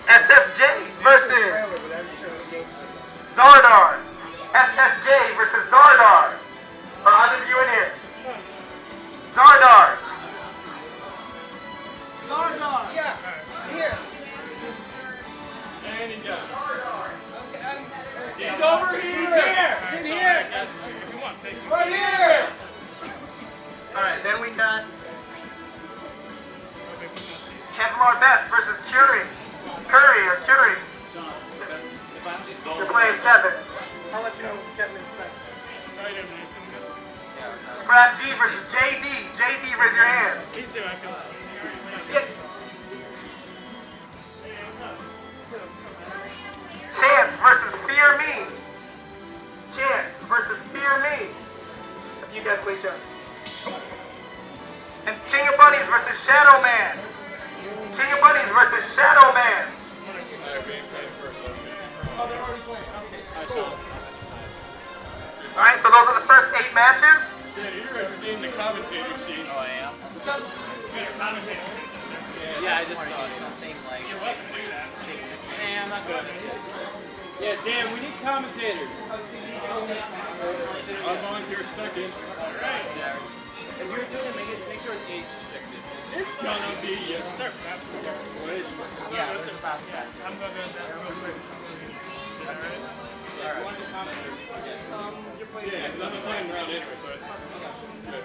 SSJ versus Zardar. SSJ versus Zardar. I'll give you in here. Zardar. Zardar. Yeah. Here. And he's got He's over here. He's here. He's here. If you want, take him. Right here. Alright, then we got Kevlar Beast versus Kuri. Kuri or Kuri. You're playing Kevin. I'll let you know Kevin in a second. ScrapG versus JD. JD, raise your hand. Me too, I feel Yes. Chance versus Fear Me. Chance versus Fear Me. You guys play each other. And King of Bunnies versus Shadow Man. King of Bunnies versus Shadow Man. Alright, so those are the first 8 matches. Yeah, you're representing the commentator sheet. Oh, I am? Yeah, I just saw something like... I'm not good at it. Yeah, damn, we need commentators. I'll volunteer second. Alright, Jared. If you're doing it, make sure it's age restricted. It's gonna be, yes. Yeah, it's about that. I'm gonna go that real quick. Alright. Yeah, you want to comment or... You're playing. Yeah, because I'm playing around anyway, so good.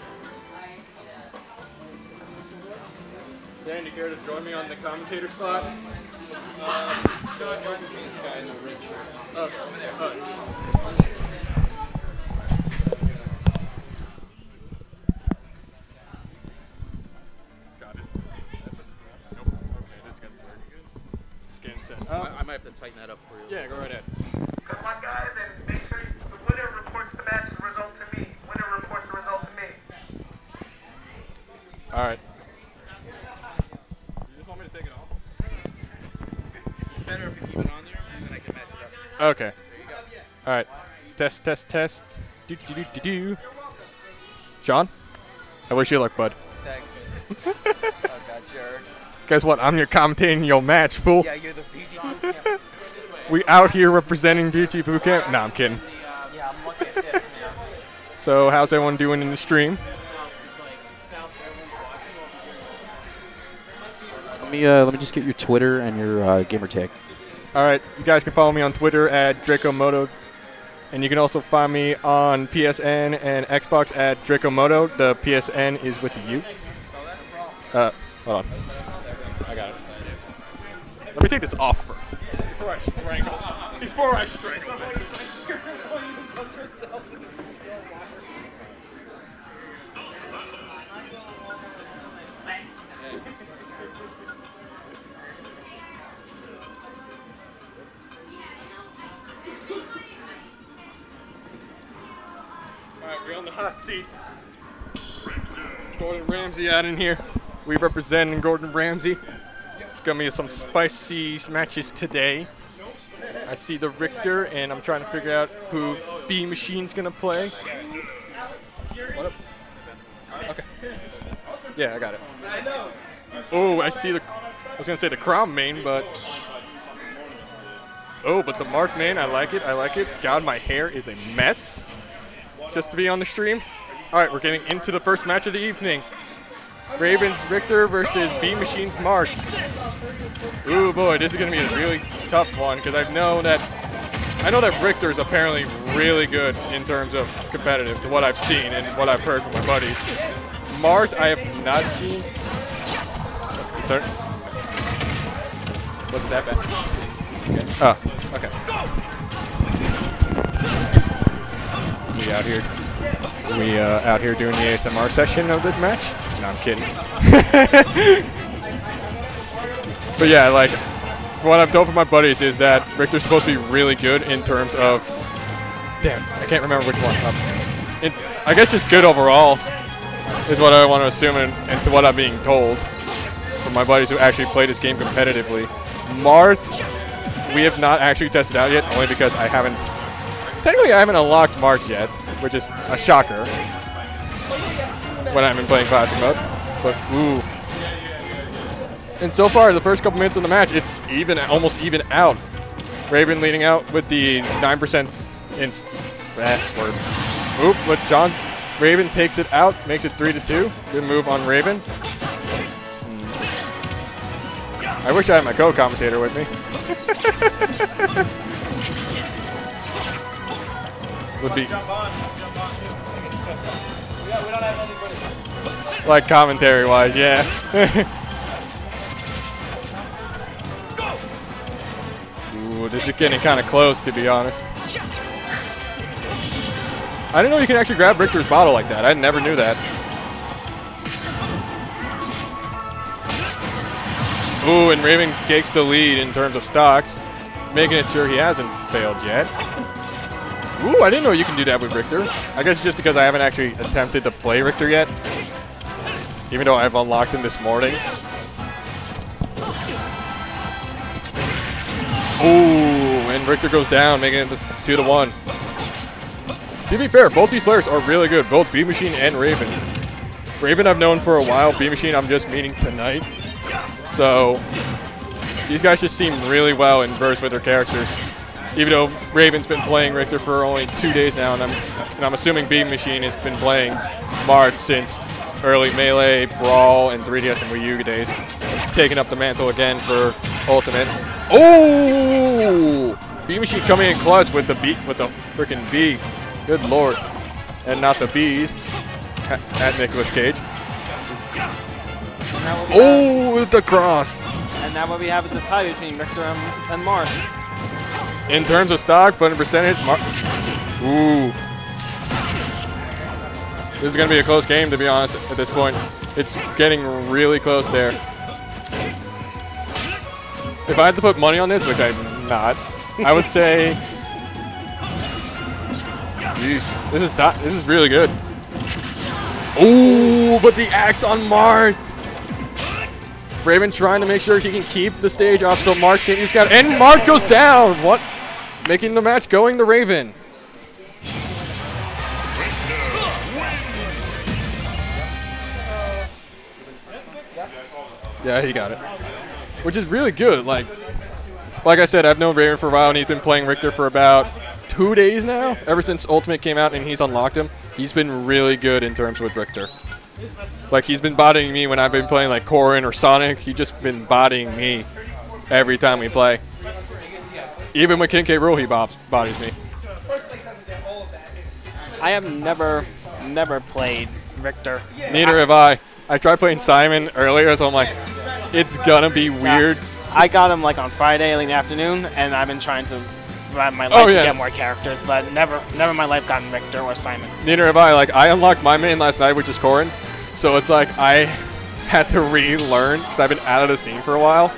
Dan, you care to join me on the commentator spot? Sean, you're this guy in the red shirt. Got it. Nope. Okay, this is gonna be very good. Just getting set. I might have to tighten that up for you. Yeah, go right ahead. Come on, guys, and make sure the winner reports the match result to me. Winner reports the result to me. All right. You just want me to take it off? It's better if you keep it on there, and then I can match it up. Okay. There you go. All right. Test, test, test. Do, do, do, do, do. Sean, I wish you luck, bud. Thanks. Oh, God, Jared. Guess what? I'm your commentating your match, fool. Yeah, you're the BG bootcamp. We out here representing BG Bootcamp. Nah, I'm kidding. Yeah, I'm looking at this, man. So, how's everyone doing in the stream? Let me just get your Twitter and your gamer tag. All right, you guys can follow me on Twitter at DracoMoto, and you can also find me on PSN and Xbox at DracoMoto. The PSN is with the U. Hold on. I got it. Let me take this off first. Before I strangle. Before I strangle. Alright, we're on the hot seat. Gordon Ramsay out in here. We representing Gordon Ramsay. It's gonna be some spicy matches today. I see the Richter, and I'm trying to figure out who BMachine's gonna play. What up? Okay. Yeah, I got it. Oh, I see the. I was gonna say the Crown main, but. Oh, but the Mark main, I like it. I like it. God, my hair is a mess. Just to be on the stream. All right, we're getting into the first match of the evening. Ravens Richter versus BMachine's Mark. Ooh boy, this is gonna be a really tough one because I know that Richter is apparently really good in terms of competitive to what I've seen and what I've heard from my buddies. Mark, I have not seen. Sorry. Wasn't that bad. Okay. Oh, okay. We out here. We out here doing the ASMR session of the match. No, I'm kidding. But yeah, like, what I've told from my buddies is that Richter's supposed to be really good in terms of. Damn, I can't remember which one. I guess just good overall is what I want to assume, and to what I'm being told from my buddies who actually play this game competitively. Marth, we have not actually tested out yet, only because I haven't. Technically, I haven't unlocked Marth yet, which is a shocker when I've been playing Classic mode. But, ooh. And so far, the first couple minutes of the match, it's even, almost even out. Raven leading out with the 9% in that word. Oop, but John Raven takes it out, makes it 3-2. Good move on Raven. I wish I had my co-commentator with me. Would be like commentary-wise, yeah. Ooh, this is getting kind of close, to be honest. I didn't know you can actually grab Richter's bottle like that. I never knew that. Ooh, and Raven takes the lead in terms of stocks, making it sure he hasn't failed yet. Ooh, I didn't know you can do that with Richter. I guess it's just because I haven't actually attempted to play Richter yet, even though I've unlocked him this morning. Ooh, and Richter goes down, making it 2-1. To be fair, both these players are really good, both BMachine and Raven. Raven I've known for a while, BMachine I'm just meeting tonight. So, these guys just seem really well in verse with their characters. Even though Raven's been playing Richter for only 2 days now, and I'm assuming BMachine has been playing March since early Melee, Brawl, and 3DS and Wii U days, taking up the mantle again for Ultimate. Oh! BMachine coming in clutch with the freaking B. Good lord, and not the B's at Nicolas Cage. Oh, with the cross. And now what we have is a tie between Richter and Marsh. In terms of stock, but in percentage, ooh. This is going to be a close game, to be honest, at this point. It's getting really close there. If I had to put money on this, which I'm not, I would say, geez, this is really good. Ooh, but the axe on Marth. Raven trying to make sure he can keep the stage up so Marth can't use counter. And Marth goes down. What? Making the match going to Raven. Yeah, he got it. Which is really good. Like I said, I've known Raven for a while, and he's been playing Richter for about 2 days now. Ever since Ultimate came out and he's unlocked him, he's been really good in terms with Richter. Like, he's been bodying me when I've been playing like Corin or Sonic. He's just been bodying me every time we play. Even with King K. Rool, he bodies me. I have never played Richter. Neither have I. I tried playing Simon earlier, so I'm like, it's gonna be weird. I got him like on Friday in the afternoon, and I've been trying to grab my life to get more characters, but never in my life gotten Richter or Simon. Neither have I. Like, I unlocked my main last night, which is Corin, so it's like I had to relearn because I've been out of the scene for a while.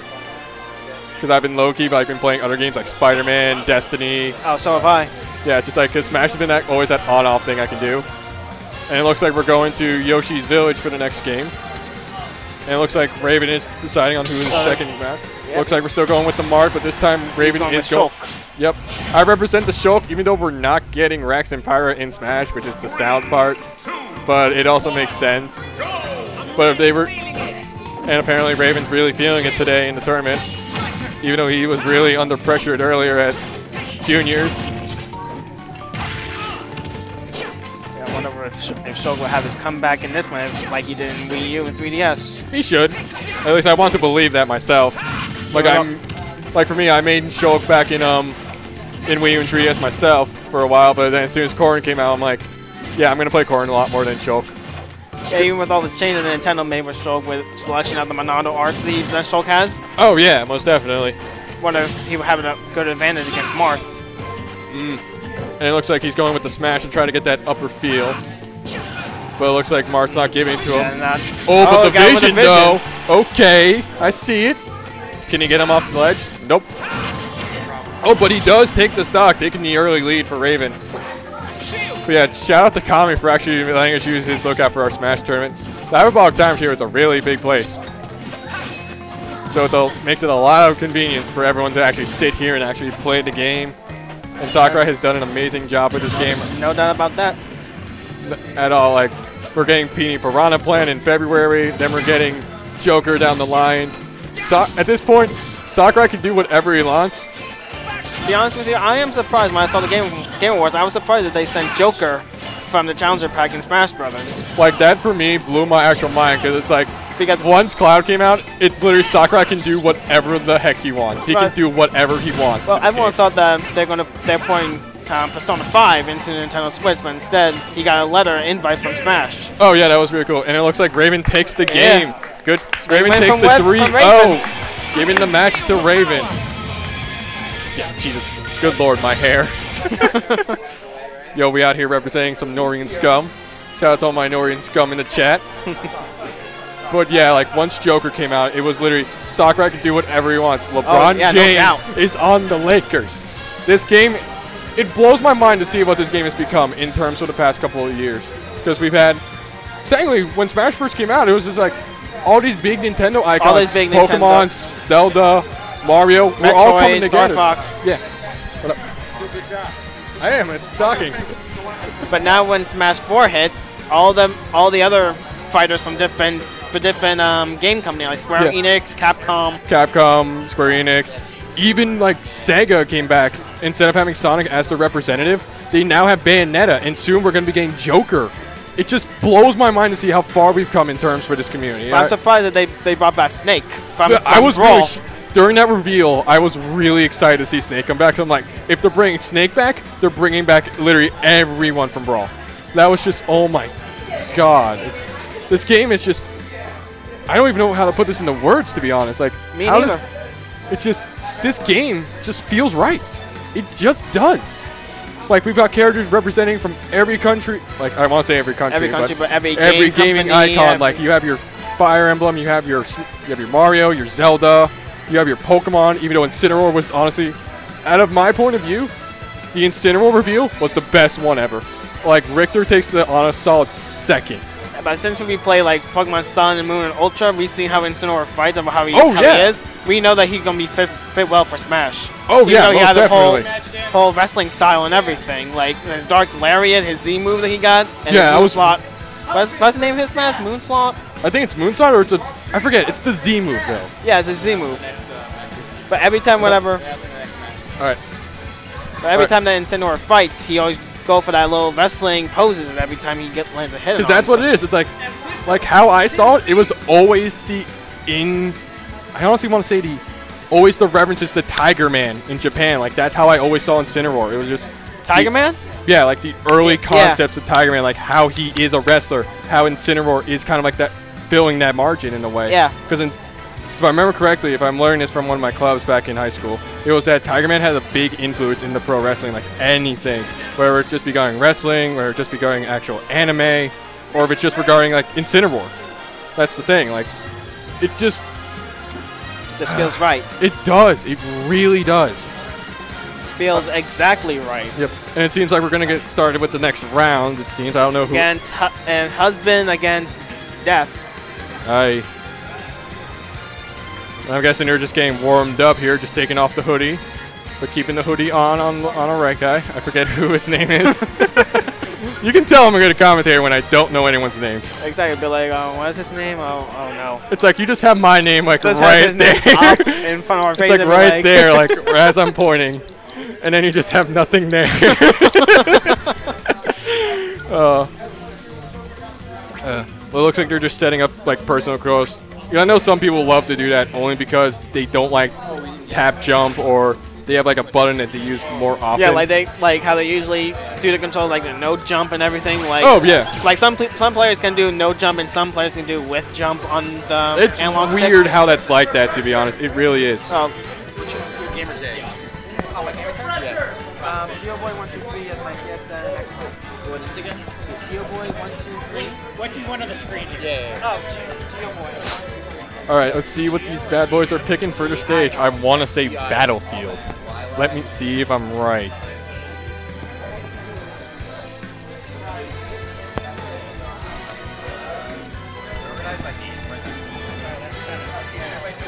Because I've been low-key, but I've been playing other games like Spider-Man, Destiny. Oh, so have I. Yeah, it's just like, because Smash has been always that on-off thing I can do. And it looks like we're going to Yoshi's Village for the next game. And it looks like Raven is deciding on who's the second match. Yep. Looks like we're still going with the Marth, but this time Raven is going. Yep. I represent the Shulk, even though we're not getting Rex and Pyra in Smash, which is the style part. But it also makes sense. But if they were... And apparently Raven's really feeling it today in the tournament. Even though he was really under pressure earlier at Juniors. Yeah, I wonder if Shulk will have his comeback in this one like he did in Wii U and 3DS. He should. At least I want to believe that myself. Like for me, I made Shulk back in Wii U and 3DS myself for a while, but then as soon as Corin came out, I'm like, yeah, I'm gonna play Corin a lot more than Shulk. Yeah, even with all the changes that Nintendo made with Shulk, with selection of the Monado art sleeve that Shulk has. Oh yeah, most definitely. Wonder if he would have a good advantage against Marth. And it looks like he's going with the smash and trying to get that upper feel. But it looks like Marth's not giving it to him. But the vision, though. Okay, I see it. Can he get him off the ledge? Nope. Oh, but he does take the stock, taking the early lead for Raven. But yeah, shout out to Kami for actually letting us use his lookout for our Smash tournament. The Hyperbolic Times here is a really big place. So it makes it a lot of convenience for everyone to actually sit here and actually play the game. And Sakurai has done an amazing job with this game. No doubt about that. At all. Like, We're getting Peony Piranha Plant in February. Then we're getting Joker down the line. So at this point, Sakurai can do whatever he wants. To be honest with you, I am surprised when I saw the Game Awards. I was surprised that they sent Joker from the Challenger Pack in Smash Brothers. Like, that for me blew my actual mind, because it's like, because once Cloud came out, it's literally Sakurai can do whatever the heck he wants. He can do whatever he wants. Well, everyone thought that they're putting Persona 5 into Nintendo Switch, but instead he got a letter invite from Smash. Oh yeah, that was really cool. And it looks like Raven takes the game. Yeah. Good. Raven takes the 3-0, giving the match to Raven. Yeah, Jesus. Good lord, my hair. Yo, we out here representing some Norian scum. Shout out to all my Norian scum in the chat. But yeah, like once Joker came out, it was literally Sakurai can do whatever he wants. LeBron James is on the Lakers. This game, it blows my mind to see what this game has become in terms of the past couple of years. Because we've had, technically, when Smash first came out, it was just like all these big Nintendo icons, all these big Pokemon, Zelda, Mario, Metroid, we're all coming together. Star Fox. Yeah. What up? Good job. I am. It's shocking. But now when Smash 4 hit, all the other fighters from different game companies like Square Enix, Capcom, Square Enix, even like Sega came back. Instead of having Sonic as the representative, they now have Bayonetta, and soon we're going to be getting Joker. It just blows my mind to see how far we've come in terms for this community. I'm surprised that they brought back Snake from I was Brawl. During that reveal, I was really excited to see Snake come back. So I'm like, if they're bringing Snake back, they're bringing back literally everyone from Brawl. That was just, oh my god. This game is just, I don't even know how to put this into words, to be honest. Like, me neither. It's just, this game just feels right. It just does. Like, we've got characters representing from every country. Like, I want to say every country, but every gaming company, icon. Like, you have your Fire Emblem, you have your Mario, your Zelda, you have your Pokemon. Even though Incineroar was honestly, out of my point of view, the Incineroar reveal was the best one ever. Like, Richter takes it on a solid second. But since we play like Pokemon Sun and Moon and Ultra, we've seen how Incineroar fights and how he is. We know that he's gonna be fit well for Smash. Oh yeah, he had definitely. The whole wrestling style and everything, like his Dark Lariat, his Z move that he got, and yeah, his Moonslot. What's the name of his smash? Moonslot? I think it's Moonslot, or it's I forget. It's the Z move though. Yeah, it's a Z move. But every time, whenever. All right. But every time that Incineroar fights, he always go for that little wrestling poses, and every time he lands a hit. Because that's what it is. It's like how I saw it. It was always I honestly want to say always the references to Tiger Man in Japan. Like that's how I always saw Incineroar. It was just Tiger Man. Yeah, like the early concepts of Tiger Man, like how he is a wrestler, how Incineroar is kind of like that, filling that margin in a way. Yeah. Because if I remember correctly, if I'm learning this from one of my clubs back in high school, it was that Tiger Man had a big influence in the pro wrestling, like anything. Whether it's just regarding wrestling, whether it's just regarding actual anime, or if it's just regarding like Incineroar. That's the thing. Like, it just feels right. It does. It really does. Feels exactly right. Yep. And it seems like we're gonna get started with the next round. It seems. I don't know who. And Husband against Daft. I'm guessing they're just getting warmed up here, just taking off the hoodie, but keeping the hoodie on a right guy. I forget who his name is. You can tell I'm a good commentator when I don't know anyone's names. Exactly. Be like, what is his name? Oh no. It's like you just have my name like right there in front of our face. It's like right there, like as I'm pointing, and then you just have nothing there. Well, it looks like they're just setting up like personal cross. I know some people love to do that only because they don't like tap jump, or they have like a button that they use more often. Yeah, like how they usually do the control, like the no jump and everything. Like, oh yeah. Like some players can do no jump and some players can do with jump on the analog stick. It's weird how that's like that, to be honest. It really is. What's your gamer tag? Oh, my gamer tag? Sure. Geo-Boy123 at my PSN Xbox. What is it again? Geo-Boy123. What you want on the screen here? Yeah. Oh, Geo-Boy. All right, let's see what these bad boys are picking for the stage. I want to say Battlefield. Let me see if I'm right.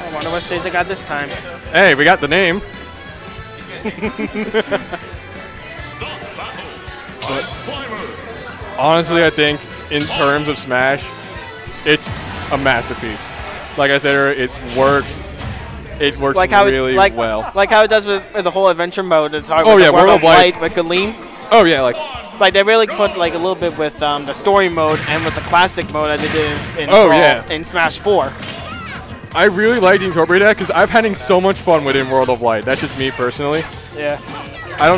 I wonder what stage they got this time. Hey, we got the name. But honestly, I think in terms of Smash, it's a masterpiece. Like I said earlier, it works. It works really well. Like how it does with the whole adventure mode. It's hard with the World of Light with Galeem. Oh yeah, like they really put like a little bit with the story mode and with the classic mode as they did in Smash 4. I really like to incorporate that because I've having so much fun with in World of Light. That's just me personally. Yeah. I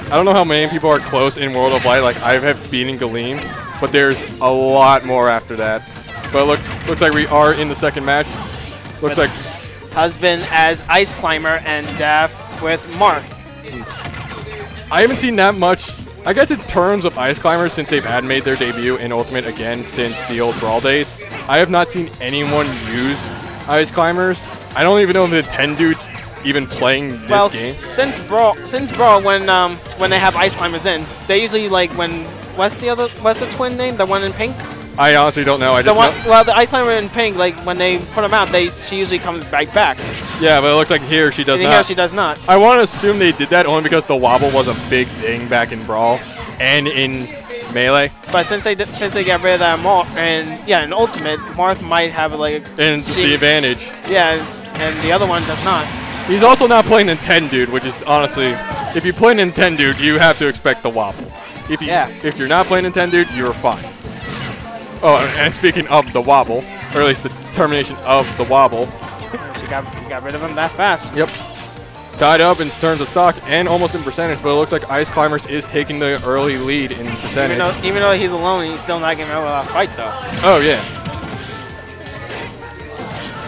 don't know how many people are close in World of Light. Like I have beaten Galeem, but there's a lot more after that. But looks like we are in the second match. Looks like Husband as Ice Climber and Daft with Marth. I haven't seen that much. I guess in terms of Ice Climbers, since they've made their debut in Ultimate again since the old Brawl days, I have not seen anyone use Ice Climbers. I don't even know if the 10 dudes even playing this game. Since Brawl, when they have Ice Climbers in, they usually what's the twin name? The one in pink? I honestly don't know. Well, the Ice Climber in pink, like when they put them out, she usually comes right back. Yeah, but it looks like here she does not. Here she does not. I want to assume they did that only because the wobble was a big thing back in Brawl and in Melee. But since they got rid of that in Ultimate, Marth might have the advantage. Yeah, and the other one does not. He's also not playing Nintendo, which is honestly, if you play Nintendo, you have to expect the wobble. If you're not playing Nintendo, you're fine. Oh, and speaking of the wobble, or at least the termination of the wobble. She got rid of him that fast. Yep. Tied up in terms of stock and almost in percentage, but it looks like Ice Climbers is taking the early lead in percentage. Even though he's alone, he's still not giving out a fight, though. Oh, yeah.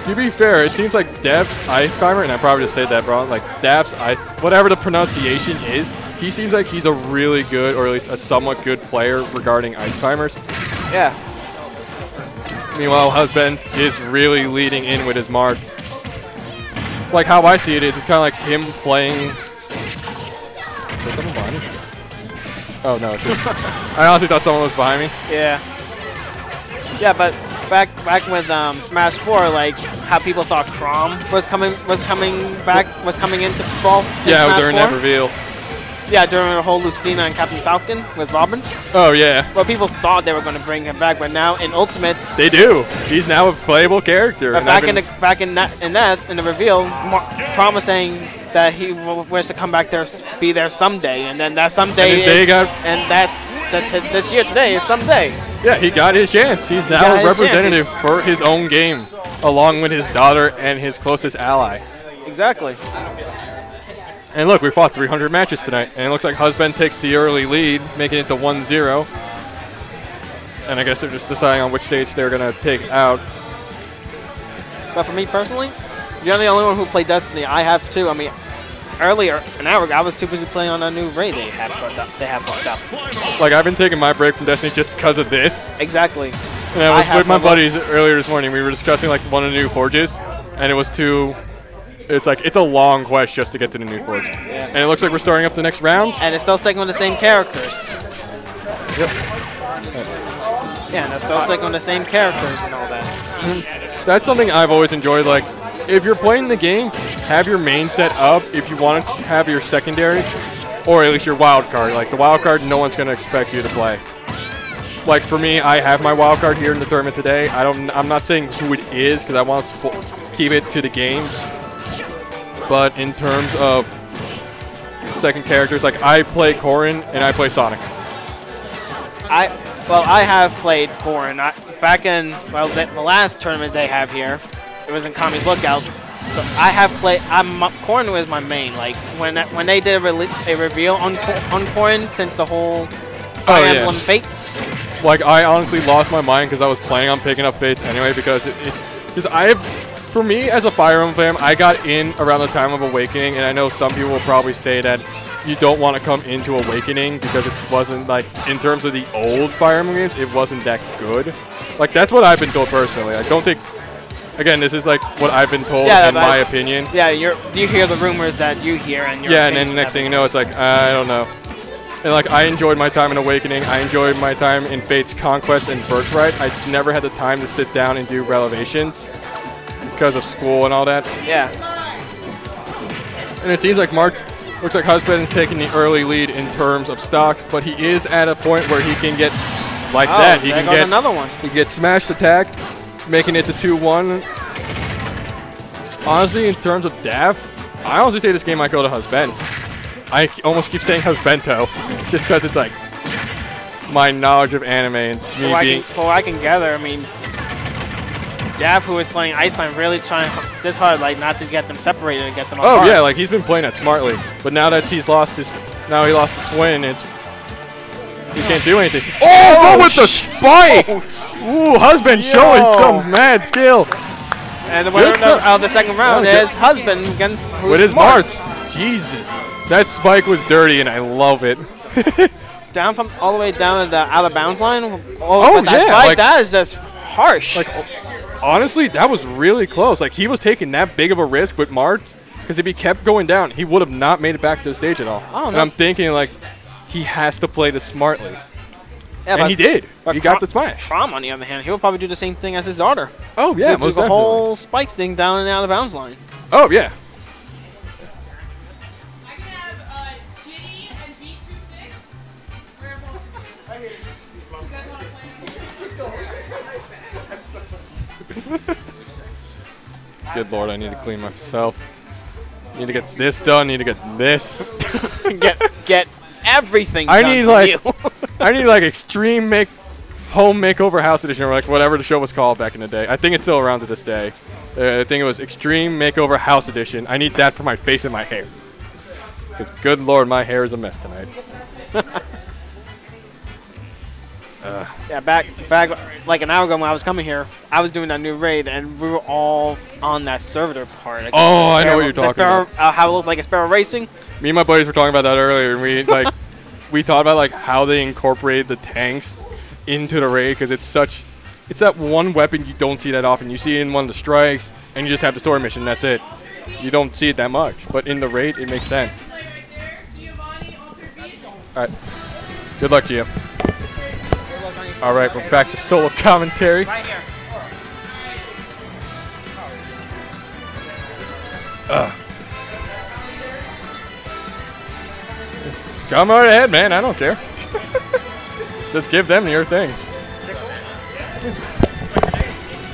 To be fair, it seems like Daft's Ice Climber, and I probably just said that wrong, like Daft's Ice, whatever the pronunciation is, he seems like he's a really good, or at least a somewhat good player regarding Ice Climbers. Yeah. Meanwhile, Husband is really leading in with his mark. Like how I see it, it's kind of like him playing. Is someone behind me? Oh no, it's just I honestly thought someone was behind me. Yeah. Yeah, but back with Smash 4, like how people thought Chrom was coming into Brawl. Yeah, during that reveal. Yeah, during the whole Lucina and Captain Falcon with Robin. Oh, yeah. Well, people thought they were going to bring him back, but now in Ultimate... They do. He's now a playable character. But back in the reveal, Chrom was saying that he wished to come back there, be there someday, and then that someday this year today is someday. Yeah, he got his chance. He's now a representative for his own game, along with his daughter and his closest ally. Exactly. And look, we fought 300 matches tonight, and it looks like Husband takes the early lead, making it to 1-0. And I guess they're just deciding on which stage they're going to take out. But for me personally, you're the only one who played Destiny. I have too. I mean, earlier, an hour ago, I was too busy playing on a new raid they have fucked up. Like, I've been taking my break from Destiny just because of this. Exactly. And I was with my buddies earlier this morning. We were discussing, like, one of the new forges, and it was too... It's like, it's a long quest just to get to the new forge. Yeah. And it looks like we're starting up the next round. And it's still sticking with the same characters. Yep. Yeah, and they're still sticking with the same characters and all that. That's something I've always enjoyed. Like, if you're playing the game, have your main set up. If you want to have your secondary, or at least your wild card. Like, the wild card, no one's going to expect you to play. Like, for me, I have my wild card here in the tournament today. I'm not saying who it is, because I want to keep it to the games. But in terms of second characters, like I play Corrin and I play Sonic. I have played Corrin. Back in the last tournament they have here, it was in Kami's Lookout. So I have played. Corrin was my main. Like when they did a reveal on Corrin since the whole Fire Emblem Fates. Like I honestly lost my mind because I was planning on picking up Fates anyway because For me, as a Fire Emblem fan, I got in around the time of Awakening, and I know some people will probably say that you don't want to come into Awakening because it wasn't, like, in terms of the old Fire Emblem games, it wasn't that good. Like, that's what I've been told personally. I don't think, again, this is, like, what I've been told in my opinion. Yeah, you hear the rumors that you hear, and yeah, and then the next thing you know, it's like, I don't know. And, like, I enjoyed my time in Awakening. I enjoyed my time in Fate's Conquest and Birthright. I never had the time to sit down and do relevations because of school and all that. Yeah. And it seems like looks like Husband is taking the early lead in terms of stocks, but he is at a point where he can get like Oh, that. He there can goes get another one. He gets smashed attack, making it to 2-1. Honestly, in terms of Daft, I honestly say this game might go to Husband. I almost keep saying Husbento, just because it's like my knowledge of anime and me being. For what I can gather, I mean, Daft, who is playing Iceman, really trying this hard, like not to get them separated and get them apart. Oh yeah, like he's been playing that smartly. But now that he lost the twin, he can't do anything. Oh, with the spike! Ooh, Husband showing some mad skill. And the winner of the second round is Husband again with his March. Jesus, that spike was dirty, and I love it. Down from all the way down to the out of bounds line. Oh that yeah, spike, like, that is just harsh. Like, honestly, that was really close. Like he was taking that big of a risk with Mart, because if he kept going down, he would have not made it back to the stage at all. And I'm thinking like he has to play this smartly. Yeah, and he did. He got the smash. Crom, on the other hand, he'll probably do the same thing as his daughter. Oh yeah, most the whole spikes thing down and out of bounds line. Oh yeah. I can have Jiddy and B2 Thick. We're both. You guys want to play? Good lord, I need to clean myself. Need to get this done. Need to get this. get everything done. I need like extreme home makeover house edition, or like whatever the show was called back in the day. I think it's still around to this day. I think it was Extreme Makeover House Edition. I need that for my face and my hair. Because good lord, my hair is a mess tonight. Yeah, back like an hour ago when I was coming here, I was doing that new raid, and we were all on that servitor part. Oh, I know what you're talking about. How it looked like a Sparrow Racing. Me and my buddies were talking about that earlier, and we we talked about like how they incorporated the tanks into the raid, because it's that one weapon you don't see that often. You see it in one of the strikes, and you just have the story mission. That's it. You don't see it that much, but in the raid, it makes sense. All right. Good luck, Gio. All right, we're back to solo commentary. Right here. Come right ahead, man. I don't care. Just give them your things.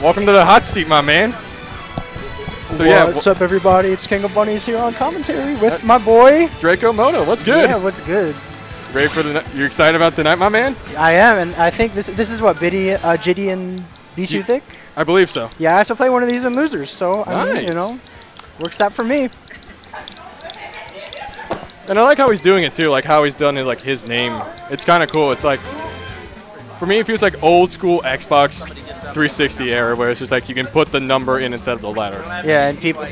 Welcome to the hot seat, my man. So what's up, everybody? It's King of Bunnies here on commentary with my boy Draco Moto. What's good? Yeah, what's good? Ready for the? You excited about tonight, my man? I am, and I think this is what Jiddy and B2 Thick. I believe so. Yeah, I have to play one of these in losers, so I nice. mean, you know, works out for me. And I like how he's doing it too, like how he's done it, like his name. It's kind of cool. It's like, for me, it feels like old school Xbox 360 era, where it's just like you can put the number in instead of the letter. Yeah, and people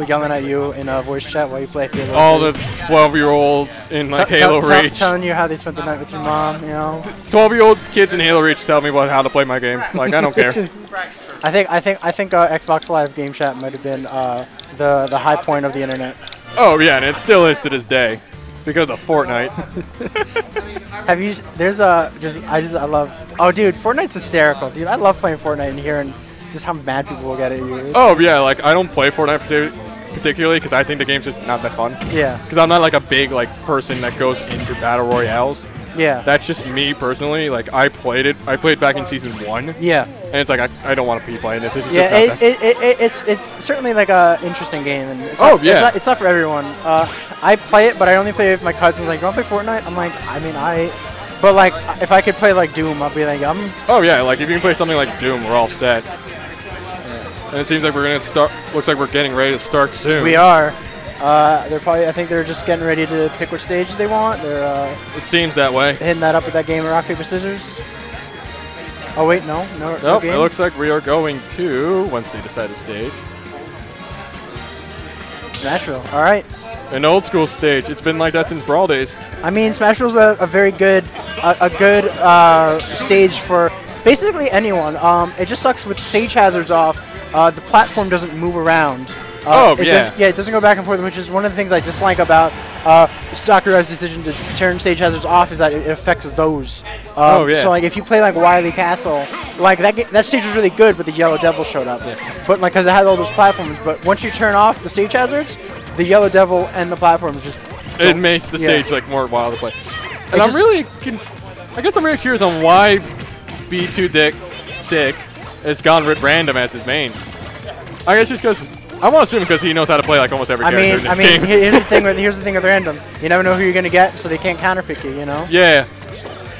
yelling at you in voice chat while you play Halo. All the 12-year-olds in like Halo Reach. Telling you how they spent the night with your mom, you know. 12-year-old kids in Halo Reach tell me how to play my game. Like, I don't care. I think Xbox Live game chat might have been the high point of the internet. Oh yeah, and it still is to this day, because of Fortnite. Have you? I love. Oh, dude, Fortnite's hysterical, dude. I love playing Fortnite and hearing just how mad people will get at you. Oh yeah, like I don't play Fortnite particularly because I think the game's just not that fun. Yeah. Because I'm not like a big person that goes into battle royales. Yeah. That's just me personally. Like I played back in season 1. Yeah. And it's like I don't want to be playing this. It's yeah, it's certainly like a interesting game, and it's it's not for everyone. I play it, but I only play it with my cousins. Like, you want to play Fortnite? I'm like, but like, if I could play like Doom, I'll be like, Oh yeah, like if you can play something like Doom, we're all set. Yeah. And it seems like we're gonna start. Looks like we're getting ready to start soon. We are. I think they're just getting ready to pick which stage they want. They're. It seems that way. Hitting that up with that game of rock paper scissors. Oh wait, no Nope, game. It looks like we are going to, once they decide to stage, Smashville. All right. An old school stage. It's been like that since Brawl days. I mean, Smashville's a very good, stage for basically anyone. It just sucks with stage hazards off. The platform doesn't move around. It doesn't go back and forth, which is one of the things I dislike about Sakurai's decision to turn stage hazards off, is that it affects those. So like if you play like Wily Castle, like that stage was really good, but the Yellow Devil showed up. Yeah. But like because it had all those platforms, but once you turn off the stage hazards, the Yellow Devil and the platforms just it makes the stage like more wild to play. And I'm really I guess I'm really curious on why B2 Dick has gone with random as his main. I guess just because I want to assume because he knows how to play like almost every character in this game. Here's the thing with random. You never know who you're gonna get, so they can't counterpick you. You know. Yeah.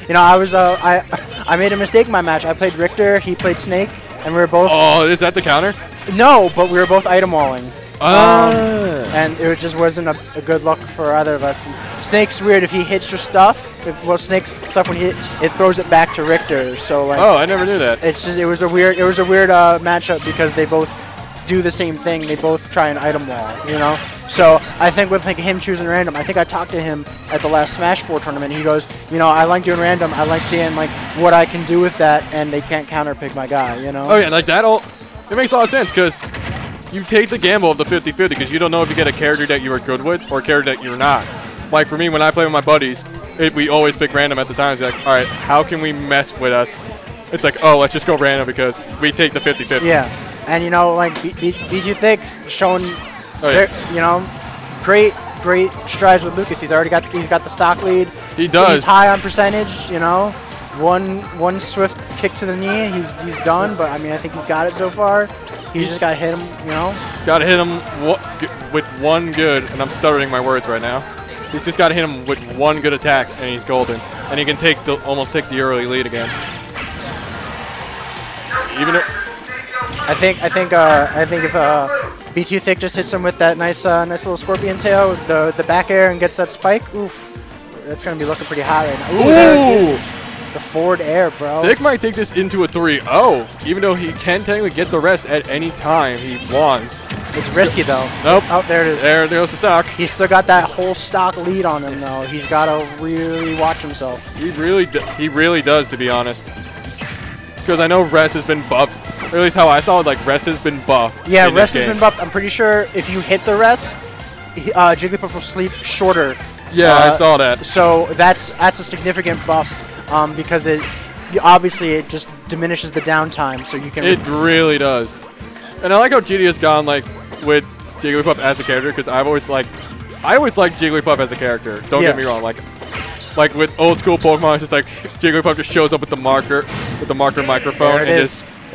You know, I made a mistake in my match. I played Richter, he played Snake, and we were both. Oh, is that the counter? No, but we were both item walling. Ah. And it just wasn't a good look for either of us. And Snake's weird if he hits your stuff. Snake's stuff when he it throws it back to Richter. So like. Oh, I never knew that. It's just it was a weird matchup because they both do the same thing. They both try an item wall, you know. So I think with like him choosing random, I think I talked to him at the last Smash 4 tournament. He goes, you know, I like doing random. I like seeing like what I can do with that, and they can't counterpick my guy, you know. Oh yeah, like that all. It makes a lot of sense because you take the gamble of the 50-50 because you don't know if you get a character that you are good with or a character that you're not. Like for me, when I play with my buddies, we always pick random at the time. It's like, all right, how can we mess with us? It's like, oh, let's just go random because we take the 50-50. Yeah, and you know, like BG Thick's shown, you know, great strides with Lucas. He's got the stock lead. He does. He's high on percentage. You know, one swift kick to the knee, he's done. But I mean, I think he's got it so far. He's just got to hit him. You know. Got to hit him with one good, and I'm stuttering my words right now. He's just got to hit him with one good attack, and he's golden. And he can almost take the early lead again. Even if I think if B2 Thick just hits him with that nice little scorpion tail, the back air, and gets that spike, oof, that's gonna be looking pretty hot right now. Ooh, there it is. The forward air, bro. Thick might take this into a 3-0, even though he can technically get the rest at any time he wants. It's risky though. Nope. Oh, there it is. There goes the stock. He's still got that whole stock lead on him though. He's got to really watch himself. He really does, to be honest. Because I know Rest has been buffed, or at least how I saw it, like Rest has been buffed. Yeah, Rest has been buffed. I'm pretty sure if you hit the Rest, Jigglypuff will sleep shorter. Yeah, I saw that. So that's a significant buff because obviously it just diminishes the downtime, so you can. It really does. And I like how Jiddy has gone like with Jigglypuff as a character because I always liked Jigglypuff as a character. Don't get me wrong, like with old school Pokemon, it's just like Jigglypuff just shows up with the marker microphone and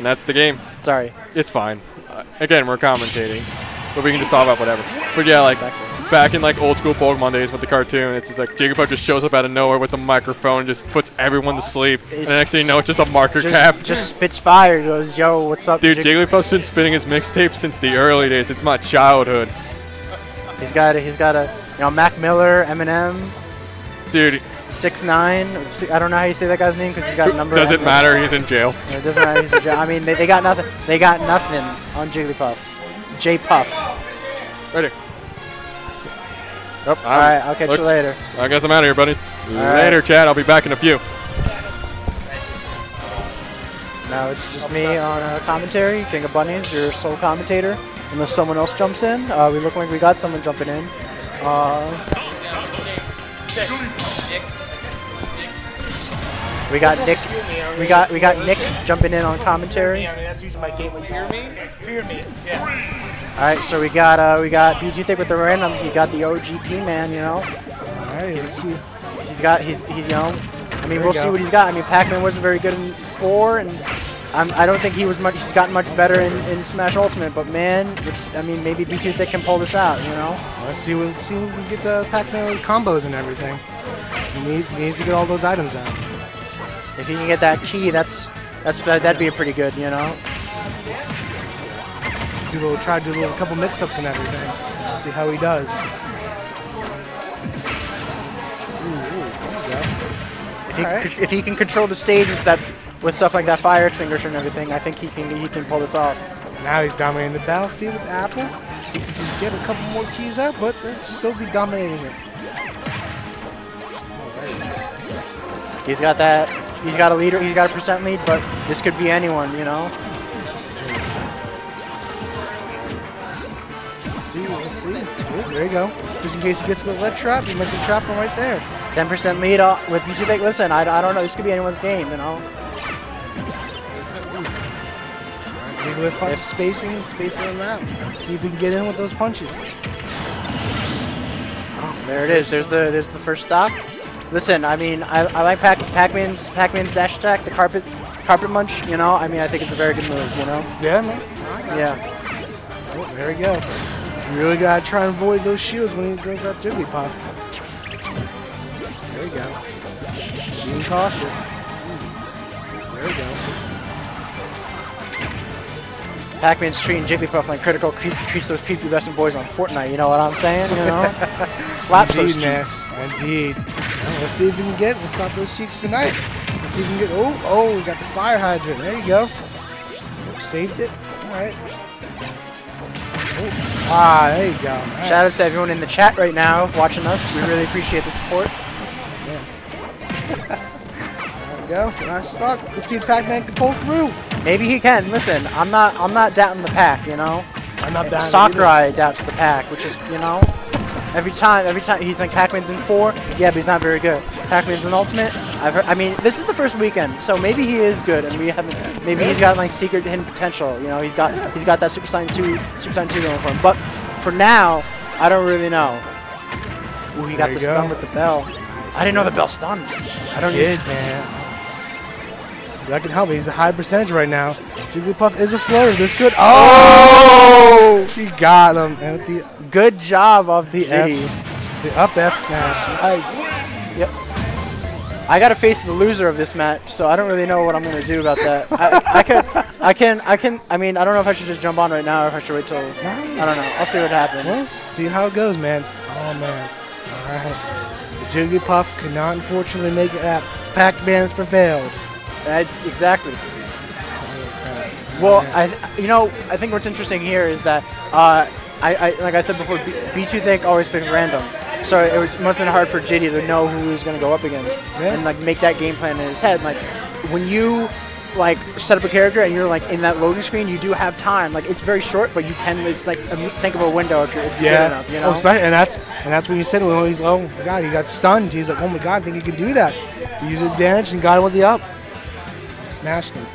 that's the game. Sorry. It's fine. Again, we're commentating, but we can just talk about whatever. But yeah, like back in like old school Pokemon days with the cartoon, it's just like Jigglypuff just shows up out of nowhere with the microphone and just puts everyone to sleep. And the next thing you know, it's just a marker cap. Just spits fire. He goes, yo, what's up, dude? Jigglypuff's been spinning his mixtape since the early days. It's my childhood. He's got a you know, Mac Miller, Eminem. Dude. 6'9". I don't know how you say that guy's name because he's got a number. Doesn't matter. He's in jail. Yeah, it doesn't matter. He's in jail. I mean, they got nothing. They got nothing on Jigglypuff. J-Puff. Ready. All right, I'll catch you later. I guess I'm out of here, buddies. Later, Chad. I'll be back in a few. Now it's just me on commentary. King of Bunnies, your sole commentator. Unless someone else jumps in. We look like we got someone jumping in. We got Nick. We got Nick jumping in on commentary. I mean, that's usually my gateway to Fear me. Yeah. All right, so we got BG Thick with the random. He got the OGP man, you know. All right, let's see. He's you know. I mean, we'll see what he's got. I mean, Pac-Man wasn't very good in 4, and I don't think he was much. He's gotten much better in Smash Ultimate. But man, I mean, maybe BG Thick can pull this out, you know. Let's see when we get the Pac-Man with combos and everything. He needs to get all those items out. If he can get that key, that'd be a pretty good, you know. Try to do a couple mix-ups and everything. Let's see how he does. If he can control the stage with stuff like that fire extinguisher and everything, I think he can pull this off. Now he's dominating the battlefield with Apple. He can just get a couple more keys out, but still be dominating it. He's got that. He's got a leader. He's got a percent lead, but this could be anyone, you know. Let's see. Oh, there you go. Just in case he gets the lead trap, he might be trapping right there. 10% lead with BG Thick. Listen, I don't know. This could be anyone's game, you know. With punch spacing them out. See if we can get in with those punches. Oh, there it is. There's the first stock. Listen, I mean, I like Pac-Man's dash attack, the carpet munch. You know, I mean, I think it's a very good move. You know. Yeah, man. Yeah. Oh, there we go. You really gotta try and avoid those shields when he goes up Jigglypuff. There we go. Being cautious. There we go. Pac-Man's treating Jigglypuff like Critical treats those prepubescent boys on Fortnite. You know what I'm saying? You know, slaps those cheeks. Indeed. Well, let's see if we can get. Let's stop those cheeks tonight. Let's see if we can get. Oh, we got the fire hydrant. There you go. Saved it. All right. There you go. Nice. Shout out to everyone in the chat right now watching us. We really appreciate the support. Yeah. There we go. Nice stuck. Let's see if Pac-Man can pull through. Maybe he can. Listen, I'm not doubting the pack. You know. I'm not doubting. Sakurai doubts the pack, which is, you know, every time he's like Pac-Man's in 4. Yeah, but he's not very good. Pac-Man's in Ultimate. I mean, this is the first weekend, so maybe he is good, and we haven't. Maybe he's got like secret hidden potential. You know, he's got that Super Saiyan 2 going for him. But for now, I don't really know. Ooh, he got the stun with the bell. I didn't know the bell stunned. I don't get it, man. That can help. He's a high percentage right now. Jigglypuff is a floater. This could. Oh! He got him. And with the good job of the Jiddy. The up F smash. Nice. Yep. I gotta face the loser of this match, so I don't really know what I'm gonna do about that. I mean, I don't know if I should just jump on right now or if I should wait till. I don't know. I'll see what happens. Well, see how it goes, man. Oh man. All right. The Jigglypuff could not unfortunately make it. Pac-Man's prevailed. Exactly. Well, I think what's interesting here is that like I said before, B2 Think always picks random, so it must have been hard for Jiddy to know who he was going to go up against and like make that game plan in his head. Like when you like set up a character and you're like in that loading screen, you do have time. Like it's very short, but you can. It's like think of a window if you're good enough. You know. Oh, and that's when you said when he's oh my god, he got stunned. He's like, oh my god, I think he could do that. He used his damage and got him with the up. Smashed him.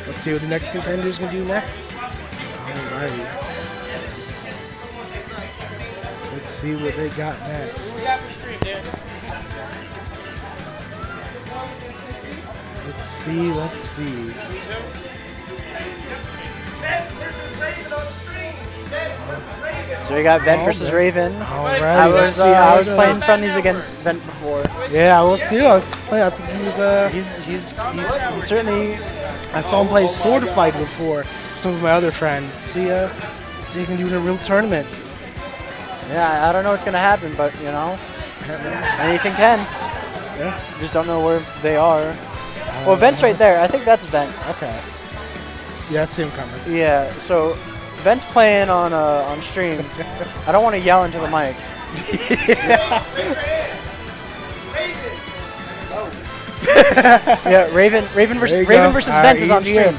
Let's see what the next contender is going to do next. Alrighty. Let's see what they got next. Let's see. So we got Vent versus Raven. Alright. I was playing friendlies against Vent before. Yeah, I was too. I think he was he's certainly. I saw him play Sword Fight before. Some of my other friends. See if he can do it in a real tournament. Yeah, I don't know what's gonna happen, but you know, anything can. Yeah. Just don't know where they are. Well, Vent's right there. I think that's Vent. Okay. Yeah, I see him coming. Yeah. So. Vent's playing on stream. I don't want to yell into the mic. Yeah, Raven versus Vent is on stream.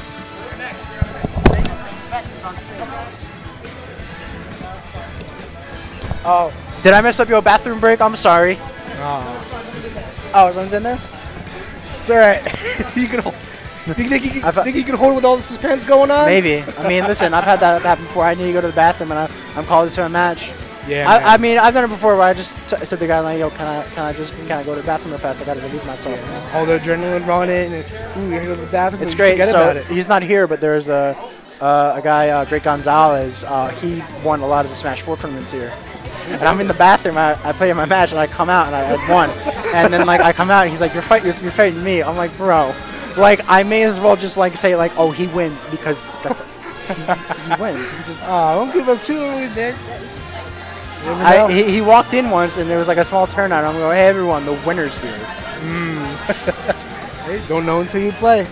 Oh, did I mess up your bathroom break? I'm sorry. Oh, someone's in there? It's alright. You can hold. You think you can hold it with all the suspense going on? Maybe. I mean, listen, I've had that happen before. I need to go to the bathroom and I'm called to a match. Yeah. I mean, I've done it before where I just said to the guy like, yo, can I just go to the bathroom real fast? I gotta relieve myself. You know? All the adrenaline running and ooh, you're gonna go to the bathroom. It's great. So he's not here, but there's a guy, Great Gonzalez. He won a lot of the Smash 4 tournaments here. And I'm in the bathroom. I play my match and I come out and I won. And then like I come out and he's like, you're fighting me. I'm like, bro. Like, I may as well just, like, say, like, oh, he wins, because that's he wins. He just, don't give up too early, man. He walked in once, and there was, like, a small turnout. I'm going, hey, everyone, the winner's here. Hey, don't know until you play.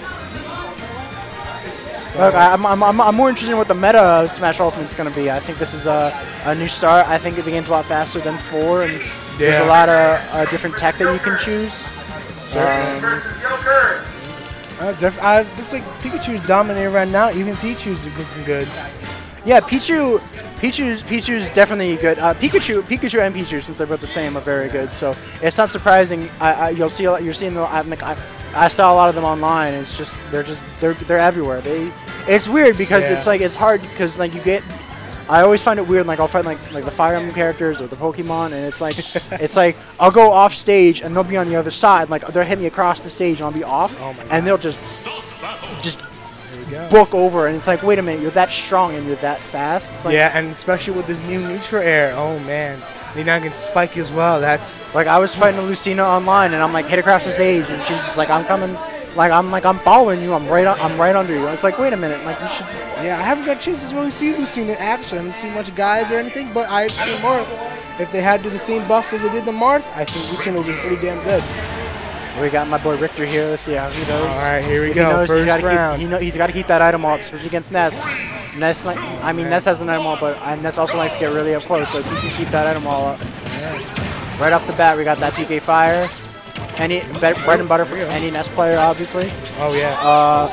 Look, I'm more interested in what the meta of Smash Ultimate's going to be. I think this is a new start. I think the game's a lot faster than 4, and there's a lot of different tech that you can choose. Looks like Pikachu's dominating right now. Even Pichu's looking good. Yeah, Pichu's definitely good. Pikachu and Pichu, since they're both the same, are very good. So it's not surprising. You're seeing them. I saw a lot of them online. It's just they're everywhere. It's weird because it's like it's hard because like you get I always find it weird. Like I'll fight like the Fire Emblem characters or the Pokemon, and it's like I'll go off stage and they'll be on the other side. Like they'll hit me across the stage and I'll be off, and they'll just book over, and it's like, wait a minute, you're that strong and you're that fast. It's like, yeah, and especially with this new neutral air. Oh man, they now can spike as well. That's like I was fighting a Lucina online, and I'm like hit across the stage, and she's just like, I'm coming. I'm following you. I'm right under you. It's like, wait a minute. Like you should. Yeah, I haven't got a chance to really see Lucina in action. I haven't seen much guys or anything, but I've seen Marth. If they had to do the same buffs as they did the Marth, I think Lucina would be pretty damn good. We got my boy Richter here. Let's see how he does. All right, here we go. First round. He's got to keep that item up, especially against Ness. Ness has an item wall, but Ness also likes to get really up close, so if he can keep that item wall up. Yeah. Right off the bat, we got that PK Fire. Any bread and butter for any Ness player, obviously. Oh yeah.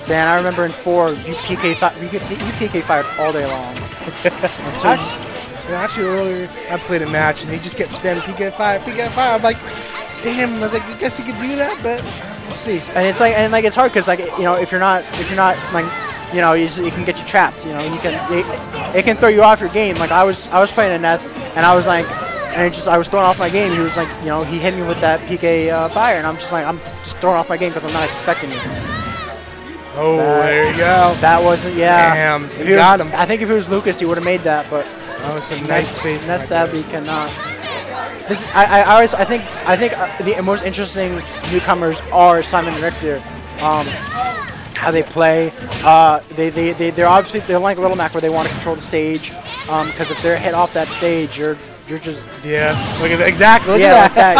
Man, I remember in 4, you PK fired all day long. Actually, earlier I played a match and he just kept spamming PK Fire. I'm like, damn. I was like, I guess you could do that, but we'll see. And it's like, it's hard because like if you're not like. It can get you trapped. It can throw you off your game. Like I was playing a Ness, and I was like, I was throwing off my game. He was like, he hit me with that PK Fire, and I'm just throwing off my game because I'm not expecting it. Oh, there you go. That wasn't, yeah. Damn, you got him. I think if it was Lucas, he would have made that, but that was some nice space. Ness sadly cannot. I think the most interesting newcomers are Simon and Richter. How they play, they're obviously like Little Mac where they want to control the stage, because if they're hit off that stage, you're just look at that, exactly look at that.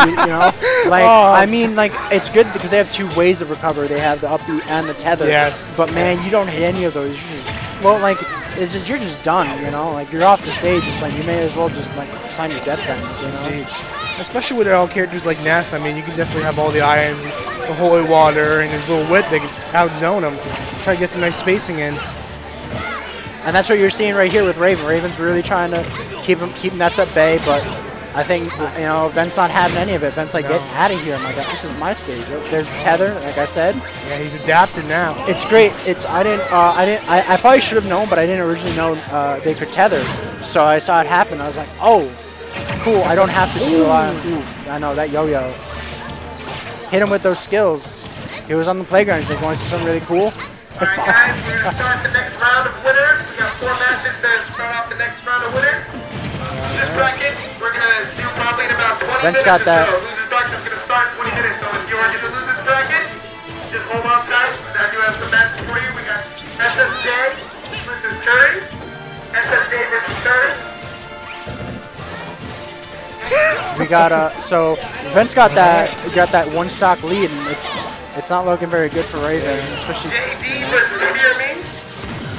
I mean, like it's good because they have 2 ways of recover. They have the up B and the tether. Yes. But man, you don't hit any of those. You're just done. Like you're off the stage. It's like you may as well just like sign your death sentence. Especially with all characters like Ness, I mean, you can definitely have all the irons, the holy water, and his little whip. They can outzone him. Try to get some nice spacing in. And that's what you're seeing right here with Raven. Raven's really trying to keep Ness at bay, but I think Vent's not having any of it. Vent's like, get out of here! I'm like, this is my stage. There's the tether, like I said. Yeah, he's adapted now. It's great. I probably should have known, but I didn't originally know they could tether. So I saw it happen. I was like, oh. Cool, I don't have to do a lot. Oof, I know, that yo-yo. Hit him with those skills. He was on the playground. He's like, want to see something really cool? Alright guys, we're going to start the next round of winners. We got 4 matches to start off the next round of winners. This bracket, we're going to do probably in about 20 Vent's minutes got that. or so. Losers bracket is going to start in 20 minutes, so if you are in the losers bracket, just hold on tight. I do have some matches for you. We got SSJ versus Kuri. SSJ versus Kuri. We got so Vent's got that 1 stock lead, and it's not looking very good for Raven, especially. JD versus Fear Me.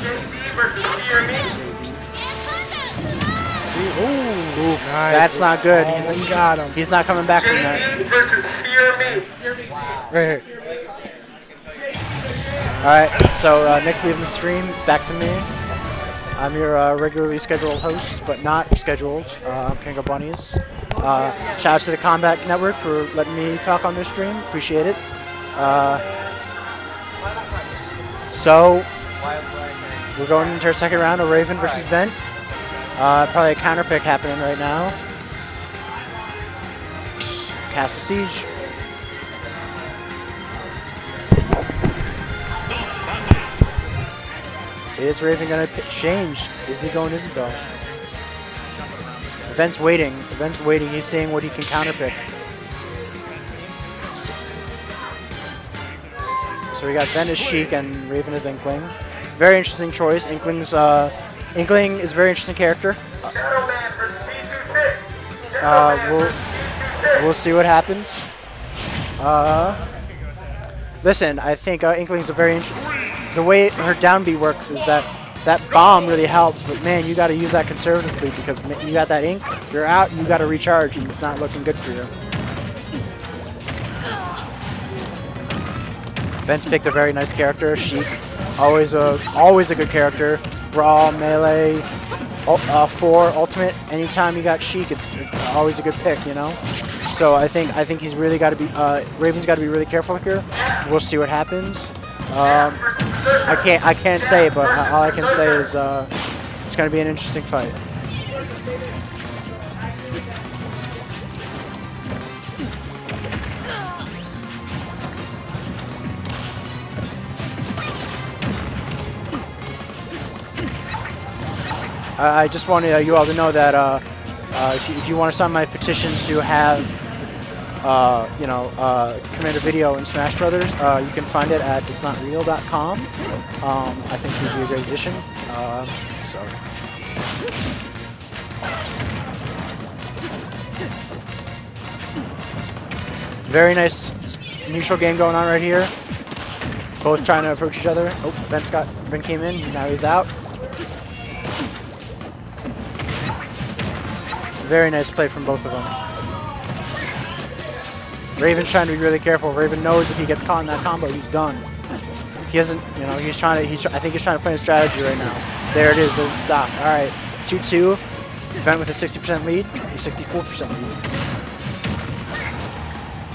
JD versus Fear Me. Ooh, nice. That's not good. He got him. He's not coming back from that. JD versus Fear Me. Right here. All right, so next leaving the stream, it's back to me. I'm your regularly scheduled host, but not scheduled. I'm King of Bunnies. Shout out to the KombatNetwork for letting me talk on their stream. Appreciate it. So we're going into our second round of Raven versus Vent. Probably a counter pick happening right now. Castle Siege. Is Raven going to change? Is he going Isabel? Vent's waiting. Vent's waiting. He's saying what he can counterpick. So we got Vent as Sheik and Raven as Inkling. Very interesting choice. Inkling is a very interesting character. We'll see what happens. Listen, I think Inkling's a very interesting. The way her down B works is that bomb really helps, but man, you got to use that conservatively because you got that ink, you're out, and you got to recharge, and it's not looking good for you. Vent's picked a very nice character, Sheik. Always a good character. Raw, melee, 4, ultimate. Anytime you got Sheik, it's always a good pick, you know. So I think he's really got to be. Raven's got to be really careful here. We'll see what happens. I can't say, but all I can say is It's going to be an interesting fight. I just wanted you all to know that if you want to sign my petition to have Commander Video in Smash Brothers, you can find it at itsnotreal.com. I think he'd be a great addition. So. Very nice neutral game going on right here. Both trying to approach each other. Oh, Vent came in. Now he's out. Very nice play from both of them. Raven's trying to be really careful. Raven knows if he gets caught in that combo, he's done. He hasn't, he's trying to. I think he's trying to play a strategy right now. There it is. There's a stop. All right, 2-2. Vent with a 60% lead, or 64% lead.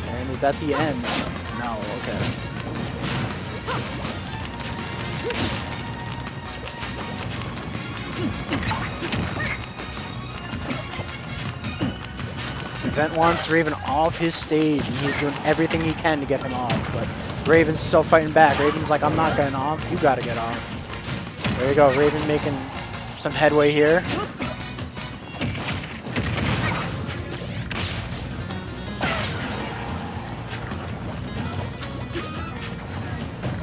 And is that the end? No. Okay. Vent wants Raven off his stage, and he's doing everything he can to get him off, but Raven's still fighting back. Raven's like, I'm not getting off. You gotta get off. There you go. Raven making some headway here.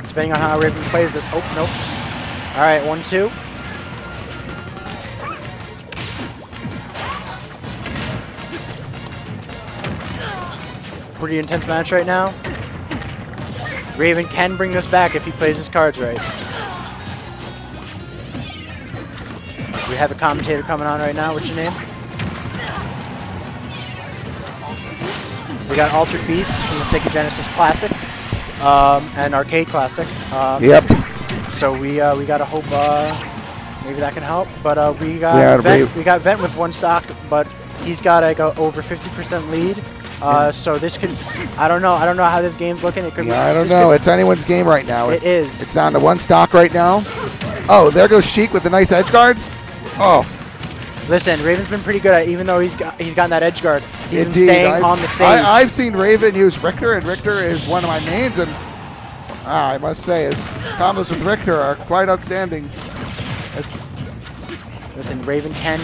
Depending on how Raven plays this. Oh, nope. All right, 1-2. Pretty intense match right now. Raven can bring this back if he plays his cards right. We have a commentator coming on right now. What's your name? We got Altered Beast from the Sega Genesis Classic and Arcade Classic. Yep. So we gotta hope maybe that can help. But we got Vent with one stock, but he's got like a over 50% lead. So this could, I don't know how this game's looking. It could. Yeah, I don't know. It's anyone's game right now. It is. It's down to one stock right now. Oh, there goes Sheik with the nice edge guard. Oh. Listen, Raven's been pretty good at it, even though he's gotten that edge guard. He's been staying on the stage. I've seen Raven use Richter, and Richter is one of my mains, and I must say his combos with Richter are quite outstanding. Listen, Raven can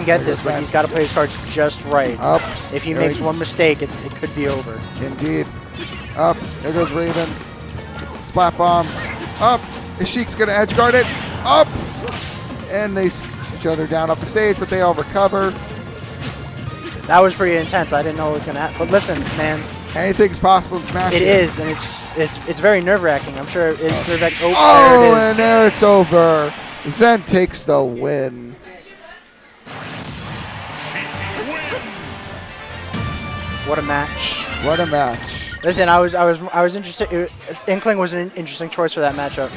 get this, but he's got to play his cards just right. Up. If he makes one mistake, it could be over. Indeed. Up. There goes Raven. Splat bomb. Up. Sheik's going to edge guard it. Up. And they shoot each other down up the stage, but they all recover. That was pretty intense. I didn't know it was going to happen. But listen, man. Anything's possible in Smash. It is, and it's very nerve-wracking. I'm sure it's nerve-wracking. Oh, there it is. And there it's over. Vent takes the win. What a match! What a match! Listen, I was interested. Inkling was an interesting choice for that matchup.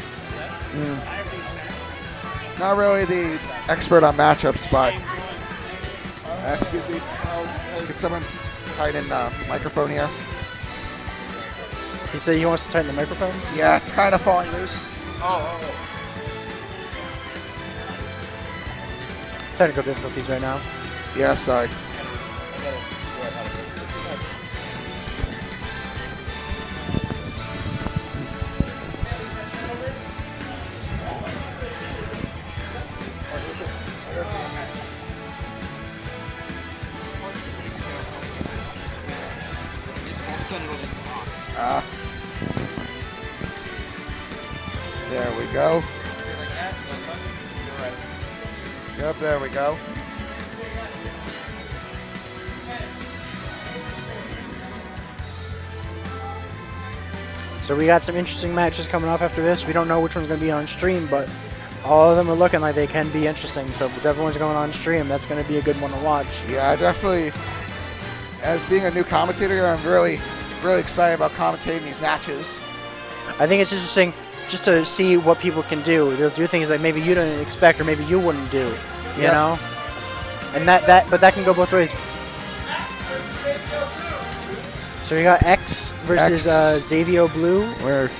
Not really the expert on matchups, but excuse me. Get someone tighten the microphone here. He said he wants to tighten the microphone. Yeah, it's kind of falling loose. Technical difficulties right now. Yes, I. There we go. Yep, there we go. So we got some interesting matches coming up after this. We don't know which one's going to be on stream, but all of them are looking like they can be interesting. So whichever one's going on stream, that's going to be a good one to watch. Yeah, definitely. As being a new commentator, I'm really excited about commentating these matches. I think it's interesting just to see what people can do. They'll do things like maybe you didn't expect or maybe you wouldn't do, you know? And but that can go both ways. So we got X versus Seibio Blue. Where?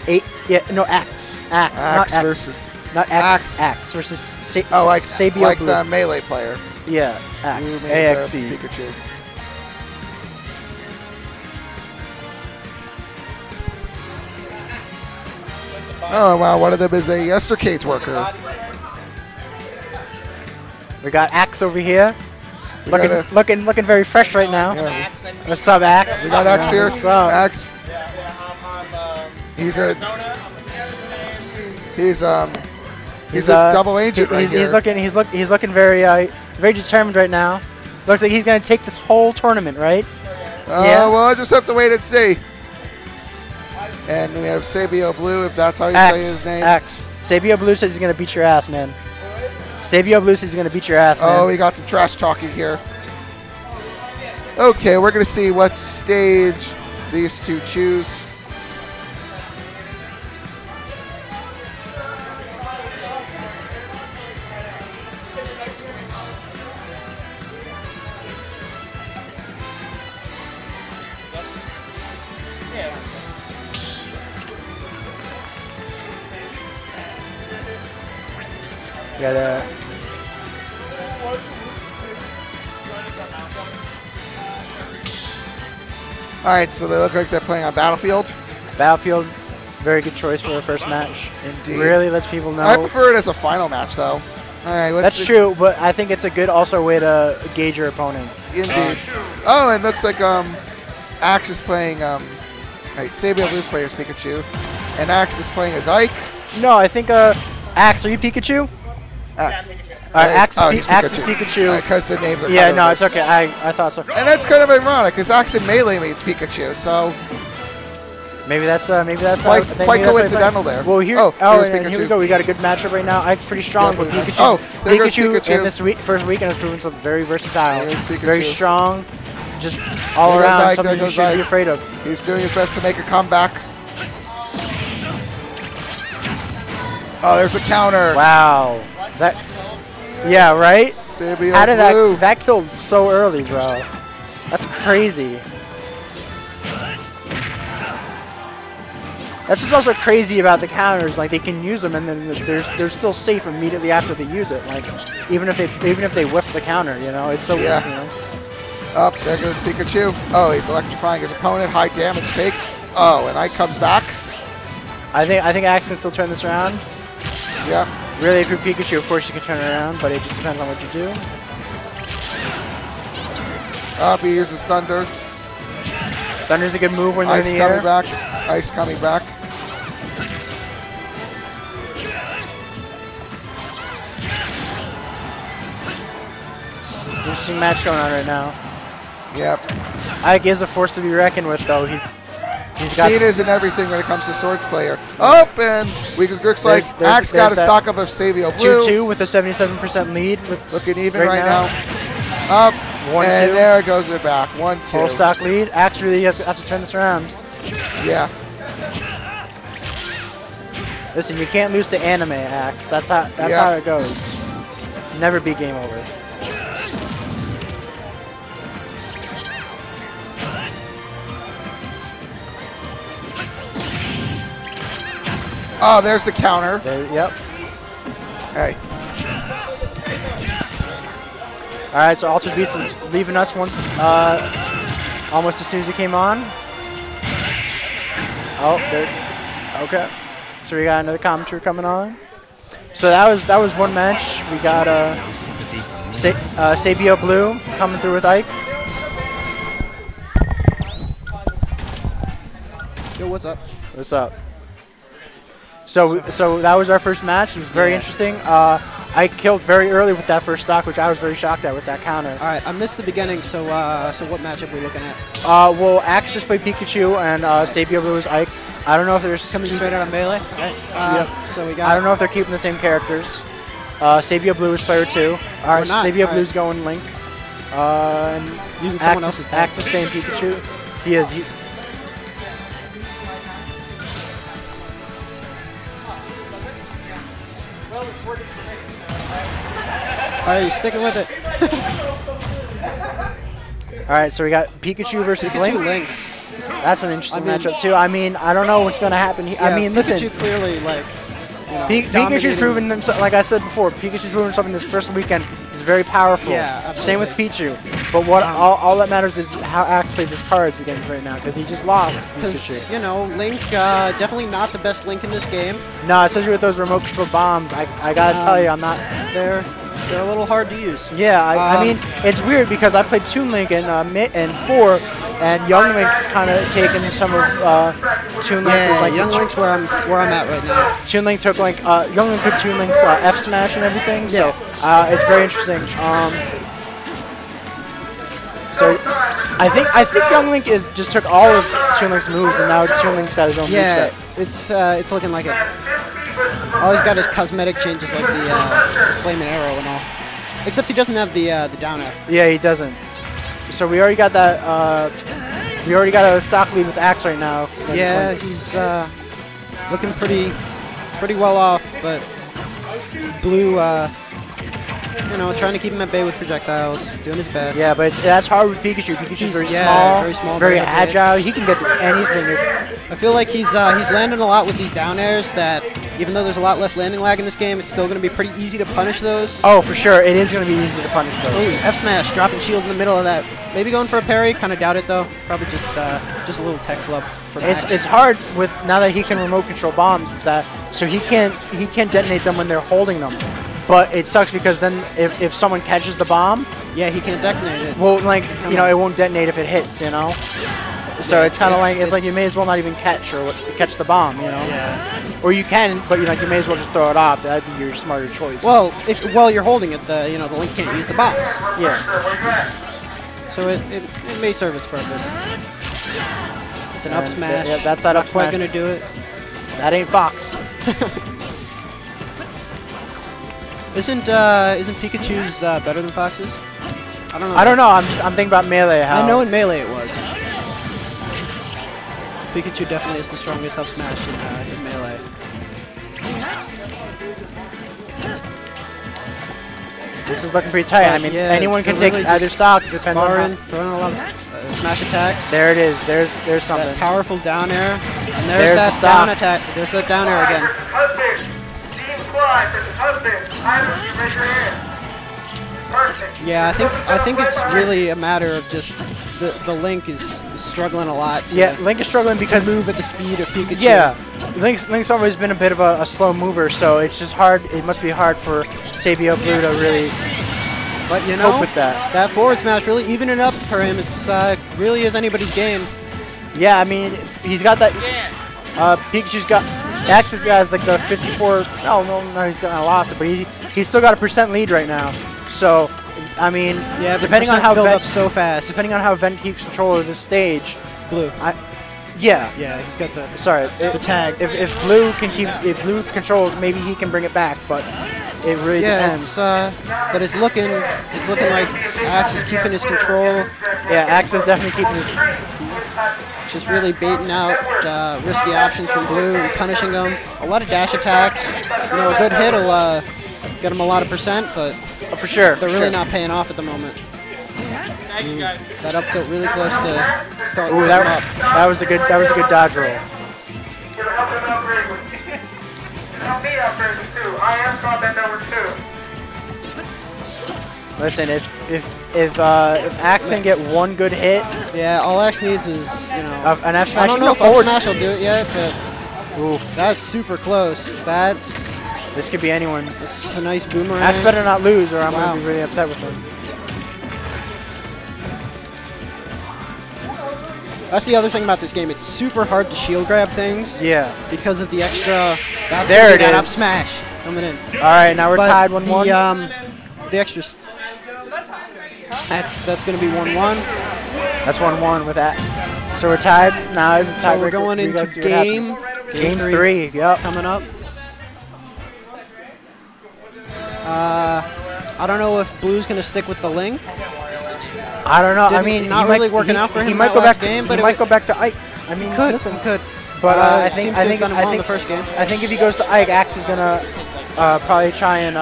Axe, not X. Versus. Not Axe. Axe versus Seibio like Blue. the melee player. Yeah, Axe. Who made AXE. Pikachu. Oh wow, one of them is a YesterCades worker. We got Axe over here. Looking very fresh right now. Yeah. What's up, Axe? We got Axe here. What's up? Axe. He's a double agent right here. He's looking very very determined right now. Looks like he's gonna take this whole tournament, right? Yeah. Well, I just have to wait and see. And we have Seibio Blue, if that's how you say his name. Axe. Seibio Blue says he's gonna beat your ass, man. Seibio Blue says he's gonna beat your ass, man. Oh, we got some trash talking here. Okay, we're gonna see what stage these two choose. Yeah. Alright, so they look like they're playing on Battlefield. Battlefield, very good choice for the first match. Indeed. Really lets people know. I prefer it as a final match, though. Alright, that's true, but I think it's a good also way to gauge your opponent. Indeed. Oh, and it looks like Axe is playing right, Seibio Blue's playing as Pikachu. And Axe is playing as Ike. No, I think Axe, are you Pikachu? Axe is Pikachu. Because the names are no, it's okay. I thought so. And that's kind of ironic, because Axe in Melee means Pikachu, so... Maybe that's quite coincidental there. Well, here, and here we go. We got a good matchup right now. Ike's pretty strong, but Pikachu, Pikachu in this first weekend has proven something very versatile, very strong, just all around, something you should be afraid of. He's doing his best to make a comeback. Oh, there's a counter. Wow. Yeah, right? Seibio How did Blue. that killed so early, bro? That's crazy. That's what's also crazy about the counters. Like, they can use them and then they're still safe immediately after they use it. Like, even if they whiff the counter, you know, it's so yeah. You know. Up there goes Pikachu. Oh, he's electrifying his opponent. High damage take. Oh, and Ike comes back. I think Axe can still turn this around. Yeah. Really, if you're Pikachu, of course you can turn it around, but it just depends on what you do. Up, he uses Thunder. Thunder's a good move when they're in the air. Ike's coming back. Interesting match going on right now. Yep. Ike is a force to be reckoned with, though. He's got speed isn't everything when it comes to Swords player. Oh, and looks like Axe got a stock up of Seibio Blue. 2-2 with a 77% lead. Looking even right now. Up, 1-2. And there goes it back. 1-2. Full stock lead. Axe really has to turn this around. Yeah. Listen, you can't lose to anime, Axe. That's how it goes. Never be game over. Oh, there's the counter. Yep. Hey. All right, so Altered Beast is leaving us almost as soon as he came on. Oh, there. Okay. So we got another commentator coming on. So that was one match. We got Seibio Blue coming through with Ike. Yo, what's up? What's up? So that was our first match. It was very interesting. I killed very early with that first stock, which I was very shocked at with that counter. All right, I missed the beginning. So what matchup are we looking at? Well, Axe just played Pikachu and Seibio Blue is Ike. I don't know if there's coming straight out of Melee. Right. Yep. So we got. I don't know if they're keeping the same characters. Seibio Blue is player 2. All right, Seibio Blue's going Link. And using someone else's tag. Axe is staying Pikachu. He is. All right, he's sticking with it. All right, so we got Pikachu versus Link. That's an interesting matchup too. I mean, I don't know what's going to happen here. Yeah, I mean, listen. Pikachu clearly Pikachu's dominating. proven himself, like I said before, Pikachu's proven something this first weekend is very powerful. Yeah, Same with Pichu. But what all that matters is how Axe plays his cards against right now, because he just lost Pikachu. Because, Link, definitely not the best Link in this game. No, especially with those remote control bombs. I gotta tell you, I'm not. They're a little hard to use. Yeah, I mean, it's weird because I played Toon Link in 4, and Young Link's kind of taken some of Toon Link's. Yeah, like Young Link's where I'm at right now. Young Link took Toon Link's F smash and everything, so it's very interesting. So I think Young Link just took all of Toon Link's moves, and now Toon Link's got his own moveset. It's looking like it. All he's got is cosmetic changes like the flaming arrow and all. Except he doesn't have the down air. Yeah, he doesn't. So we already got that. We already got a stock lead with Axe right now. Yeah, he's looking pretty well off, but Blue, trying to keep him at bay with projectiles, doing his best. Yeah, but that's hard with Pikachu. Pikachu's very small, very agile. He can get through anything. I feel like he's landing a lot with these down airs that, even though there's a lot less landing lag in this game, it's still going to be pretty easy to punish those. Oh, for sure. It is going to be easy to punish those. Ooh, F smash, dropping shield in the middle of that. Maybe going for a parry. Kind of doubt it though. Probably just a little tech flub. It's hard with now that he can remote control bombs. Is that so he can't detonate them when they're holding them. But it sucks because then if someone catches the bomb, yeah, he can't detonate it. Well, it won't detonate if it hits, So yeah, it's kind of like you may as well not even catch the bomb, Yeah. Or you can, but you may as well just throw it off. That'd be your smarter choice. Well, while you're holding it, the Link can't use the bombs. Yeah. So it may serve its purpose. It's an up smash. Yeah, that's that up smash. Not quite gonna do it. That ain't Fox. Isn't Pikachu's better than Fox's? I don't know. I'm thinking about Melee. I know in Melee it was. Pikachu definitely is the strongest up smash in Melee. This is looking pretty tight. I mean, anyone can take either stock, depending on throwing a lot of smash attacks. There it is. There's something. That powerful down air, and there's that down attack. There's that down air again. Yeah, I think it's really a matter of just the Link is struggling a lot. Link is struggling because to move at the speed of Pikachu. Yeah, Link's always been a bit of a slow mover, so it's just hard. It must be hard for Seibio Blue to really cope with that. That forward smash really even it up for him. It's really is anybody's game. Yeah, I mean he's got that. Pikachu's got. Axe has like the 54. No, he's kind of lost it, but he's still got a % lead right now. So, I mean, yeah, depending on how build up so fast. Depending on how Vent keeps control of this stage, Blue. Yeah, he's got the. Sorry, the tag. If Blue controls, maybe he can bring it back, but it really depends. But it's looking like Axe is keeping his control. Yeah, Axe is definitely keeping his. Just really baiting out risky options from Blue and punishing them. A lot of dash attacks. A good hit will get him a lot of %, but for sure, they're really not paying off at the moment. That up tilt really close to starting something up. That was a good dodge roll. Help me upgrade too. I am KombatNetwork 2. Listen, if Axe can get one good hit, yeah, all Axe needs is an F smash. I don't know if forward smash will do it yet, but that's super close. This could be anyone. It's a nice boomerang. Axe better not lose, or I'm gonna be really upset with him. That's the other thing about this game. It's super hard to shield grab things. Yeah. Because of the extra. That's there it is. Up smash coming in. All right, now we're tied 1-1. The extra. That's going to be 1-1. That's 1-1 with that. So we're tied. Now it's a tie. So we're going into game 3. Yep. Coming up. I don't know if Blue's going to stick with the Link. I don't know. I mean, not really working out for him. He might go back to game, but he might go back to Ike. I mean, could. But I think the first game. I think if he goes to Ike, Axe is gonna probably try and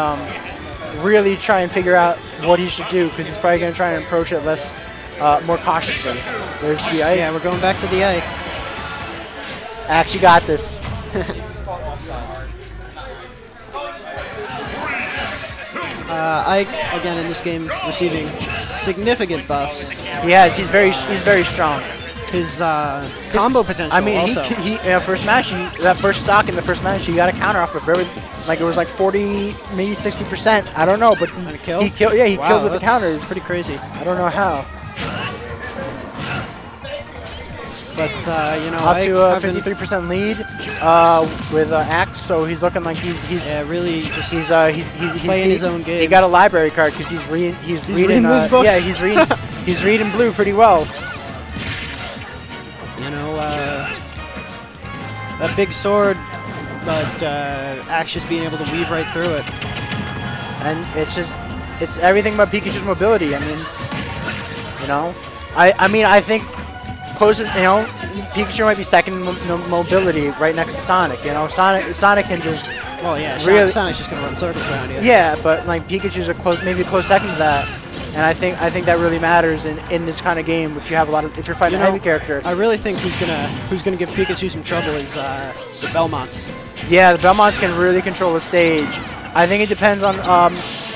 really try and figure out what he should do, because he's probably gonna try and approach it less more cautiously. There's the Ike. Yeah, we're going back to the Ike. Axe, you got this. Ike, again in this game, receiving significant buffs. He has. He's very strong. His combo potential. I mean, also. he first match, that first stock in the first match, he got a counter off of very, like it was like 40, maybe 60%. I don't know, but he killed. He killed. Yeah, he killed with the counters. Pretty crazy. I don't know how. But you know, up to a 53% lead with Axe, so he's looking like he's really just he's playing his own game. He got a library card because he's reading Blue's books. Yeah, he's reading Blue pretty well. You know, that big sword, but Axe just being able to weave right through it. And it's everything but Pikachu's mobility. I mean, you know, I mean, I think closest, you know, Pikachu might be second in mobility right next to Sonic. You know, Sonic can just. Well, yeah, really, Sonic's just gonna run circles around you. Yeah, but like Pikachu's maybe a close second to that. And I think that really matters in this kind of game if you have if you're fighting a heavy character. I really think who's gonna give Pikachu some trouble is the Belmonts. Yeah, the Belmonts can really control the stage. I think it depends on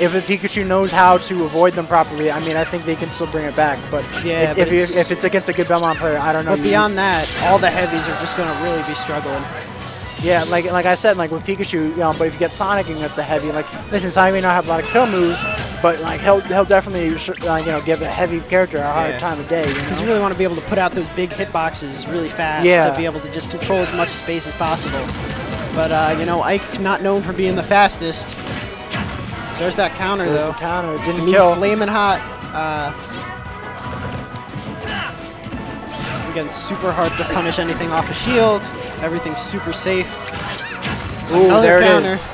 if the Pikachu knows how to avoid them properly. I mean, I think they can still bring it back. But yeah, if it's against a good Belmont player, I don't know. But beyond that, all the heavies are just gonna really be struggling. Yeah, like I said, like with Pikachu, you know, but if you get Sonic and that's a heavy, like, listen, Sonic may not have a lot of kill moves, but like he'll definitely you know, give a heavy character a hard time of day. Because you really want to be able to put out those big hitboxes really fast to be able to just control as much space as possible. But you know, Ike not known for being the fastest. There's that counter though. The counter didn't kill. Flaming hot. Again, super hard to punish anything off a shield. Everything's super safe. Ooh, there it is.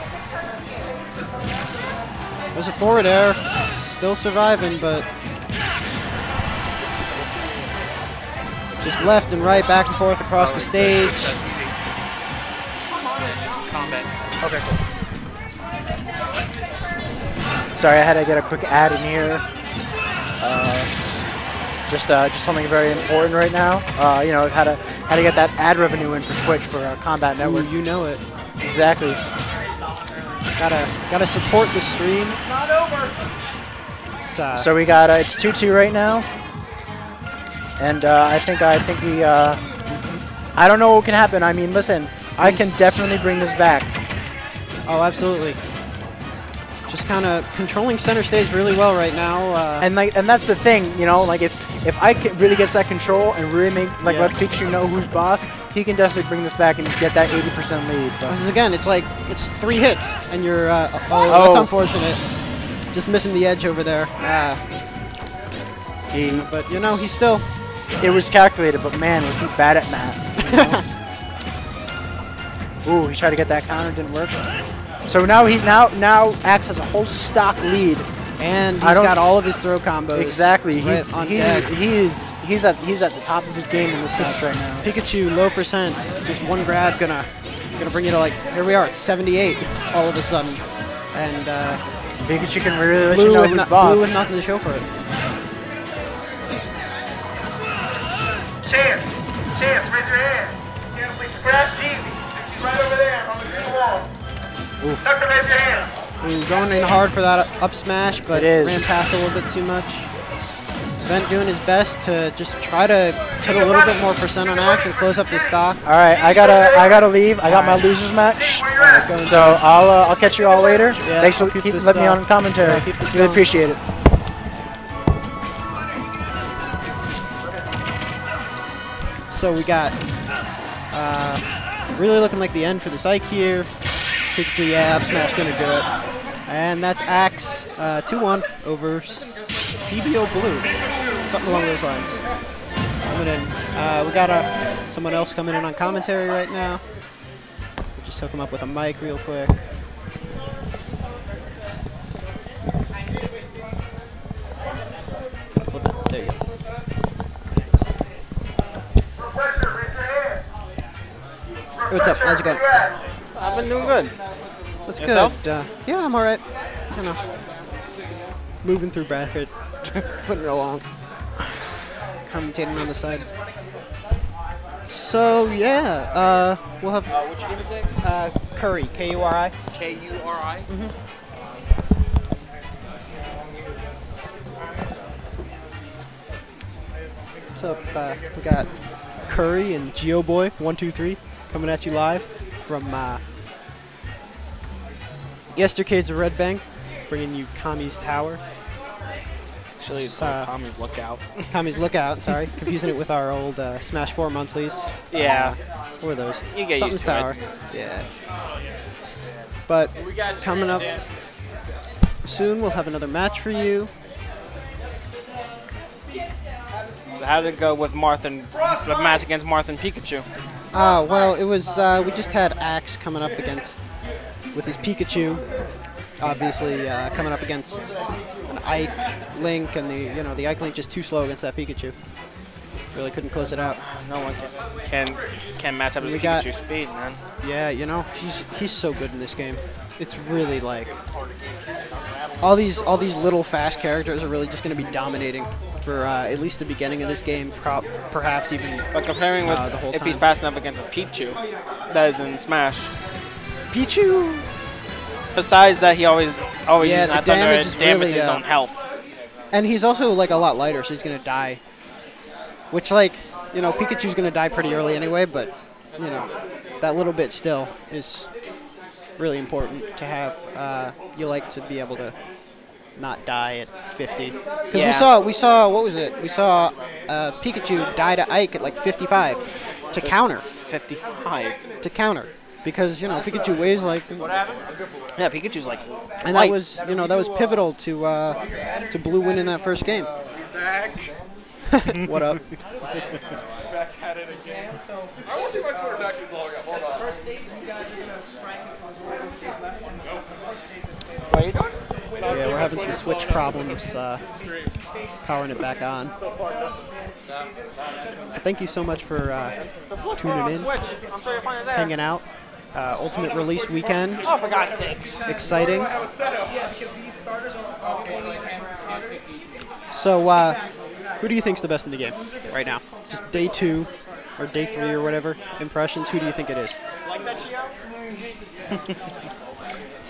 There's a forward air. Still surviving, but just left and right, back and forth across the stage. Okay, cool. Sorry, I had to get a quick ad in here. Just something very important right now. You know, how to get that ad revenue in for Twitch for Kombat Network. Ooh, you know it. Exactly. Gotta support the stream. It's not over. So we got it's 2-2 right now, and I think we I don't know what can happen. I mean, listen, I can definitely bring this back. Oh, absolutely. Just kind of controlling center stage really well right now. And that's the thing, you know, like if I really gets that control and really make let Pikachu know who's boss, he can definitely bring this back and get that 80% lead. Because again, it's 3 hits and you're that's unfortunate. Just missing the edge over there. But you know, he's still. It was calculated, but man, was he bad at math. You know? Ooh, he tried to get that counter, didn't work. So now Axe has a whole stock lead, and he's got all of his throw combos. Exactly, he's on deck. He's at the top of his game in this match right now. Pikachu low percent, just one grab gonna bring you to here we are at 78 all of a sudden, and Pikachu can really let you know who's boss. Blue with nothing to show for it. Chance, raise your hand. Can we ScrapG? He's right over there on the green wall. Tucker, raise your hand. Going in hard for that up smash, but ran past a little bit too much. Vent doing his best to just try to put a little bit more percent on Axe and close up his stock. All right, I gotta leave. I got my losers match, so I'll catch you all later. Yeah, thanks for letting me on commentary. Really appreciate it. So we got really looking like the end for the Psyche here. Pikachu, up smash gonna do it. And that's Axe 2-1 over Seibio Blue. Something along those lines. Coming in. We got someone else coming in on commentary right now. We'll just hook him up with a mic real quick. There you go. Hey, what's up? How's it going? I've been doing good. That's Yourself? good. Yeah, I'm alright. You know, moving through bracket, putting it along, commentating on the side. So yeah, we'll have. What's your name again? Kuri, K-U-R-I. K-U-R-I. What's up? We got Kuri and GeoBoy 123 coming at you live from YesterCades of Red Bank, bringing you Kami's Tower. Actually, it's Kami's Lookout. Kami's Lookout, sorry. Confusing it with our old Smash 4 monthlies. Yeah. What were those? You get Something's used to Tower. it. Yeah. But coming up soon, we'll have another match for you. How did it go with the match against Martha and Pikachu? Well, it was, we just had Axe coming up with his Pikachu. Obviously, coming up against an Ike Link, and the Ike Link just too slow against that Pikachu. Really couldn't close it out. No one can match up with Pikachu's speed, man. Yeah, he's so good in this game. It's really like all these little fast characters are really just going to be dominating for at least the beginning of this game, perhaps even. But comparing with the whole if time. he's fast enough against a Pichu, that is in Smash. Pichu. Besides that, he always yeah, uses the damage is damage really, his own health. And he's also like a lot lighter, so he's gonna die. Which, like, Pikachu's gonna die pretty early anyway, but that little bit still is really important to have. You like to be able to not die at 50. Because we saw what was it? We saw Pikachu die to Ike at like 55 to counter. 55 to counter. Because Pikachu weighs like. Yeah, Pikachu's like. And that was that was pivotal to Blue winning that first game. Back. What up? Back at it again. So I want to see my Twitter's actually blowing up. Hold on. First stage, you guys are gonna strike into one stage left one. First stage is what are you doing? Yeah, we're having some switch problems. Powering it back on. But thank you so much for tuning in, hanging out. Ultimate release weekend. Oh, for God's sakes. Exciting. Yeah, because these starters are all 20 hammer starters. So, who do you think's the best in the game right now? Just day 2 or day 3 or whatever impressions. Who do you think it is? Like that, Chio?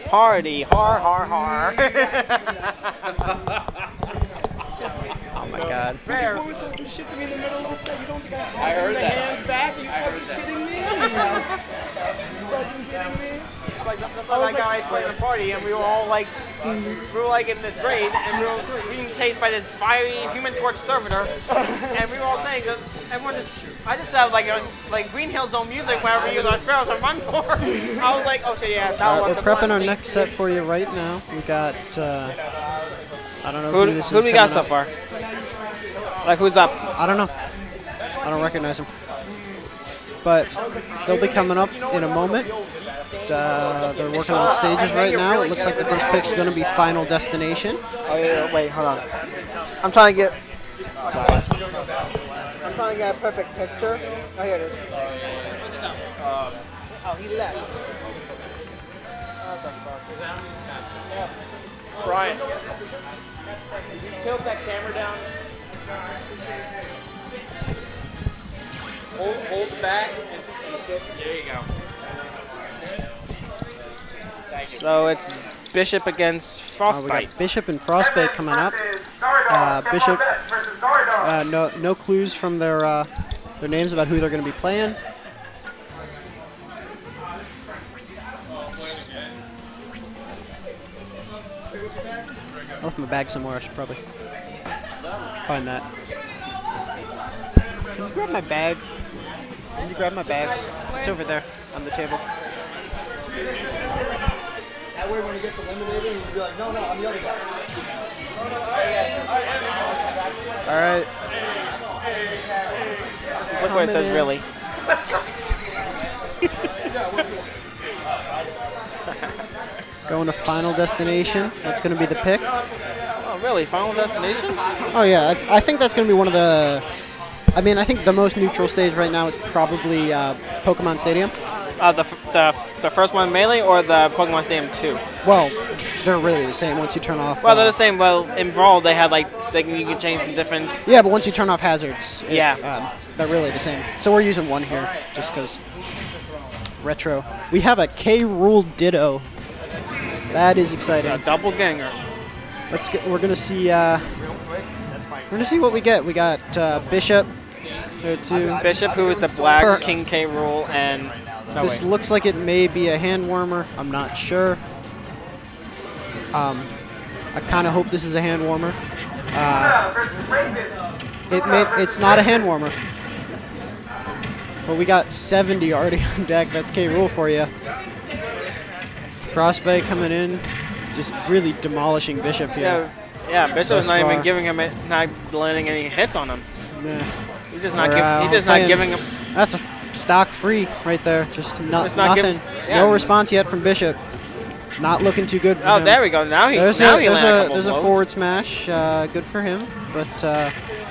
Party, har. Oh my God. Rare. You was talking shit to me in the middle of the set. You don't think I heard the that. hands back? Are you fucking kidding me? You fucking kidding me? It's like that guy I played at a party, and we were all like, in this raid, and we were being chased by this fiery Human Torch servitor, and we were all saying, I just have like Green Hill Zone music whenever we use our sparrows to run for. I was like, oh shit, yeah. All right, we're prepping our next set for you right now. We got, I don't know who this is. Who do we got so far? Like, who's up? I don't know. I don't recognize him. But they'll be coming up in a moment. They're working on stages right now. It looks like the first pick's going to be Final Destination. Oh, yeah, wait, hold on. I'm trying to get... Sorry. I'm trying to get a perfect picture. Oh, here it is. Oh, he left. Brian, tilt that camera down. Hold back and tilt. There you go. So it's Bishop against Frostbite. We got Bishop and Frostbite coming up. Bishop, no clues from their names about who they're going to be playing. I left my bag somewhere. I should probably find that. Can you grab my bag? Can you grab my bag? It's over there on the table. That way when he gets eliminated, he'll be like, no, I'm the other guy. All right. Look what it says, really. Going to Final Destination. That's going to be the pick. Oh, really? Final Destination? Oh, yeah. I think that's going to be one of the... I mean, I think the most neutral stage right now is probably Pokemon Stadium. The first one, Melee, or the Pokemon Stadium 2? Well, they're really the same once you turn off... Well, they're the same. Well, in Brawl, they had, you can change some different... Yeah, but once you turn off hazards, yeah, they're really the same. So we're using one here, just because... Retro. We have a K-Rule Ditto. That is exciting. A double ganger. We're gonna see. We're gonna see what we get. We got Bishop There too. Bishop, who is the black King K. Rool, and this looks like it may be a hand warmer. I'm not sure. I kind of hope this is a hand warmer. It's not a hand warmer. But we got 70 already on deck. That's K. Rool for you. Frostbite coming in, just really demolishing Bishop here. Yeah, Bishop's not even giving him not landing any hits on him. Yeah. He's just not giving him. That's a stock free right there. Just nothing. No response yet from Bishop. Not looking too good for him. Oh, there we go. Now there's a forward smash. Good for him, but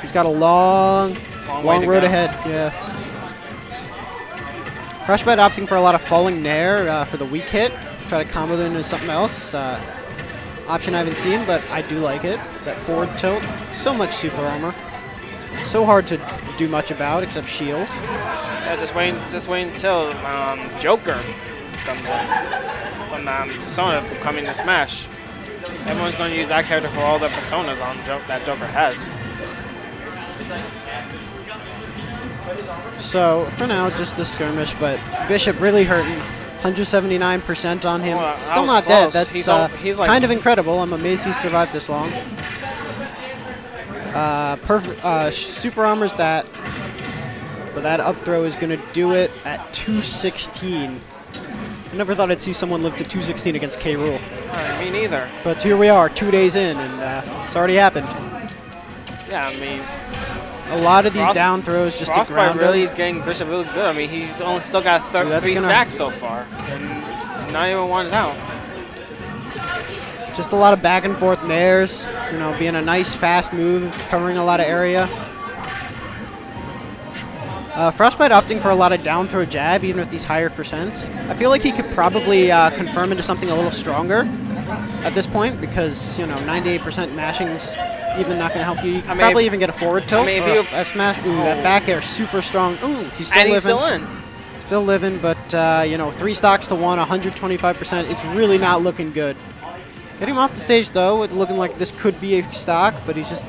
he's got a long road ahead. Yeah. Frostbite opting for a lot of falling nair for the weak hit. Try to combo it into something else. Option I haven't seen, but I do like it. That forward tilt. So much super armor. So hard to do much about except shield. Yeah, just wait until Joker comes in. When Persona coming to Smash. Everyone's going to use that character for all the personas that Joker has. So, for now, just the skirmish, but Bishop really hurting. 179% on him. Still not dead. That's he's kind of incredible. I'm amazed he survived this long. Perfect. Super armor's that. But that up throw is going to do it at 216. I never thought I'd see someone live to 216 against K. Rool. Me neither. But here we are, 2 days in, and it's already happened. Yeah, I mean, a lot of these down throws just to ground really is getting Bishop really good. I mean, he's only still got 3 stacks so far, and not even one out. Just a lot of back and forth nairs, being a nice fast move, covering a lot of area. Frostbite opting for a lot of down throw jab, even with these higher percents. I feel like he could probably confirm into something a little stronger at this point because, 98% mashing's even not going to help you. You can probably even get a forward tilt or F smash. Ooh, that back air super strong. Ooh, he's still living. He's still in. Still living, but, 3 stocks to 1, 125%. It's really not looking good. Getting him off the stage, though, it looking like this could be a stock, but he's just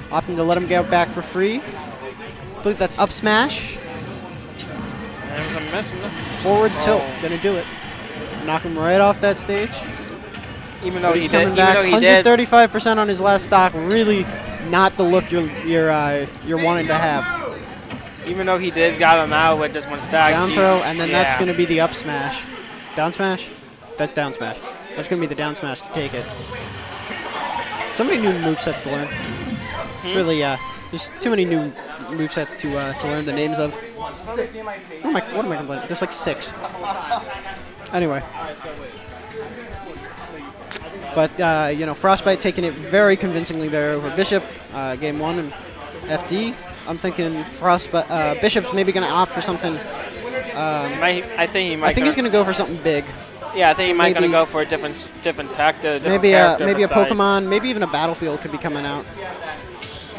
opting to let him get back for free. I believe that's up smash. There's a miss. Forward tilt, gonna do it. Knock him right off that stage. Even though he's coming back, 135% on his last stock. Really, not the look you're wanting to have. Even though he got him out with just 1 stack. Down throw, and then that's gonna be the up smash. Down smash. That's down smash. That's gonna be the down smash to take it. So many new movesets to learn. It's really there's too many new movesets to learn the names of. What am I complaining? There's like 6. Anyway. But, Frostbite taking it very convincingly there over Bishop, game 1 and FD. I'm thinking Bishop's maybe going to opt for something. I think he's going to go for something big. Yeah, I think he might going to go for a different tactic. Maybe a Pokemon, maybe even a Battlefield could be coming out.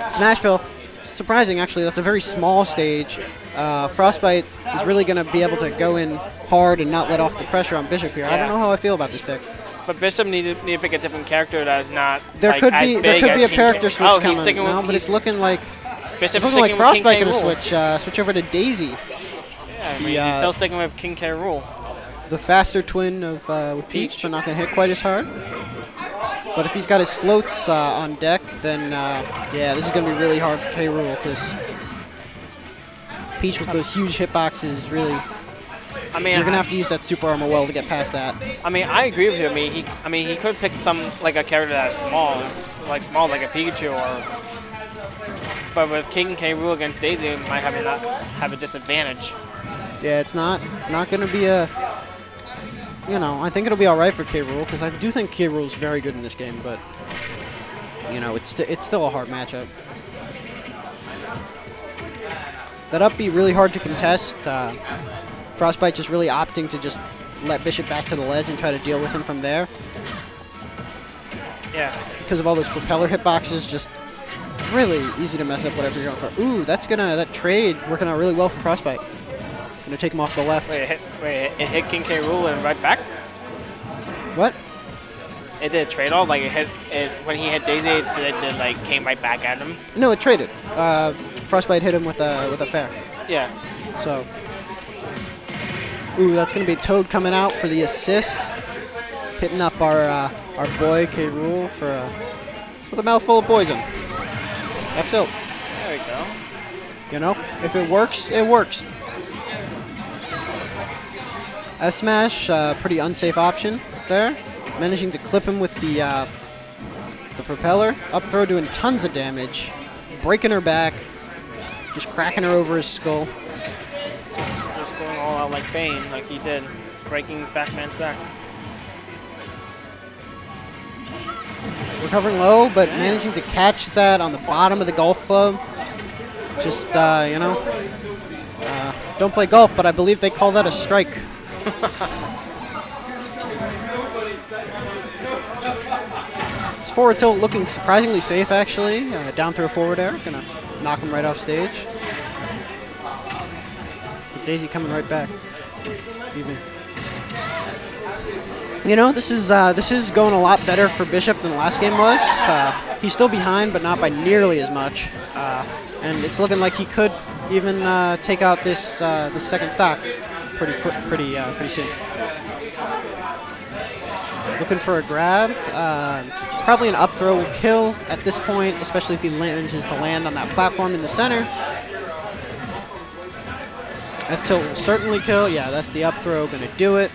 Smashville. Surprising, actually. That's a very small stage. Frostbite is really going to be able to go in hard and not let off the pressure on Bishop here. Yeah. I don't know how I feel about this pick. But Bishop need to pick a different character that's not there like, could as be big there could as be a character switch coming. He's sticking no, with, but it's looking like Frostbite going to switch over to Daisy. Yeah, I mean, he's still sticking with King K. Rool. The faster twin of with Peach, but not going to hit quite as hard. But if he's got his floats on deck, then yeah, this is going to be really hard for K. Rool because Peach with those huge hitboxes really. I mean, you're gonna have to use that super armor well to get past that. I mean, I agree with you. I mean, he could pick like a character that's small like a Pikachu, or. But with King K. Rool against Daisy, it might have a disadvantage. Yeah, it's not gonna be a. I think it'll be all right for K. Rool because I do think K. Rool is very good in this game, but it's still a hard matchup. That up be really hard to contest. Frostbite just really opting to just let Bishop back to the ledge and try to deal with him from there. Yeah. Because of all those propeller hitboxes, just really easy to mess up whatever you're going for. Ooh, that trade working out really well for Frostbite. Gonna take him off the left. Wait, it hit King K. Rool and right back? What? It did trade off? Like it when he hit Daisy, it like came right back at him? No, it traded. Frostbite hit him with a fair. Yeah. So, ooh, that's gonna be Toad coming out for the assist, hitting up our boy K. Rool with a mouthful of poison. F tilt. There we go. You know, if it works, it works. F smash, pretty unsafe option there. Managing to clip him with the propeller. Up throw doing tons of damage. Breaking her back. Just cracking her over his skull. Just going all out like Bane, like he did. Breaking Batman's back. Recovering low, but managing to catch that on the bottom of the golf club. Just, you know, don't play golf, but I believe they call that a strike. His forward tilt looking surprisingly safe, actually. Down throw forward air, gonna knock him right off stage. With Daisy coming right back. Evening. You know, this is going a lot better for Bishop than the last game was. He's still behind, but not by nearly as much. And it's looking like he could even take out this second stock pretty soon. Looking for a grab. Probably an up throw will kill at this point, especially if he manages to land on that platform in the center. F tilt will certainly kill. Yeah, that's the up throw. Gonna do it.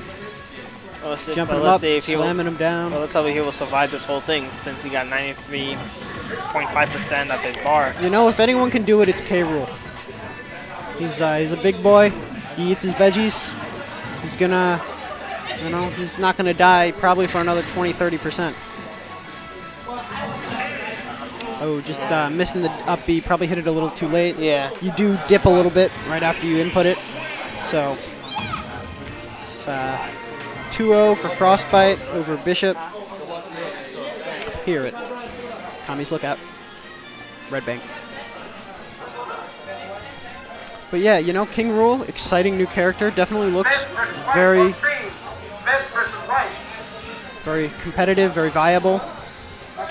Jumping him up, slamming him down. Well, let's see if he will survive this whole thing since he got 93.5% of his bar. You know, if anyone can do it, it's K. Rool. He's a big boy. He eats his veggies. He's gonna, you know, he's not gonna die probably for another 20-30%. Oh, just missing the up B. Probably hit it a little too late. Yeah. You do dip a little bit right after you input it. So it's 2-0 for Frostbite over Bishop. Hear it. Commies, look out. Red Bank. But yeah, you know, King Rool, exciting new character. Definitely looks very competitive, very viable.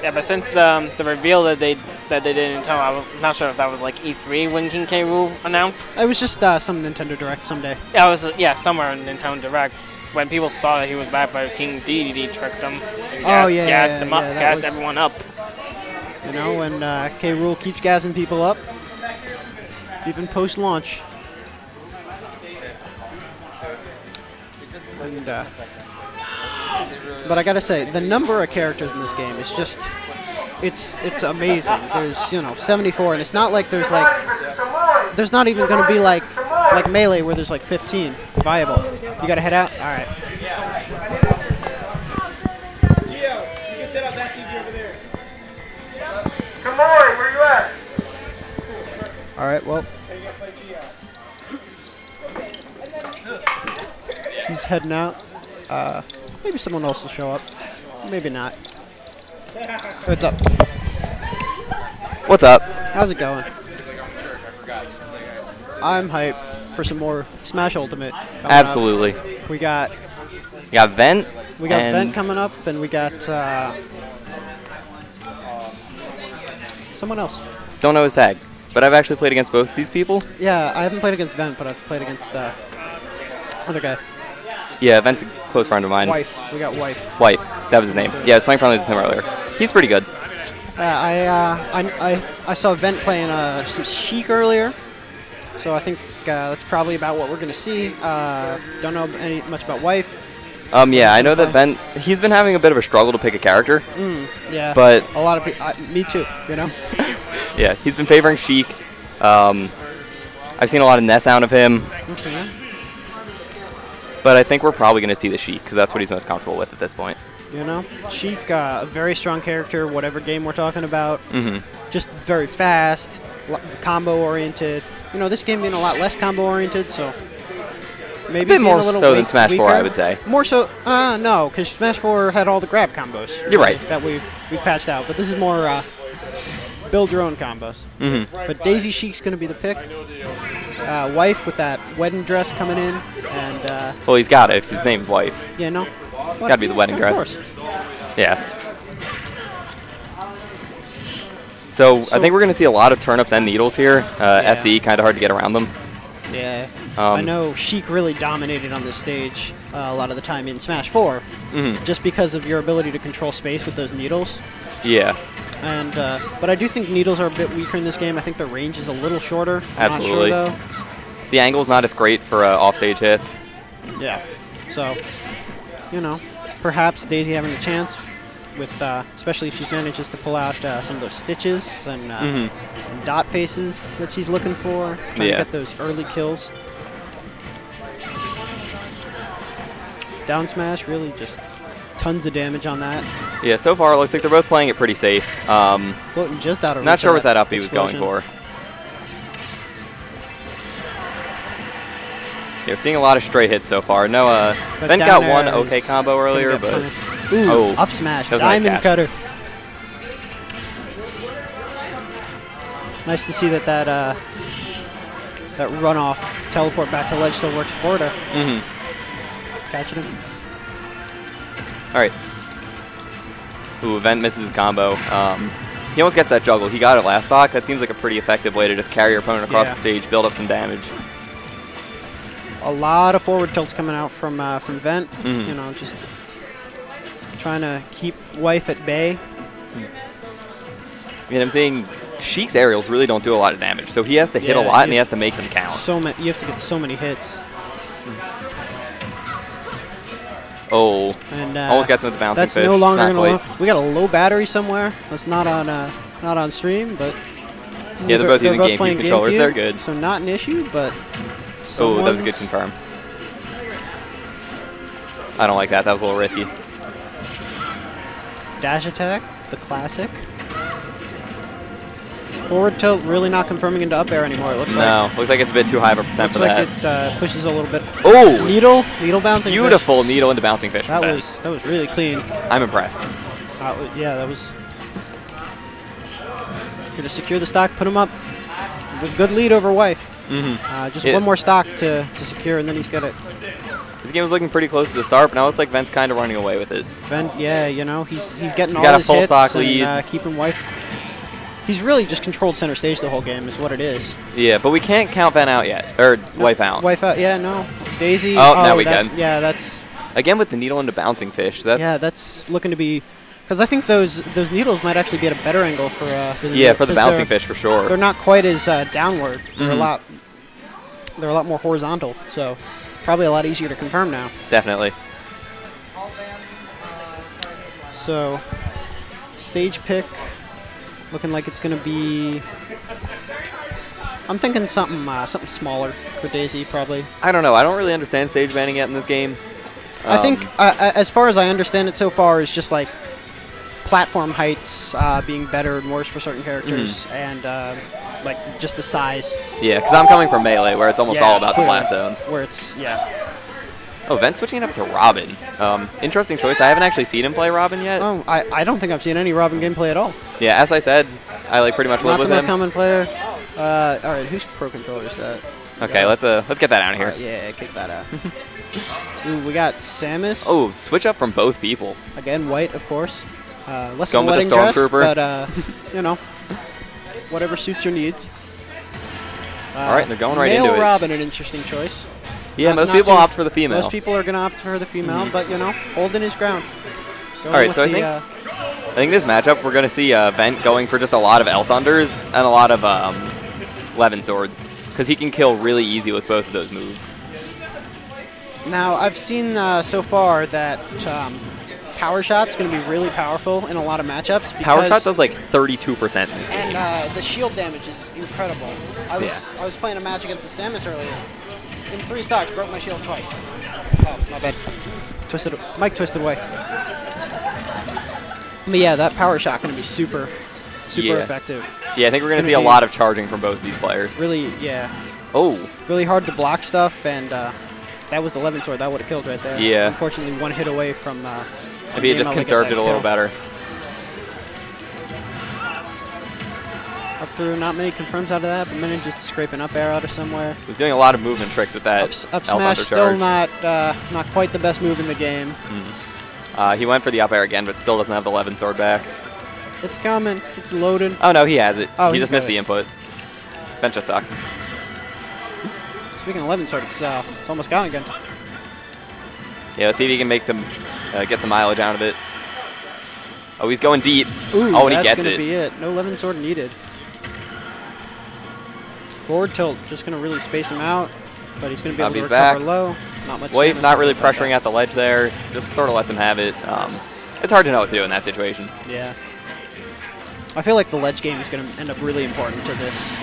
Yeah, but since the reveal that they didn't tell, I'm not sure if that was like E3 when King K. Rool announced. It was just some Nintendo Direct someday. Yeah, it was somewhere in Nintendo Direct when people thought that he was back, but King DDD tricked them. And gassed him up, gassed everyone up. You know, when K. Rool keeps gassing people up, even post-launch. And, but I gotta say, the number of characters in this game is just, it's amazing. There's, you know, 74, and it's not like there's not even gonna be like Melee where there's like 15 viable. You gotta head out? Alright. Gio, you can set up that TV over there. Tamori, where you at? Alright, well. He's heading out. Maybe someone else will show up. Maybe not. What's up? What's up? How's it going? I'm hyped for some more Smash Ultimate. Absolutely. We got Vent. We got Vent coming up, and we got someone else. Don't know his tag, but I've actually played against both these people. Yeah, I haven't played against Vent, but I've played against other guy. Yeah, Vent's a close friend of mine. Wife. We got Wife. Wife. That was his name. Yeah, I was playing friendly with him earlier. He's pretty good. I saw Vent playing some Sheik earlier, so I think that's probably about what we're gonna see. Don't know much about Wife. Yeah, I know that Vent. He's been having a bit of a struggle to pick a character. Yeah. But a lot of people. Me too. You know. Yeah, he's been favoring Sheik. I've seen a lot of Ness out of him. Okay. But I think we're probably going to see the Sheik because that's what he's most comfortable with at this point. You know, Sheik, a very strong character, whatever game we're talking about. Just very fast, combo-oriented. You know, this game being a lot less combo-oriented, so maybe a bit more so than Smash 4, I would say. More so, no, because Smash 4 had all the grab combos. You're right. That we've patched out, but this is more build your own combos. But Daisy Sheik's going to be the pick. Wife with that wedding dress coming in, and well, he's got it if his name's Wife. Yeah, no, got to be the wedding dress. Of course. Yeah. So I think we're going to see a lot of turnips and needles here. FD, kind of hard to get around them. Yeah. I know Sheik really dominated on this stage a lot of the time in Smash 4, just because of your ability to control space with those needles. Yeah. And but I do think needles are a bit weaker in this game. I think the range is a little shorter. Absolutely. I'm not sure, though. The angle's not as great for offstage hits. Yeah. So, you know, perhaps Daisy having a chance with, especially if she manages to pull out some of those stitches and dot faces that she's looking for, trying to get those early kills. Down smash, really just tons of damage on that. Yeah, so far it looks like they're both playing it pretty safe. Floating just out of not sure what that up B explosion. was going for. Yeah, we're seeing a lot of straight hits so far. No, Ben got one okay combo earlier, but ooh, up smash, diamond nice cutter. Nice to see that that runoff teleport back to ledge still works for her. Catching him. All right. Ooh, Vent misses his combo. He almost gets that juggle. He got it last stock. That seems like a pretty effective way to just carry your opponent across the stage, build up some damage. A lot of forward tilts coming out from Vent. You know, just trying to keep Wife at bay. I mean, I'm saying Sheik's aerials really don't do a lot of damage, so he has to hit a lot and he has to make them count. You have to get so many hits. Oh, and almost got some with the bouncing that's fish. No longer not going to. We got a low battery somewhere. That's not on stream, but yeah, they're both using GameCube controllers. They're good. So not an issue, but. Oh, that was a good confirm. I don't like that. That was a little risky. Dash attack, the classic. Forward tilt really not confirming into up air anymore. It looks like. No, looks like it's a bit too high of a percent for that. Looks like it pushes a little bit. Oh, needle bouncing. Beautiful fish. needle into bouncing fish. That was really clean. I'm impressed. Yeah, that was. Gonna secure the stock, put him up. With good lead over Wife. Just one more stock to secure, and then he's got it. This game was looking pretty close to the start, but now it's like Vent's kind of running away with it. Vent, yeah, you know, he's getting all got his a full hits stock and lead. Keeping Wife. He's really just controlled center stage the whole game, is what it is. Yeah, but we can't count Vent out yet, or Wife out. Wife out, yeah, no. Daisy. Oh, now we can. Yeah, that's. Again with the needle into bouncing fish. That's looking to be. Because I think those needles might actually be at a better angle for the. Yeah, for the bouncing fish for sure. They're not quite as downward. They're a lot more horizontal, so probably a lot easier to confirm now. Definitely. So, stage pick, looking like it's going to be. I'm thinking something smaller for Daisy, probably. I don't know. I don't really understand stage banning yet in this game. I think, as far as I understand it so far, is just like platform heights being better and worse for certain characters, and like just the size. Yeah, because I'm coming from Melee, where it's almost all about the blast zones. Where it's, Oh, Vent switching it up to Robin. Interesting choice. I haven't actually seen him play Robin yet. Oh, I don't think I've seen any Robin gameplay at all. Yeah, as I said, I like pretty much live with him. Not the most common player. All right, whose pro controller is that? Okay, let's get that out of here. Right, yeah, kick that out. Ooh, we got Samus. Oh, switch up from both people. Again, white, of course. Less Going than with wedding the dress, Stormtrooper. but you know, whatever suits your needs. All right, they're going right into it. Male Robin, an interesting choice. Yeah, most people opt for the female. Most people are going to opt for the female, but you know, holding his ground. All right, so I think this matchup we're going to see Vent going for just a lot of L Thunders and a lot of Levin Swords, because he can kill really easy with both of those moves. Now, I've seen so far that Power Shot's going to be really powerful in a lot of matchups. Power Shot does like 32% in this game. And the shield damage is incredible. I was playing a match against the Samus earlier. In 3 stocks, broke my shield twice. Oh, my bad. Mike twisted away. But yeah, that Power Shot going to be super effective. Yeah, I think we're going to see a lot of charging from both of these players. Really, yeah. Oh. Really hard to block stuff, and that was the Levin Sword. That would have killed right there. Yeah. Unfortunately, one hit away from. Maybe it just conserved it a little better. Up through, not many confirms out of that, but many just scraping up air out of somewhere. He's doing a lot of movement tricks with that. Up smash still not quite the best move in the game. He went for the up air again, but still doesn't have the Levin Sword back. It's coming. It's loaded. Oh, no, he has it. Oh, he he's just missed got the it. input. Bench just sucks. Speaking of 11 sword, it's almost gone again. Yeah, let's see if he can make them get some mileage out of it. Oh, he's going deep. Ooh, oh, and he that's gets gonna it. be it. No 11 sword needed. Forward tilt, just gonna really space him out, but he's gonna be able to recover low. Not much. Wave not really pressuring at the ledge there. Just sort of lets him have it. It's hard to know what to do in that situation. Yeah. I feel like the ledge game is going to end up really important to this,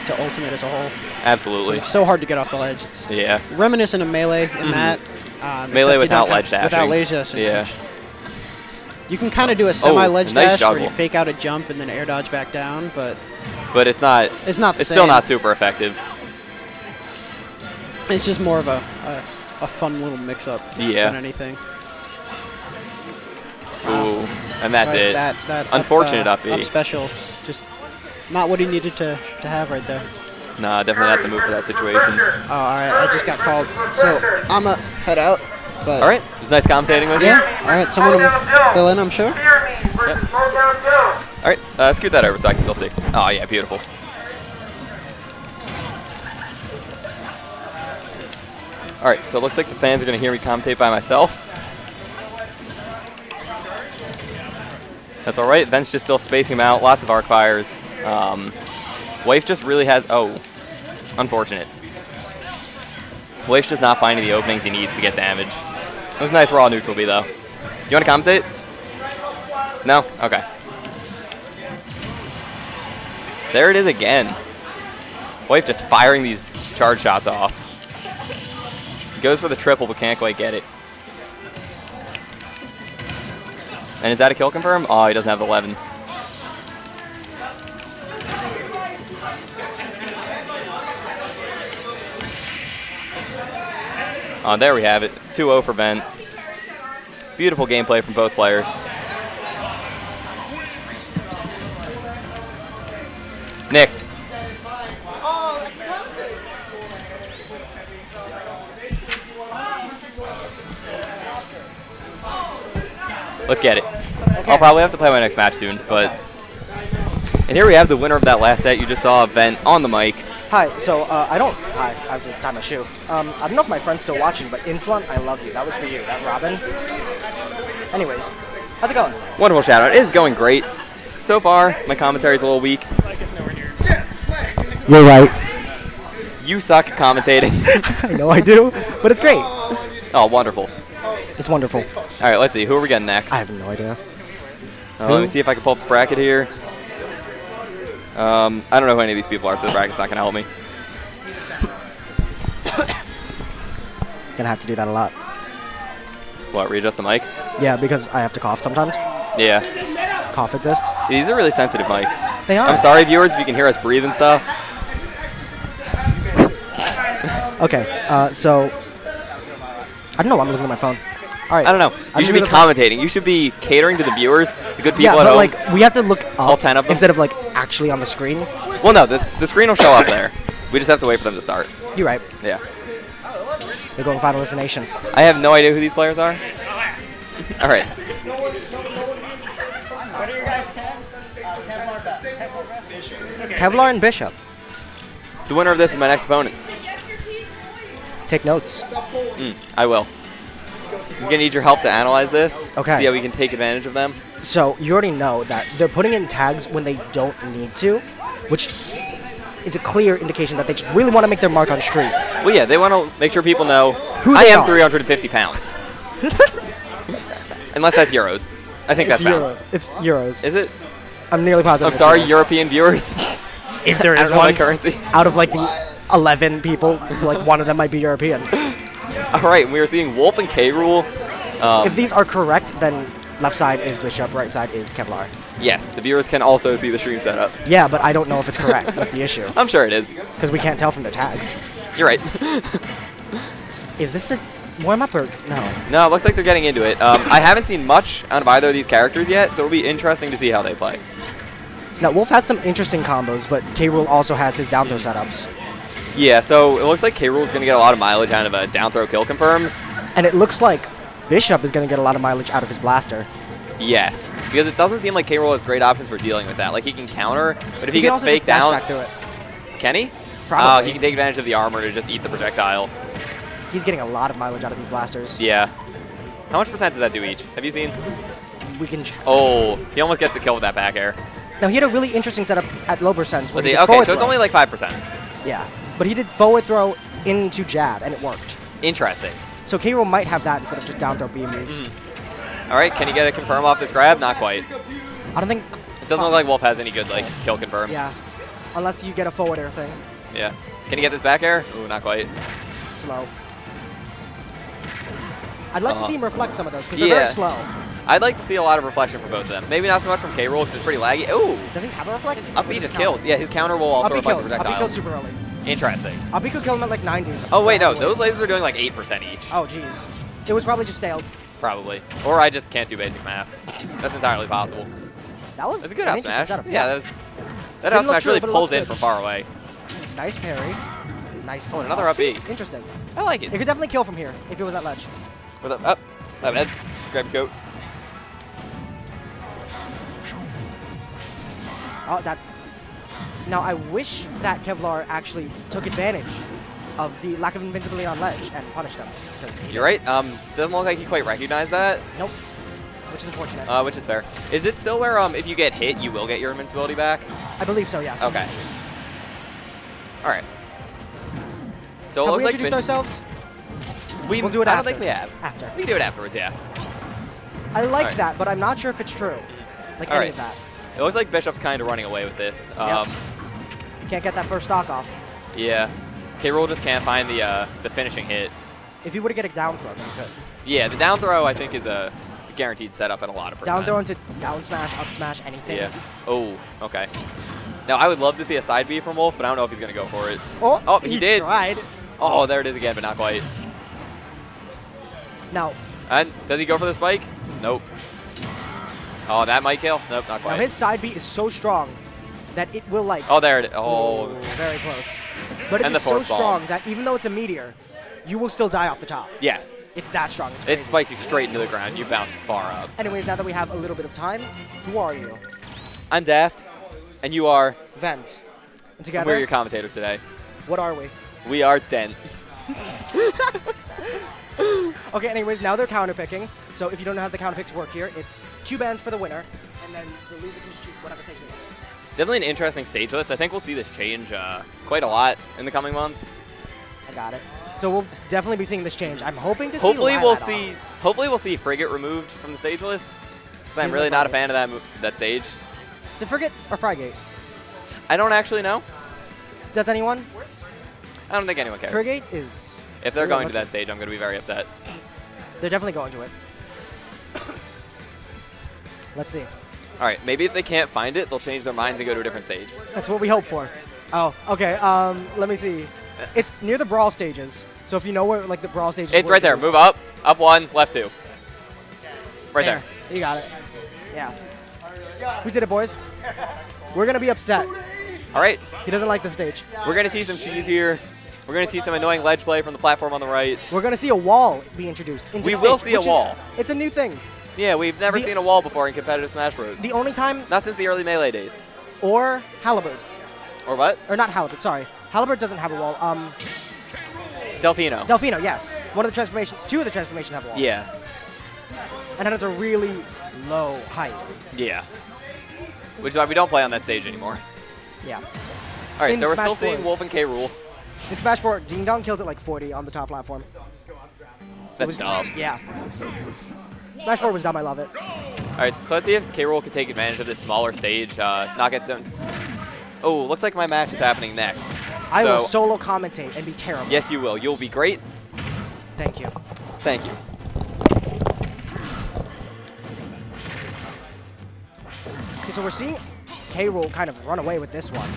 to Ultimate as a whole. Absolutely. It's so hard to get off the ledge. It's reminiscent of Melee in that. Melee without ledge dashing. Without ledge dashing. Yeah. You can kind of do a semi-ledge dash juggle. where you fake out a jump and then air dodge back down, but it's not. It's not the It's same. still not super effective. It's just more of a fun little mix-up than anything. Ooh, and that's it. That unfortunate up B. Up special, just not what he needed to have right there. Nah, definitely not the move for that situation. Oh, all right, I just got called, so I'm a head out. But all right, it was nice commentating with you. Yeah, all right, someone will fill in, I'm sure. Yep. All right, scoot that over so I can still see. Oh yeah, beautiful. All right, so it looks like the fans are going to hear me commentate by myself. That's all right. Vent's just still spacing him out. Lots of arc fires. Waif just really has... Oh, unfortunate. Waif's just not finding the openings he needs to get damage. It was nice raw neutral B, though. You want to commentate? No? Okay. There it is again. Waif just firing these charge shots off. He goes for the triple, but can't quite get it. And is that a kill confirm? Oh, he doesn't have the 11. Oh, there we have it. 2-0 for Vent. Beautiful gameplay from both players. Nick. Let's get it. Okay. I'll probably have to play my next match soon, but... And here we have the winner of that last set. You just saw Vent on the mic. Hi, so I have to tie my shoe. I don't know if my friend's still watching, but Influnt, I love you. That was for you, that Robin. Anyways, how's it going? Wonderful shout out. It is going great. So far, my commentary's a little weak. You're right. You suck at commentating. I know I do, but it's great. Oh, wonderful. It's wonderful. All right, let's see. Who are we getting next? I have no idea. Let me see if I can pull up the bracket here. I don't know who any of these people are, so the bracket's not going to help me. Gonna have to do that a lot. What, readjust the mic? Yeah, because I have to cough sometimes. Yeah. Cough exists. These are really sensitive mics. They are. I'm sorry, viewers, if you can hear us breathe and stuff. Okay, so... I don't know why I'm looking at my phone. All right. I don't know. You should be commentating. You should be catering to the viewers, the good people at home. Yeah, but like, we have to look up all 10 of them? instead of like actually on the screen. Well, no, the screen will show up there. We just have to wait for them to start. You're right. Yeah. They're going Final Destination. I have no idea who these players are. All right. What are your guys' tags? Kevlar and Bishop. The winner of this is my next opponent. Take notes. I will. I'm going to need your help to analyze this. Okay. See how we can take advantage of them. So you already know that they're putting in tags when they don't need to, which is a clear indication that they just really want to make their mark on street. Well, yeah, they want to make sure people know who I am are. 350 pounds. Unless that's euros. I think that's pounds. It's euros. Is it? I'm nearly positive. I'm sorry, euros. European viewers. If there is one currency. Out of like the 11 people, like one of them might be European. All right, we are seeing Wolf and K-Rule. If these are correct, then left side is Bishop, right side is Kevlar. Yes, the viewers can also see the stream setup. Yeah, but I don't know if it's correct. That's the issue. I'm sure it is. Because we can't tell from the tags. You're right. Is this a warm-up or no? No, it looks like they're getting into it. I haven't seen much out of either of these characters yet, so it'll be interesting to see how they play. Now, Wolf has some interesting combos, but K-Rule also has his down throw setups. Yeah, so it looks like K-Rule is going to get a lot of mileage out of down throw kill confirms. And it looks like Bishop is going to get a lot of mileage out of his blaster. Yes, because it doesn't seem like K-Rool has great options for dealing with that. Like, he can counter, but if he gets also faked just dash down... back through it. Can he? Probably. He can take advantage of the armor to just eat the projectile. He's getting a lot of mileage out of these blasters. Yeah. How much percent does that do each? Have you seen? We can... Oh, he almost gets the kill with that back air. Now, he had a really interesting setup at low percents. Okay, so it's only like 5%. Yeah, but he did forward throw into jab, and it worked. Interesting. So K-Rool might have that instead of just down throw BMUs. All right, can he get a confirm off this grab? Not quite. I don't think... It doesn't look like Wolf has any good like kill confirms. Yeah, unless you get a forward air thing. Yeah. Can he get this back air? Ooh, not quite. Slow. I'd like to see him reflect some of those, because they're very slow. I'd like to see a lot of reflection from both of them. Maybe not so much from K-Rool, because it's pretty laggy. Ooh! Does he have a reflect? Up B just kills. Yeah, his counter will also reflect the projectile. Up B kills super early. Interesting. Up B could kill him at like 90. Oh, wait, no. Those lasers are doing like 8% each. Oh, jeez. It was probably just staled. Probably. Or I just can't do basic math. That's entirely possible. That's a good up smash. Setup. Yeah, that up smash really pulls in from far away. Nice parry. Nice. Oh, another up B. Interesting. I like it. It could definitely kill from here if it was that ledge. What's up? Up. My bad. Grab your coat. Oh, that. Now, I wish that Kevlar actually took advantage of the lack of invincibility on ledge and punished them. You're right. Doesn't look like he quite recognized that. Nope. Which is unfortunate. Which is fair. Is it still where if you get hit, you will get your invincibility back? I believe so, yes. Okay. All right. So have it we looks introduced like ourselves? We'll do it I after. don't think we have. After. We can do it afterwards, yeah. I like that, but I'm not sure if it's true. Like any of that. It looks like Bishop's kind of running away with this. Can't get that first stock off. Yeah. K-Rool just can't find the finishing hit. If he were to get a down throw, then he could. Yeah, the down throw I think is a guaranteed setup at a lot of percent. Down throw into down smash, up smash, anything. Yeah. Oh, okay. Now I would love to see a side B from Wolf, but I don't know if he's gonna go for it. Oh, he did. Tried. Oh, there it is again, but not quite. Now. And does he go for the spike? Nope. Oh, that might kill. Nope, not quite. Now his side B is so strong that it will like. Oh, there it is. Oh. Very close. But it is so strong that even though it's a meteor, you will still die off the top. Yes. It's that strong. It's it spikes you straight into the ground. You bounce far up. Anyways, now that we have a little bit of time, who are you? I'm Daft, and you are Vent. And together, we're your commentators today. What are we? We are Dent. Okay, anyways, now they're counterpicking. So if you don't know how the counterpicks work here, it's 2 bans for the winner, and then the loser can choose whatever stage they want. Definitely an interesting stage list. I think we'll see this change quite a lot in the coming months. I got it. So we'll definitely be seeing this change. I'm hoping to hopefully see we'll see Frigate removed from the stage list, because I'm really not a fan of that stage. Is it Frigate or Frigate? I don't actually know. Does anyone? I don't think anyone cares. Frigate is... If they're going to that stage, I'm going to be very upset. They're definitely going to it. Let's see. All right, maybe if they can't find it, they'll change their minds and go to a different stage. That's what we hope for. Oh, okay. Let me see. It's near the brawl stages. So if you know where like the brawl stages. It's right there. Move up. Up 1, left 2. Right there. You got it. Yeah. We did it, boys. We're gonna be upset. All right. He doesn't like the stage. We're gonna see some cheese here. We're going to see some annoying ledge play from the platform on the right. We're going to see a wall be introduced. We will see a wall. It's a new thing. Yeah, we've never seen a wall before in competitive Smash Bros. The only time... Not since the early Melee days. Or Halibut. Or what? Or not Halibut, sorry. Halibut doesn't have a wall. Delfino. Delfino, yes. Two of the transformations have walls. Yeah. And then it's a really low height. Yeah. Which is why we don't play on that stage anymore. Yeah. All right, so we're still 4. seeing Wolf and K-Rool. In Smash 4, Ding Dong killed it like 40 on the top platform. That's dumb. Yeah. Smash 4 was dumb, I love it. All right, so let's see if K-Rool can take advantage of this smaller stage, not get zoned. Oh, looks like my match is happening next. I will solo commentate and be terrible. Yes, you will. You'll be great. Thank you. Thank you. Okay, so we're seeing K-Rool kind of run away with this one.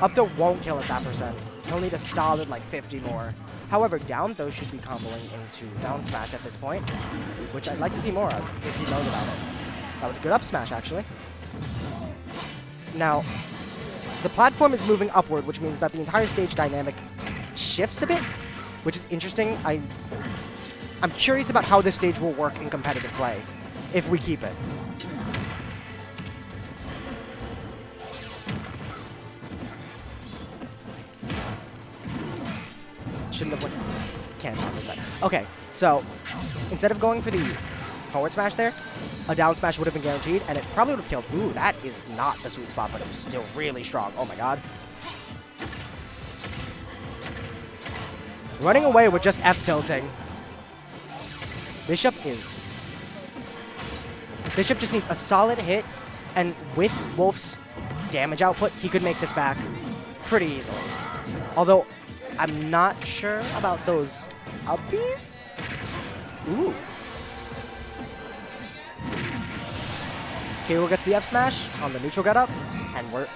Up throw won't kill at that percent. He'll need a solid like 50 more. However, down throw should be comboing into down smash at this point, which I'd like to see more of if he knows about it. That was a good up smash, actually. Now, the platform is moving upward, which means that the entire stage dynamic shifts a bit, which is interesting. I'm curious about how this stage will work in competitive play if we keep it. shouldn't have went. Can't talk like that. Okay, so instead of going for the forward smash there, a down smash would have been guaranteed, and it probably would have killed. Ooh, that is not the sweet spot, but it was still really strong. Oh my god. Running away with just F tilting. Bishop just needs a solid hit, and with Wolf's damage output, he could make this back pretty easily. Although, I'm not sure about those uppies. Ooh. Kuro gets the F smash on the neutral get up, and we're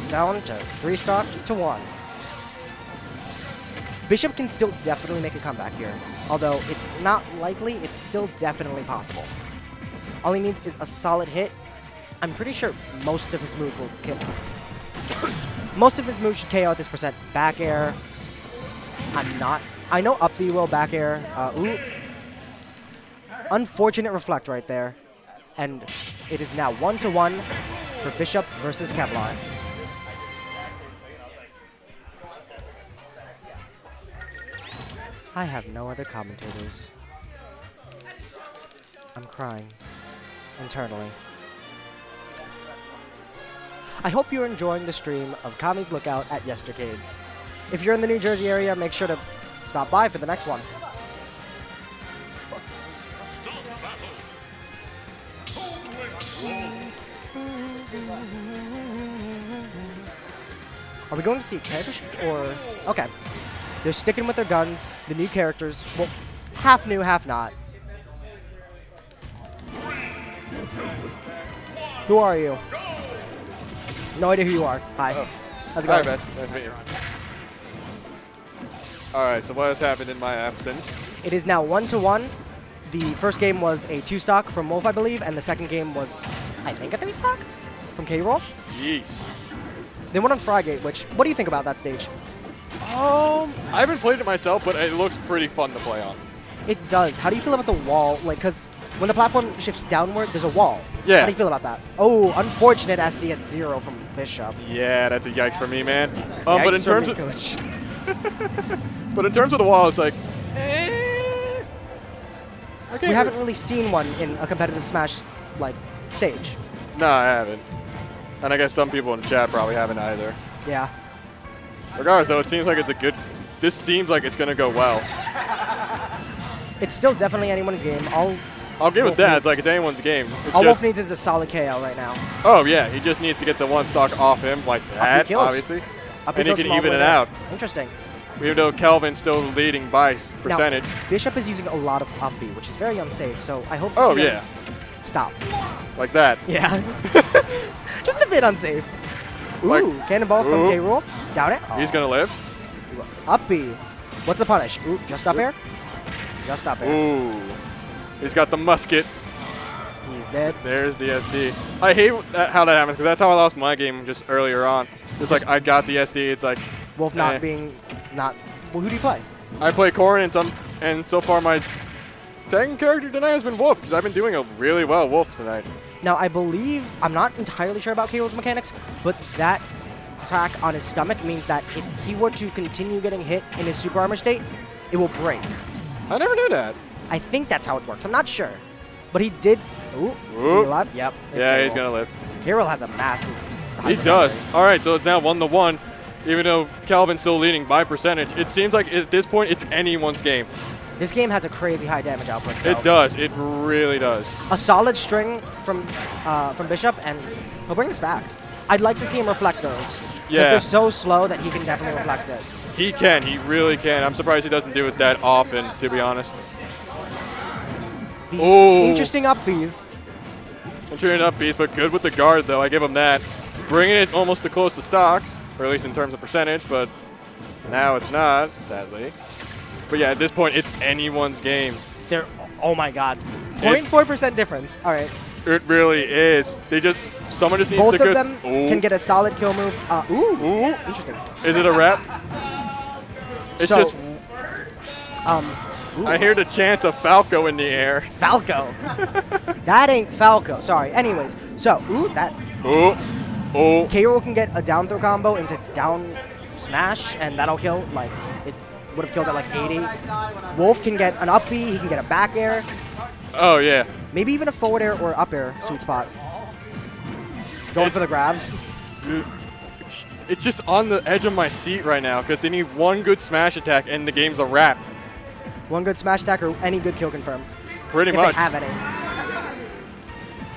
down to 3 stocks to 1. Bishop can still definitely make a comeback here. Although it's not likely, it's still definitely possible. All he needs is a solid hit. I'm pretty sure most of his moves will kill. Most of his moves should KO at this percent. Back air. I'm not. I know up B will back air. Ooh. Unfortunate reflect right there. And it is now 1-1 for Bishop versus Kevlar. I have no other commentators. I'm crying internally. I hope you're enjoying the stream of Kami's Lookout at YesterCades. If you're in the New Jersey area, make sure to stop by for the next one. Are we going to see a character shift or... Okay. They're sticking with their guns. The new characters, well, half new, half not. Who are you? No idea who you are. Hi. Oh. How's it going? Hi, Best. Nice to meet you. Alright, so what has happened in my absence? It is now 1-1. The first game was a 2-stock from Wolf, I believe, and the second game was, I think, a 3-stock from K-Roll. Yeesh. They went on Frygate, which, what do you think about that stage? I haven't played it myself, but it looks pretty fun to play on. It does. How do you feel about the wall? Like, because when the platform shifts downward, there's a wall. Yeah. How do you feel about that? Oh, unfortunate SD at 0 from Bishop. Yeah, that's a yikes for me, man. Yikes But in terms of Coach. but in terms of the wall, it's like, We haven't really seen one in a competitive Smash like stage. No, I haven't. And I guess some people in chat probably haven't either. Yeah. Regardless, though, it seems like it's a good. This seems like it's gonna go well. It's still definitely anyone's game. I'll give it that. It's like it's anyone's game. It's all just, Wolf needs is a solid KO right now. Oh yeah, he just needs to get the 1 stock off him like that, obviously, and he can even it out. Interesting. Even though Kelvin's still leading by percentage. Now, Bishop is using a lot of up B, which is very unsafe. So I hope. Oh yeah. Stop. Like that. Yeah. Just a bit unsafe. Ooh, like, cannonball from K-Rool. Down it. He's gonna live. Up B. What's the punish? Ooh, just up air? Just up air. Ooh. He's got the musket. He's dead. There's the SD. I hate how that happens, because that's how I lost my game just earlier on. It's like, I got the SD, it's like... Wolf not being... Well, who do you play? I play Corrin, and so far my second character tonight has been Wolf, because I've been doing a really well Wolf tonight. Now, I believe... I'm not entirely sure about K-Rool's mechanics, but that crack on his stomach means that if he were to continue getting hit in his super armor state, it will break. I never knew that. I think that's how it works. I'm not sure. But he did... Ooh. Is he alive? Yep. Yeah, he's going to live. K-Rool has a massive... He does. All right, so it's now 1-1. Even though Calvin's still leading by percentage, it seems like at this point it's anyone's game. This game has a crazy high damage output. So it does. It really does. A solid string from Bishop, and he'll bring this back. I'd like to see him reflect those. Yeah. Because they're so slow that he can definitely reflect it. He can. He really can. I'm surprised he doesn't do it that often, to be honest. Interesting upbeats. Interesting upbeats, but good with the guard, though. I give him that. Bringing it almost to close to stocks, or at least in terms of percentage, but now it's not, sadly. But yeah, at this point, it's anyone's game. They're, oh my god. 0.4% difference. All right. It really is. Someone just needs Both to of them can get a solid kill move. Ooh. Interesting. Is it a rep? It's so, just... I hear the chants of Falco in the air. Falco? That ain't Falco. Sorry. Anyways, so, that... K-Rool can get a down throw combo into down smash, and that'll kill, like, would have killed at like 80. Wolf can get an up B, he can get a back air. Oh, yeah. Maybe even a forward air or up air sweet spot. Going for the grabs. It's just on the edge of my seat right now because they need one good smash attack and the game's a wrap. One good smash attack or any good kill confirm. Pretty if much. They have any.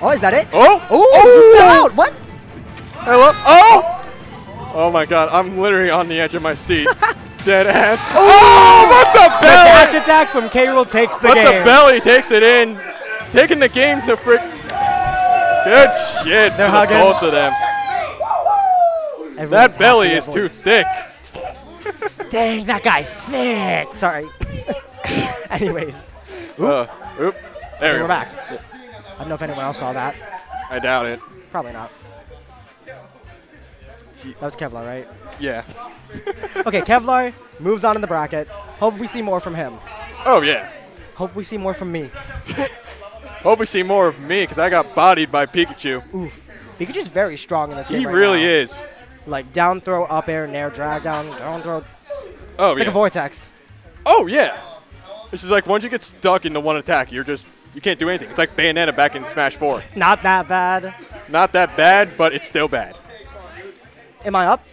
Oh, is that it? Oh! Oh! Fell out! What? Hello? Oh! Oh my god, I'm literally on the edge of my seat. Dead ass. Oh! What the belly? The dash attack from K-Rool takes the game. But the belly takes it in. Taking the game to frick. Good shit. They're hugging. Both of them. Everyone's that belly is happy too thick. Dang, that guy thick. Sorry. Anyways. There Okay, we we're go. back. I don't know if anyone else saw that. I doubt it. Probably not. That was Kevlar, right? Yeah. Okay, Kevlar moves on in the bracket. Hope we see more from him. Oh, yeah. Hope we see more from me. Hope we see more of me because I got bodied by Pikachu. Oof. Pikachu's very strong in this game. He right really now. is. Like down throw, up air, nair, drag down, down throw. Oh, It's yeah. like a vortex. Oh, yeah. It's just like once you get stuck into one attack, you can't do anything. It's like Bayonetta back in Smash 4. Not that bad. Not that bad, but it's still bad. Am I up?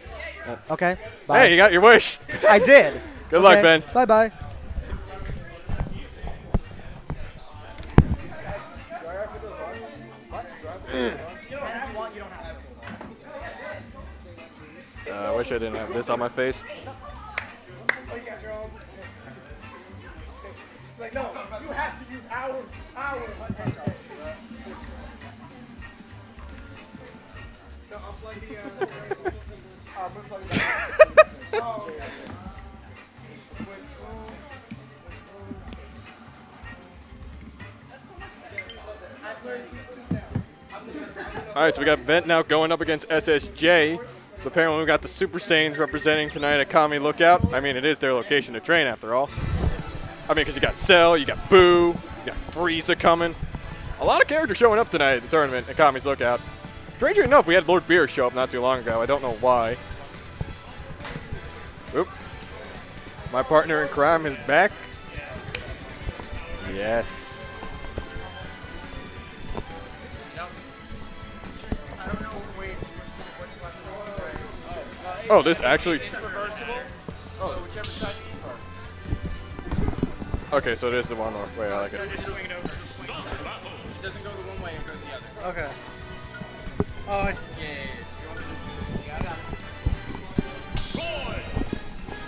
Okay. Bye. Hey, you got your wish. I did. Good luck, Ben. Bye-bye. I wish I didn't have this on my face. Like, no, you have to use hours. No, I'll play the, I'm gonna play the, oh, yeah. All right, so we got Vent now going up against SSJ. So apparently we got the Super Saiyans representing tonight at Kami Lookout. I mean, it is their location to train after all. I mean, because you got Cell, you got Boo, you got Frieza coming. A lot of characters showing up tonight at the tournament at Kami's Lookout. Strangely enough, we had Lord Beer show up not too long ago. I don't know why. Oop. My partner in crime is back. Yes. Oh, this actually. Okay, so it is the one way. I like it. It doesn't go the one way, it goes the other. Okay. Oh, I see.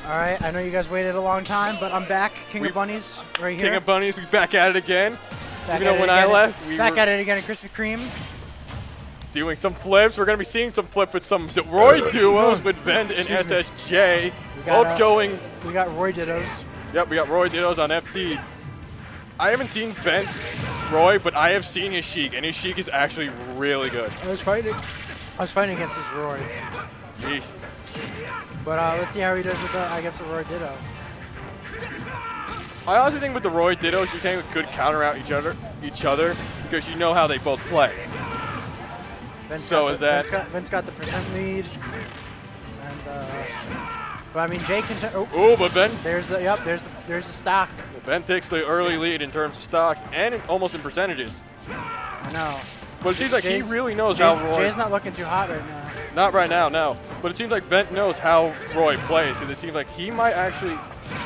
All right, I know you guys waited a long time, but I'm back. King of Bunnies, right here. King of Bunnies, we back at it again. Back Even though when I left, we back were at it again at Krispy Kreme. doing some flips. We're going to be seeing some flip with some Roy duos with Vend and SSJ. Both going. We got Roy Dittos. Yep, we got Roy Dittos on FT. I haven't seen Vent's Roy, but I have seen his Sheik, and his Sheik is actually really good. I was fighting against this Roy. Jeez. But let's see how he does with I guess the Roy Ditto. I also think with the Roy Dittos, you can could counter out each other because you know how they both play. Vince got the percent lead, and but I mean Jake can. But Ben. There's the stock. Well, Ben takes the early lead in terms of stocks and almost in percentages. I know. But it seems like he really knows Jay's, how Roy. Jay's not looking too hot right now. Not right now, no. But it seems like Vent knows how Roy plays because it seems like he might actually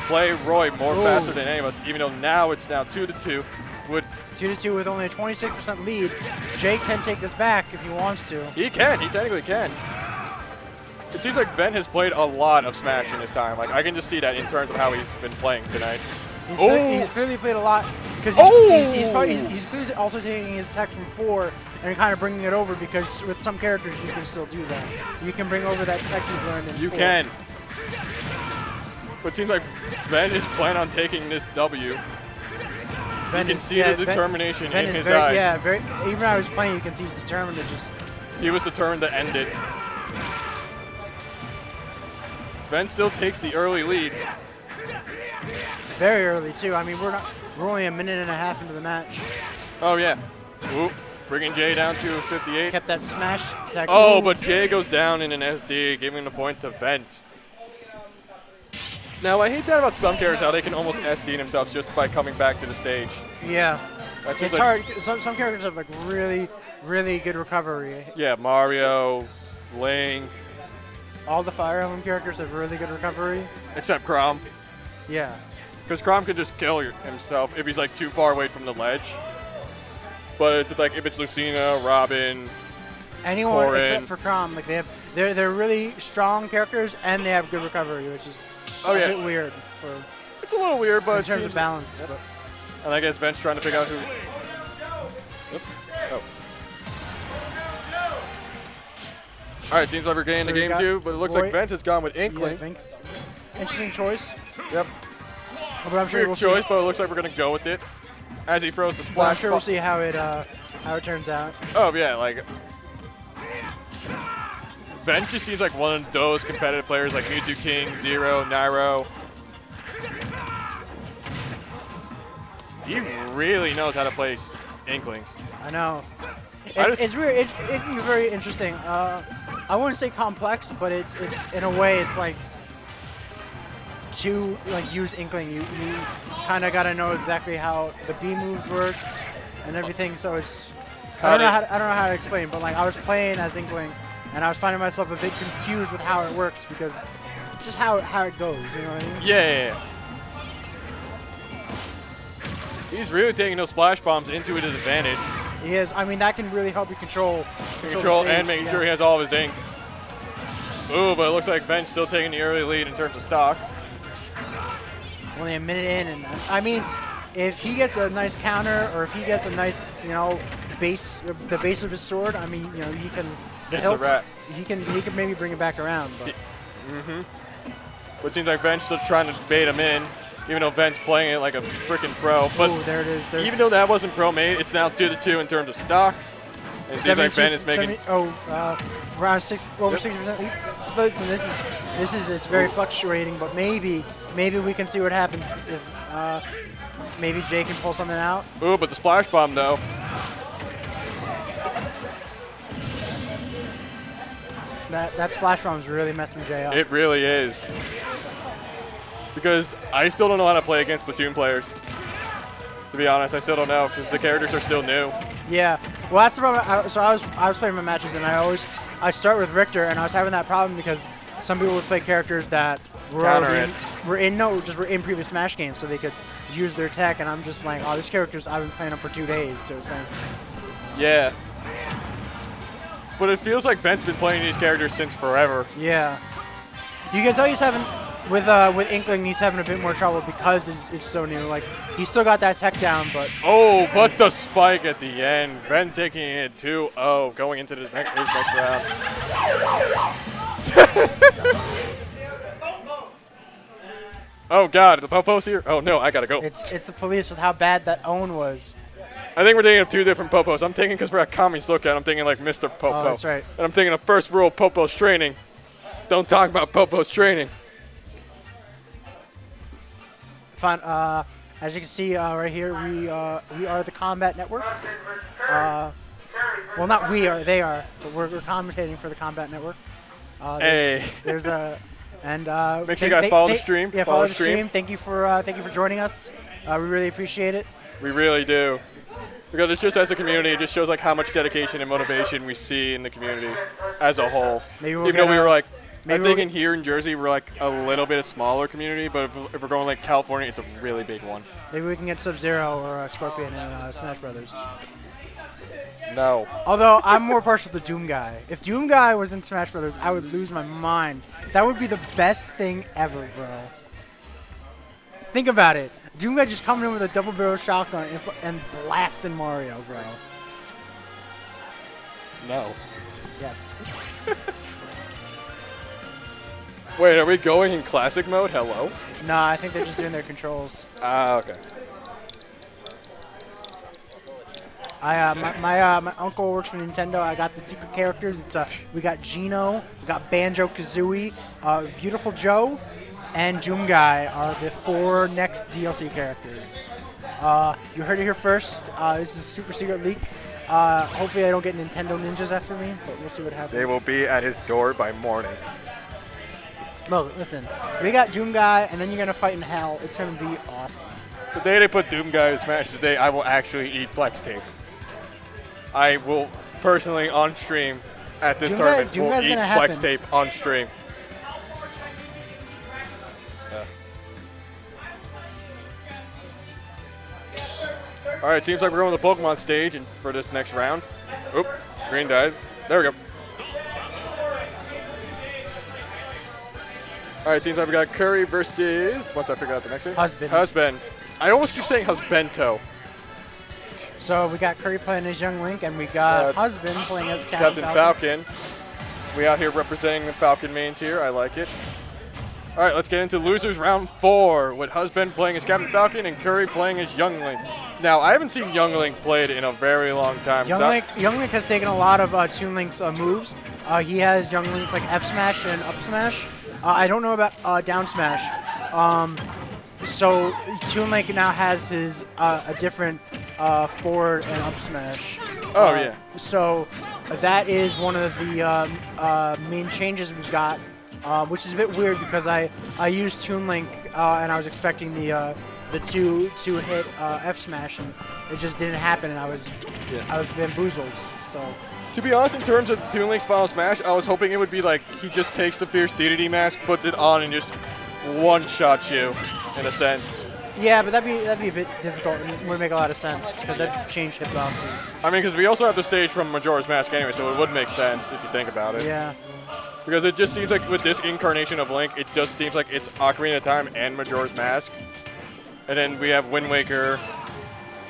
play Roy more faster than any of us, even though now it's now 2-2. 2-2 with only a 26% lead. Jake can take this back if he wants to. He can. He technically can. It seems like Ben has played a lot of Smash in his time. Like I can just see that in terms of how he's been playing tonight. He's clearly played a lot because he's clearly also taking his tech from 4 and kind of bringing it over because with some characters you can still do that. You can bring over that tech you've learned in 4. You can. But it seems like Ben is planning on taking this W. You can see the determination in his eyes. Yeah, even when I was playing, you can see he's determined to just. He was determined to end it. Ben still takes the early lead. Very early too. I mean, we're only a minute and a half into the match. Oh yeah. Ooh, bringing Jay down to 58. Kept that smash attack. Oh, but Jay goes down in an SD, giving the point to Vent. Now, I hate that about some characters, how they can almost SD themselves just by coming back to the stage. Yeah. That's It's just hard. Some characters have like really, really good recovery. Yeah, Mario, Link. All the Fire Emblem characters have really good recovery. Except Chrom. Yeah. Because Chrom can just kill himself if he's like too far away from the ledge. But it's like if it's Lucina, Robin, anyone Corin. except for Chrom, like they're really strong characters and they have good recovery, which is a bit weird for. It's a little weird, but in terms of balance. But. And I guess Ben's trying to figure out who. Oops. Oh. All right, seems like we're getting the game too, but it looks like Vent has gone with Inkling. Yeah, interesting choice. Yep. But I'm sure Weird we'll choice, see. but it looks like we're gonna go with it as he throws the But splash. I'm sure we'll see how it turns out. Oh yeah, like Vent just seems like one of those competitive players like Mewtwo King, Zero, Nairo. He really knows how to play Inklings. I know. It's weird. It's very interesting. I wouldn't say complex, but it's in a way it's like to like use Inkling. You kind of got to know exactly how the B moves work and everything. So it's I don't know how to explain, but like I was playing as Inkling, and I was finding myself a bit confused with how it works because just how it goes. You know what I mean? Yeah. He's really taking those splash bombs into his advantage. He is. I mean, that can really help you control and making sure he has all of his ink. Ooh, but it looks like Vent's still taking the early lead in terms of stock. Only a minute in, and I mean, if he gets a nice counter or if he gets a nice, base, the base of his sword, I mean, he can. It's a wrap. He can maybe bring it back around. But. But it seems like Vent's still trying to bait him in. Even though Vent's playing it like a freaking pro. But there it is. Even though that wasn't pro made, it's now 2-2 in terms of stocks. And it seems like Vent is making around 60%. Listen, this is it's very fluctuating, but maybe we can see what happens if maybe Jay can pull something out. Ooh, but the splash bomb though. That splash bomb is really messing Jay up. It really is. Because I still don't know how to play against Platoon players. To be honest, I still don't know because the characters are still new. Yeah, well that's the problem. So I was playing my matches and I start with Richter and I was having that problem because some people would play characters that were in previous Smash games so they could use their tech, and I'm just like, oh, this character's I've been playing them for 2 days, so it's like. Yeah. But it feels like Vent's been playing these characters since forever. Yeah. You can tell he's having. With Inkling, he's having a bit more trouble because it's so new. Like, he's still got that tech down, but... Oh, but the spike at the end. Ben taking it 2-0, going into the next round. Oh, God, the Popo's here? Oh, no, I gotta go. It's the police with how bad that own was. I think we're thinking of two different Popos. I'm thinking because we're at Kami's Lookout, I'm thinking like Mr. Popo. Oh, that's right. And I'm thinking of first rule of Popo's training. Don't talk about Popo's training. Fine. As you can see right here, we are the Kombat Network. Well, not we are, they are, but we're commentating for the Kombat Network. There's a and make sure you guys follow the stream. Yeah, follow the stream. Thank you for joining us. We really appreciate it. We really do. Because it's just as a community, it just shows like how much dedication and motivation we see in the community as a whole. Even though we were like. I think in here in Jersey, we're like a little bit smaller community, but if we're going like California, it's a really big one. Maybe we can get Sub-Zero or Scorpion in Smash Brothers. No. Although I'm more partial to Doom Guy. If Doom Guy was in Smash Brothers, I would lose my mind. That would be the best thing ever, bro. Think about it. Doom Guy just coming in with a double barrel shotgun and blasting Mario, bro. No. Yes. Wait, are we going in classic mode? Hello? Nah, I think they're just doing their controls. Ah, okay. My uncle works for Nintendo. I got the secret characters. We got Gino, we got Banjo-Kazooie, Beautiful Joe, and Doom Guy are the 4 next DLC characters. You heard it here first. This is a super secret leak. Hopefully I don't get Nintendo ninjas after me, but we'll see what happens. They will be at his door by morning. Look, listen. We got Doom Guy, and then you're gonna fight in hell. It's gonna be awesome. The day they put Doom Guy to Smash is the day I will actually eat flex tape. I will personally on stream at this tournament will eat flex tape on stream. All right, seems like we're going to the Pokemon stage and for this next round. Oop, green died. There we go. All right, seems like we got Kuri versus, once I figure out the next name. Husband. I almost keep saying Husbento. So we got Kuri playing as Young Link, and we got Husband playing as Captain Falcon. We out here representing the Falcon mains here. I like it. All right, let's get into losers round 4 with Husband playing as Captain Falcon and Kuri playing as Young Link. Now, I haven't seen Young Link played in a very long time. Young Link has taken a lot of Toon Link's moves. He has Young Link's like F smash and up smash. I don't know about down smash. So Toon Link now has his a different forward and up smash. Oh yeah. So that is one of the main changes we've got, which is a bit weird because I used Toon Link and I was expecting the two hit F smash, and it just didn't happen, and I was bamboozled. So. To be honest, in terms of Toon Link's Final Smash, I was hoping it would be like he just takes the Fierce DDD mask, puts it on, and just one-shots you, in a sense. Yeah, but that'd be a bit difficult. It would make a lot of sense because that'd change hitboxes. I mean, because we also have the stage from Majora's Mask anyway, so it would make sense if you think about it. Yeah. Because it just seems like with this incarnation of Link, it just seems like it's Ocarina of Time and Majora's Mask. And then we have Wind Waker,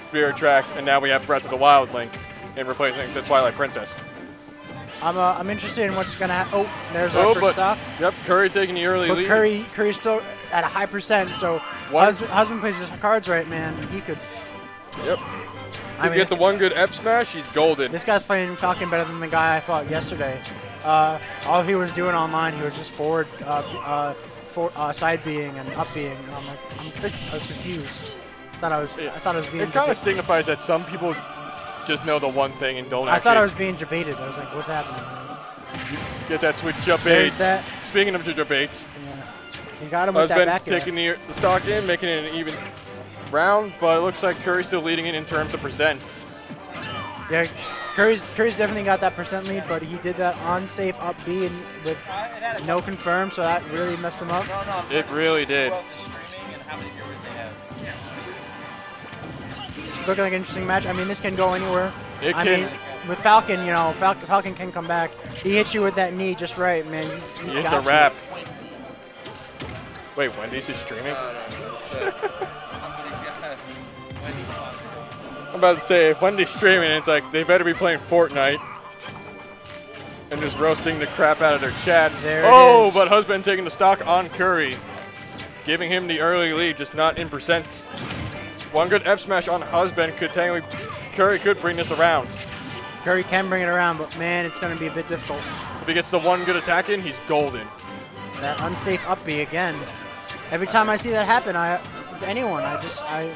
Spirit Tracks, and now we have Breath of the Wild Link in replacing the Twilight Princess. I'm interested in what's gonna happen. Oh, there's our first stock. Yep, Kuri taking the early lead. Kuri's still at a high percent, so Husband plays his cards right, man. He could. Yep. If he gets the one good F smash, he's golden. This guy's playing Falcon better than the guy I fought yesterday. All he was doing online, he was just forward, side being and up being. I was confused. I thought I was being. It kind of signifies that some people just know the one thing and don't. I thought I was being debated. I was like, what's happening? Get that switch up bait. Speaking of debates, you got him with that back taking the stock in, making it an even round, but it looks like Kuri's still leading it in terms of percent. Yeah, Kuri's definitely got that percent lead, but he did that unsafe up B with no confirm, so that really messed him up. It really did. Looking like an interesting match. I mean, this can go anywhere. I mean, with Falcon, you know, Falcon can come back. He hits you with that knee just right, man. It's a wrap. Wait, Wendy's is streaming? I'm about to say, if Wendy's streaming, it's like they better be playing Fortnite and just roasting the crap out of their chat. There but Husband taking the stock on Kuri, giving him the early lead, just not in percents. One good F smash on Husband could technically, Kuri could bring this around. Kuri can bring it around, but man, it's going to be a bit difficult. If he gets the one good attack in, he's golden. That unsafe up B again. Every time I see that happen, with anyone, I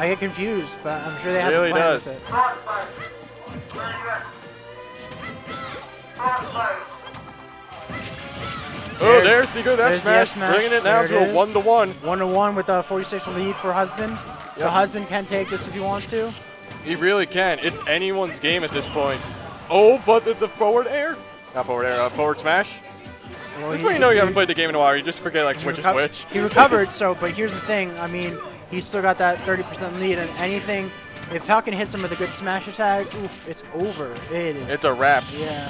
get confused, but I'm sure they have really a plan does. with it. Frostbite. Oh, there's the good F smash, bringing it now to a 1-1. 1-1 with a 46 lead for Husband. So Husband can take this if he wants to. He really can. It's anyone's game at this point. Oh, but the forward air? Not forward air, forward smash. Well, this is when you know you haven't played the game in a while. You just forget like which is which. He recovered, but here's the thing. I mean, he's still got that 30% lead, and anything, if Falcon hits him with a good smash attack, oof, it's over. It is. It's a wrap. Yeah.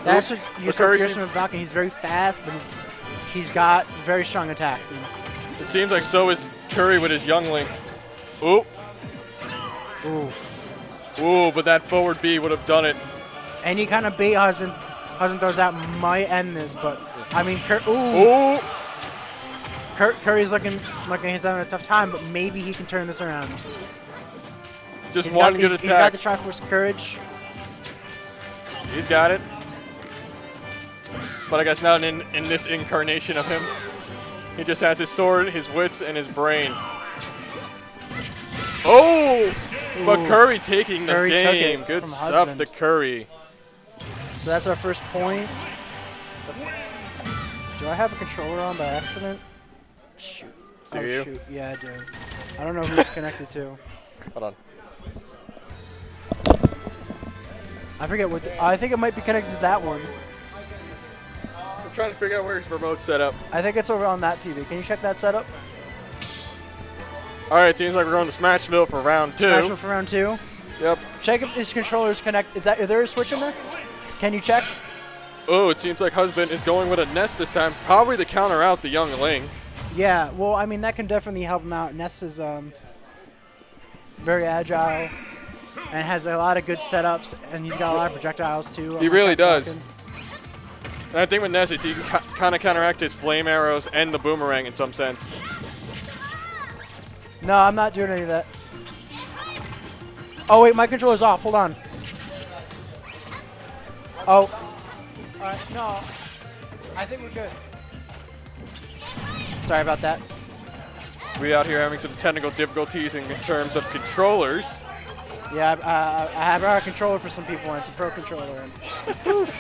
That's what's fearsome with Falcon. He's very fast, but he's got very strong attacks. It seems like so is Kuri with his Young Link. Ooh. Ooh, but that forward B would have done it. Any kind of bait Husband throws out might end this, but I mean, Kuri's looking like he's having a tough time, but maybe he can turn this around. Just one good attack. He's got the Triforce Courage. He's got it. But I guess not in this incarnation of him. He just has his sword, his wits, and his brain. Oh! But Kuri taking the game. Good stuff to Kuri. So that's our first point. Do I have a controller on by accident? Shoot. Do you? Shoot. Yeah, I do. I don't know who it's connected to. Hold on. I forget what. I think it might be connected to that one. I'm trying to figure out where his remote's set up. I think it's over on that TV. Can you check that setup? All right, seems like we're going to Smashville for round 2. Smashville for round 2. Yep. Check if his controller's connected. Is there a switch in there? Can you check? Oh, it seems like Husband is going with a Ness this time, probably to counter out the young Ling. Yeah, well, I mean, that can definitely help him out. Ness is very agile and has a lot of good setups, and he's got a lot of projectiles, too. He really does. And I think with Ness, is he can kind of counteract his flame arrows and the boomerang in some sense. No, I'm not doing any of that. Oh, wait, my controller's off. Hold on. Oh. No. I think we're good. Sorry about that. We out here having some technical difficulties in terms of controllers. Yeah, I have a controller for some people, and it's a pro controller. And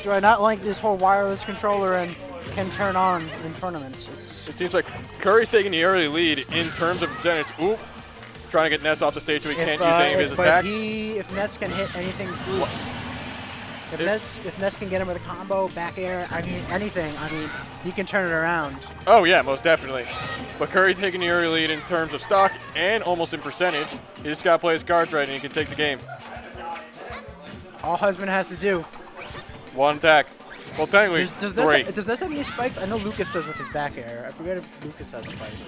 do I not like this whole wireless controller and can turn on in tournaments? It seems like Kuri's taking the early lead in terms of percentage. Oop. Trying to get Ness off the stage so he can't use any of his attacks. If Ness can hit anything, if Ness can get him with a combo, back air, I mean anything, I mean he can turn it around. Oh yeah, most definitely. But Kuri taking the early lead in terms of stock and almost in percentage. He just got to play his cards right and he can take the game. All Husband has to do. One attack. Well, technically, does Ness have any spikes? I know Lucas does with his back air. I forget if Lucas has spikes.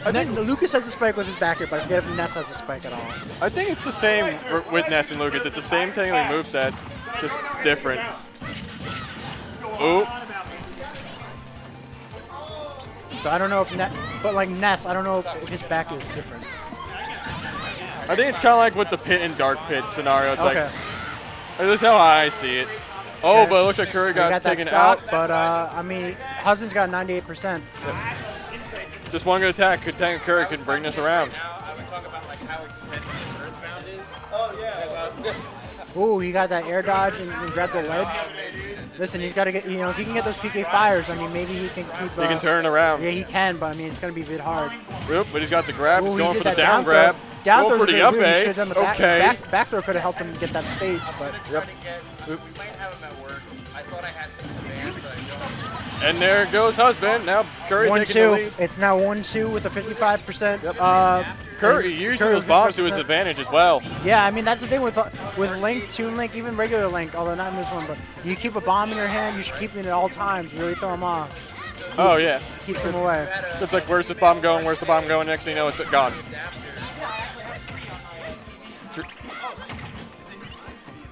I think Lucas has a spike with his back air, but I forget if Ness has a spike at all. I think it's the same with Ness and Lucas. It's the same technically moveset, just different. Ooh. So I don't know if but like Ness, I don't know if his back is different. I think it's kind of like with the pit and dark pit scenario. It's like, this is how I see it. Oh, but it looks like Kuri got taken out. But, I mean, Husband's got 98%. Just one good attack could tank Kuri, could bring this around. We talk about like how expensive Earthbound is. Oh, yeah. Ooh, he got that air dodge and grabbed the ledge. Listen, he's got to get, you know, if he can get those PK fires, I mean, maybe he can keep. He can turn around. Yeah, he can, but I mean, it's going to be a bit hard. Yep, but he's got the grab. He's going for the down throw. grab. Down going throw for the up A. Okay. Back throw could have helped him get that space, but. Yep. We might have him at work. I thought I had some advance, but I don't. And there goes Husband. Now Kuri taking the lead. It's now 1-2 with a 55%. Yep. Kuri using those bombs to his advantage as well. Yeah, I mean, that's the thing with Link, Toon Link, even regular Link, although not in this one, but you keep a bomb in your hand, you should keep it at all times, really throw him off. Oh, yeah. Keeps him away. It's like, where's the bomb going? Where's the bomb going? Next thing you know, it's gone.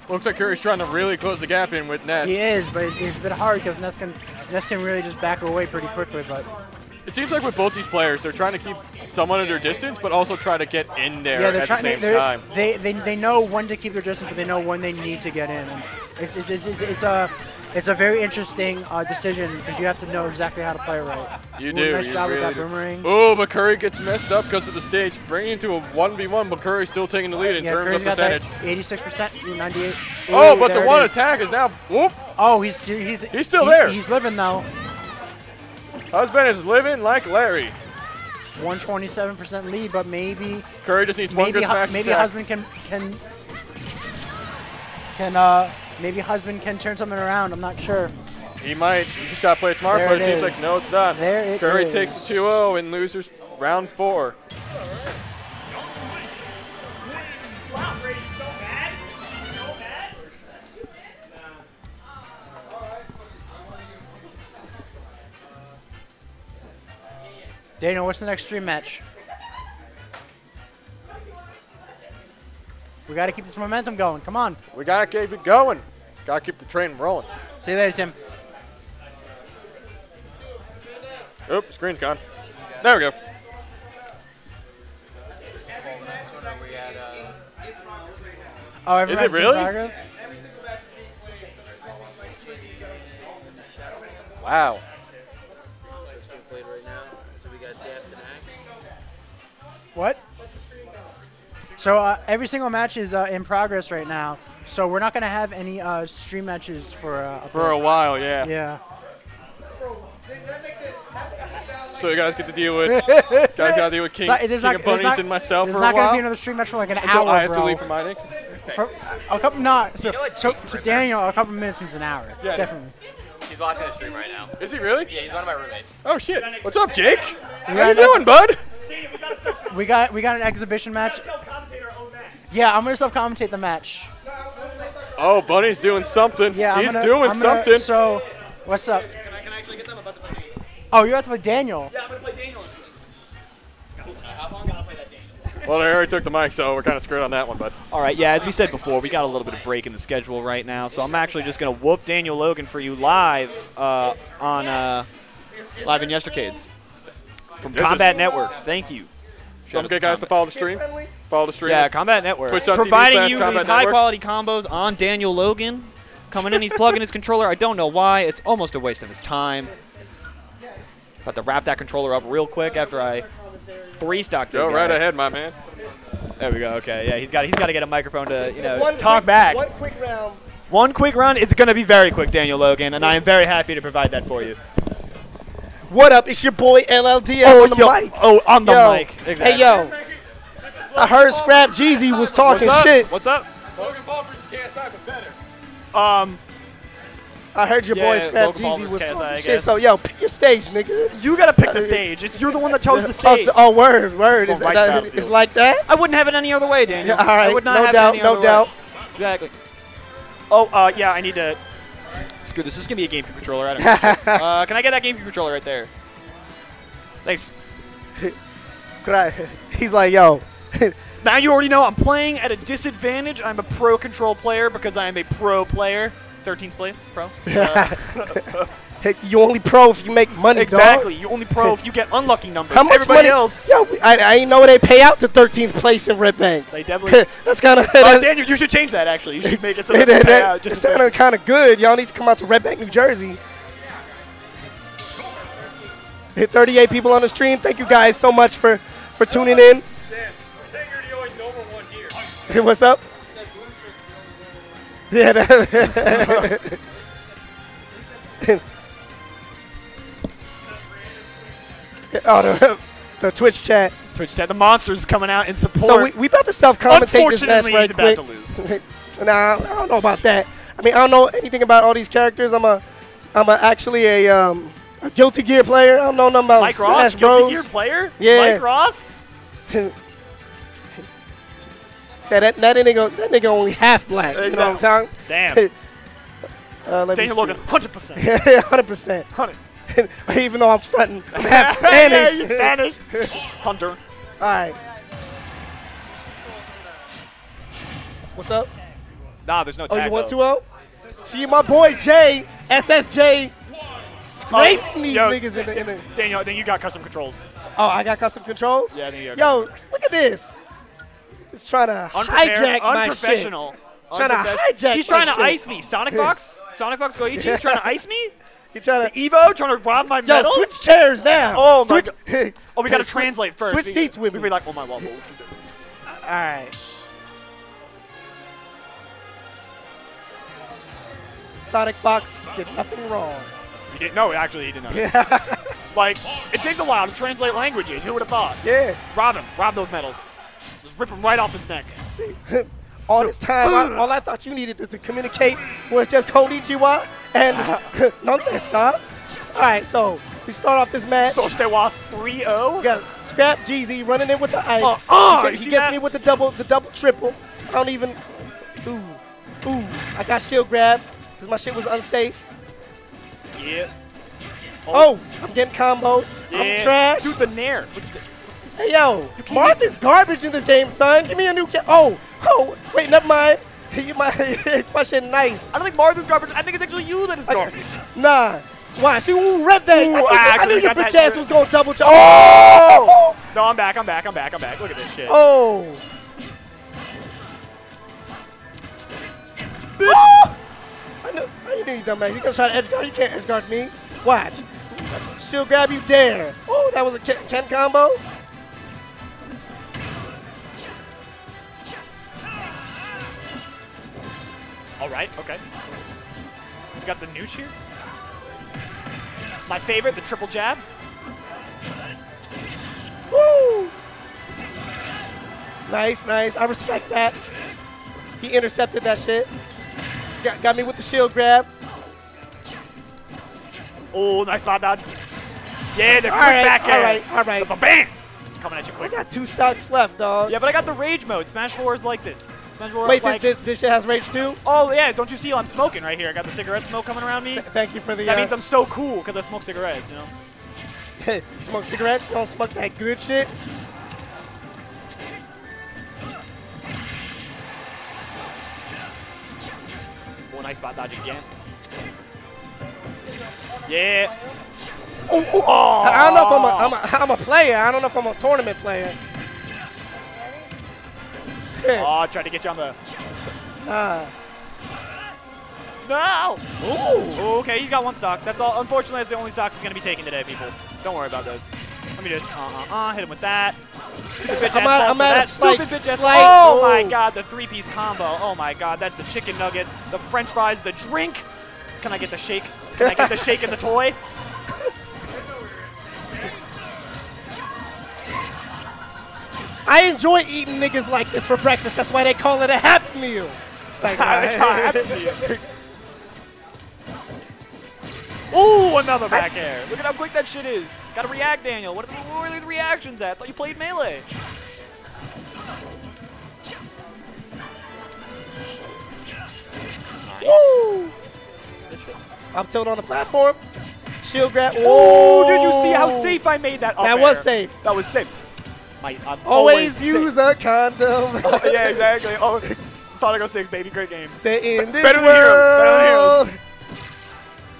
Looks like Kuri's trying to really close the gap in with Ness. He is, but it's a bit hard because Ness can really just back away pretty quickly. But it seems like with both these players, they're trying to keep somewhat of their distance, but also try to get in there at the same time. They know when to keep their distance, but they know when they need to get in. And it's a very interesting decision because you have to know exactly how to play right. You do. Nice job with that boomerang. Oh, but Kuri gets messed up because of the stage, bringing it to a 1v1, but Kuri's still taking the lead in terms of percentage. 86%, 98. Oh, but the one attack is now, whoop. Oh, he's still there. He's living though. Husband is living like Larry. 127% lead, but maybe Kuri just needs one good smash maybe attack. Husband maybe Husband can turn something around. I'm not sure. He might. You just got to play it smart, but it seems like no, it's not. There it Kuri is. takes the 2-0 in losers round 4. Wow, Brady's so mad. So mad. Daniel, what's the next stream match? We got to keep this momentum going. Come on. We got to keep it going. Got to keep the train rolling. See you later, Tim. Oop, screen's gone. There we go. Oh, every is it really? Wow. What? So every single match is in progress right now. So we're not going to have any stream matches for a while, yeah. Yeah. That makes So you guys get to deal with got to deal with King of Bunnies and myself for a while. There's not going to be another stream match for like an until hour, I have bro. to leave for mining. For a couple, so Daniel, a couple minutes means an hour. Yeah, definitely. He's watching the stream right now. Is he really? Yeah, he's one of my roommates. Oh shit! What's up, Jake? How you doing, bud? We got an exhibition match. Yeah, I'm gonna self-commentate the match. Oh, Bunny's doing something. Yeah, he's doing something. So, what's up? Can I actually get them? I'm about to play. Oh, you're about to play Daniel. Yeah, I'm gonna play Daniel. How long can I play that Daniel? Well, they already took the mic, so we're kind of screwed on that one, bud. All right, yeah, as we said before, we got a little bit of break in the schedule right now, so I'm actually just going to whoop Daniel Logan for you live live in YesterCades from Combat Network. Thank you. Don't forget, guys, to follow the stream. Follow the stream. Yeah, Combat Network. Providing you these high-quality combos on Daniel Logan. Coming in, he's plugging his controller. I don't know why. It's almost a waste of his time. About to wrap that controller up real quick after I three-stock. Go right ahead, my man. There we go. Okay, yeah, he's got to get a microphone to talk back. One quick round. One quick run. It's going to be very quick, Daniel Logan, and I am very happy to provide that for you. What up? It's your boy LLDL on the mic. Oh, on the mic. Exactly. Hey, yo. I heard ScrapG was talking shit. What's up? Logan Paul versus KSI, but better. I heard your boy ScrapG was talking shit. So, yo, pick your stage, nigga. You got to pick the stage. You're the one that chose the stage. Oh, word. It's like that? I wouldn't have it any other way, Daniel. Yeah, all right. I would not no have doubt, it any other no doubt. way. Exactly. Oh, yeah, I need to. Screw this. This is going to be a GameCube controller. I don't know. Can I get that GameCube controller right there? Thanks. He's like, yo. Now you already know I'm playing at a disadvantage. I'm a pro control player because I am a pro player. 13th place, pro. You only pro if you make money, Exactly. dog. You only pro if you get unlucky numbers. How much Everybody money? else. Yo, I didn't know they pay out to 13th place in Red Bank. They definitely. That's kind of. Daniel, you should change that. Actually, you should make it so that they pay out. It sounded kind of good. Y'all need to come out to Red Bank, New Jersey. Hit 38 people on the stream. Thank you guys so much for tuning in. Hey, what's up? Yeah. The Twitch chat. The monster's coming out in support. So we about to self-commentate this match right quick. About to lose. Nah, I don't know about that. I mean, I don't know anything about all these characters. I'm actually a Guilty Gear player. I don't know nothing about Mike Ross, Smash Bros. Guilty Gear player? Yeah. Mike Ross? Said that nigga only half black. You know what I'm talking? Damn. Daniel Logan, 100%. 100%. 100. Even though I'm fronting, I'm half Spanish. Yeah, Spanish. Hunter. All right. What's up? Nah, there's no Oh, tag, you want though. 2-0? See, my boy Jay, SSJ, scraping these niggas in the. Daniel, then you got custom controls. Oh, I got custom controls? Yeah, I think you got Yo, look at this. He's trying to hijack my shit. Unprofessional. Trying to hijack He's trying my to shit. ice me. Sonic Fox? Sonic Fox Goichi trying to ice me? He trying to Evo trying to rob my medals? switch chairs now. Oh, my switch. God. Oh, we got to translate first. Switch seats with me. We'd be like, oh, my wall. All right. Sonic Fox did nothing wrong. He didn't. No, actually, he did not. Yeah. Like, it takes a while to translate languages. Who would have thought? Yeah. Rob him. Rob those medals. Just rip him right off his neck. See, all this time, all I thought you needed to communicate was just Konnichiwa and none less, God. All right, so we start off this match. So stay off 3-0. We got ScrapG running in with the ice. He gets me with the double triple. I don't even. Ooh. I got shield grab because my shit was unsafe. Yeah. Oh, I'm getting comboed. Yeah. I'm trash. Dude, the nair. Hey, yo, Martha's garbage in this game, son. Give me a new Oh, wait, never mind. My shit nice. I don't think Martha's garbage. I think it's actually you that is garbage. Nah. Why? She read that. I knew your bitch ass was going to double jump. Oh! No, I'm back. Look at this shit. Oh. Bitch. Oh! I knew you dumbass. You gonna try to edge guard? You can't edge guard me. Watch. She'll grab you there. Oh, that was a Ken combo. All right, okay. We got the nooch here. My favorite, the triple jab. Nice, nice. I respect that. He intercepted that shit. Got me with the shield grab. Oh, nice spot dodge. Yeah, the quick back air. All right. Bam! It's coming at you quick. I got 2 stocks left, dog. Yeah, but I got the rage mode. Smash 4 is like this. Smash 4 Wait, like this shit has rage too? Oh, yeah. Don't you see I'm smoking right here? I got the cigarette smoke coming around me. Thank you for the... That means I'm so cool because I smoke cigarettes, you know? You smoke cigarettes? You don't smoke that good shit? Oh, nice spot dodge again. Yeah. Oh. I don't know if I'm a player. I don't know if I'm a tournament player. Oh, tried to get you on the... No! Ooh. Okay, you got 1 stock. That's all. Unfortunately, that's the only stock that's going to be taken today, people. Don't worry about those. Let me just, hit him with that. Stupid bitch ass I'm at a stupid bitch ass. slight. Oh my god, the 3-piece combo. Oh my god, that's the chicken nuggets, the french fries, the drink. Can I get the shake? Can I get the shake and the toy? I enjoy eating niggas like this for breakfast. That's why they call it a Happy Meal. It's like, Happy Meal. Ooh, another back air. Look at how quick that shit is. Gotta react, Daniel. Where are these reactions at? I thought you played Melee. Nice. Woo! I'm tilted on the platform. Shield grab. Oh, did you see how safe I made that up That air? was safe. That was safe. Always use a condom. Oh, yeah, exactly. Oh, Sonic 06, baby. Great game. Say in this Better world. than Heroes.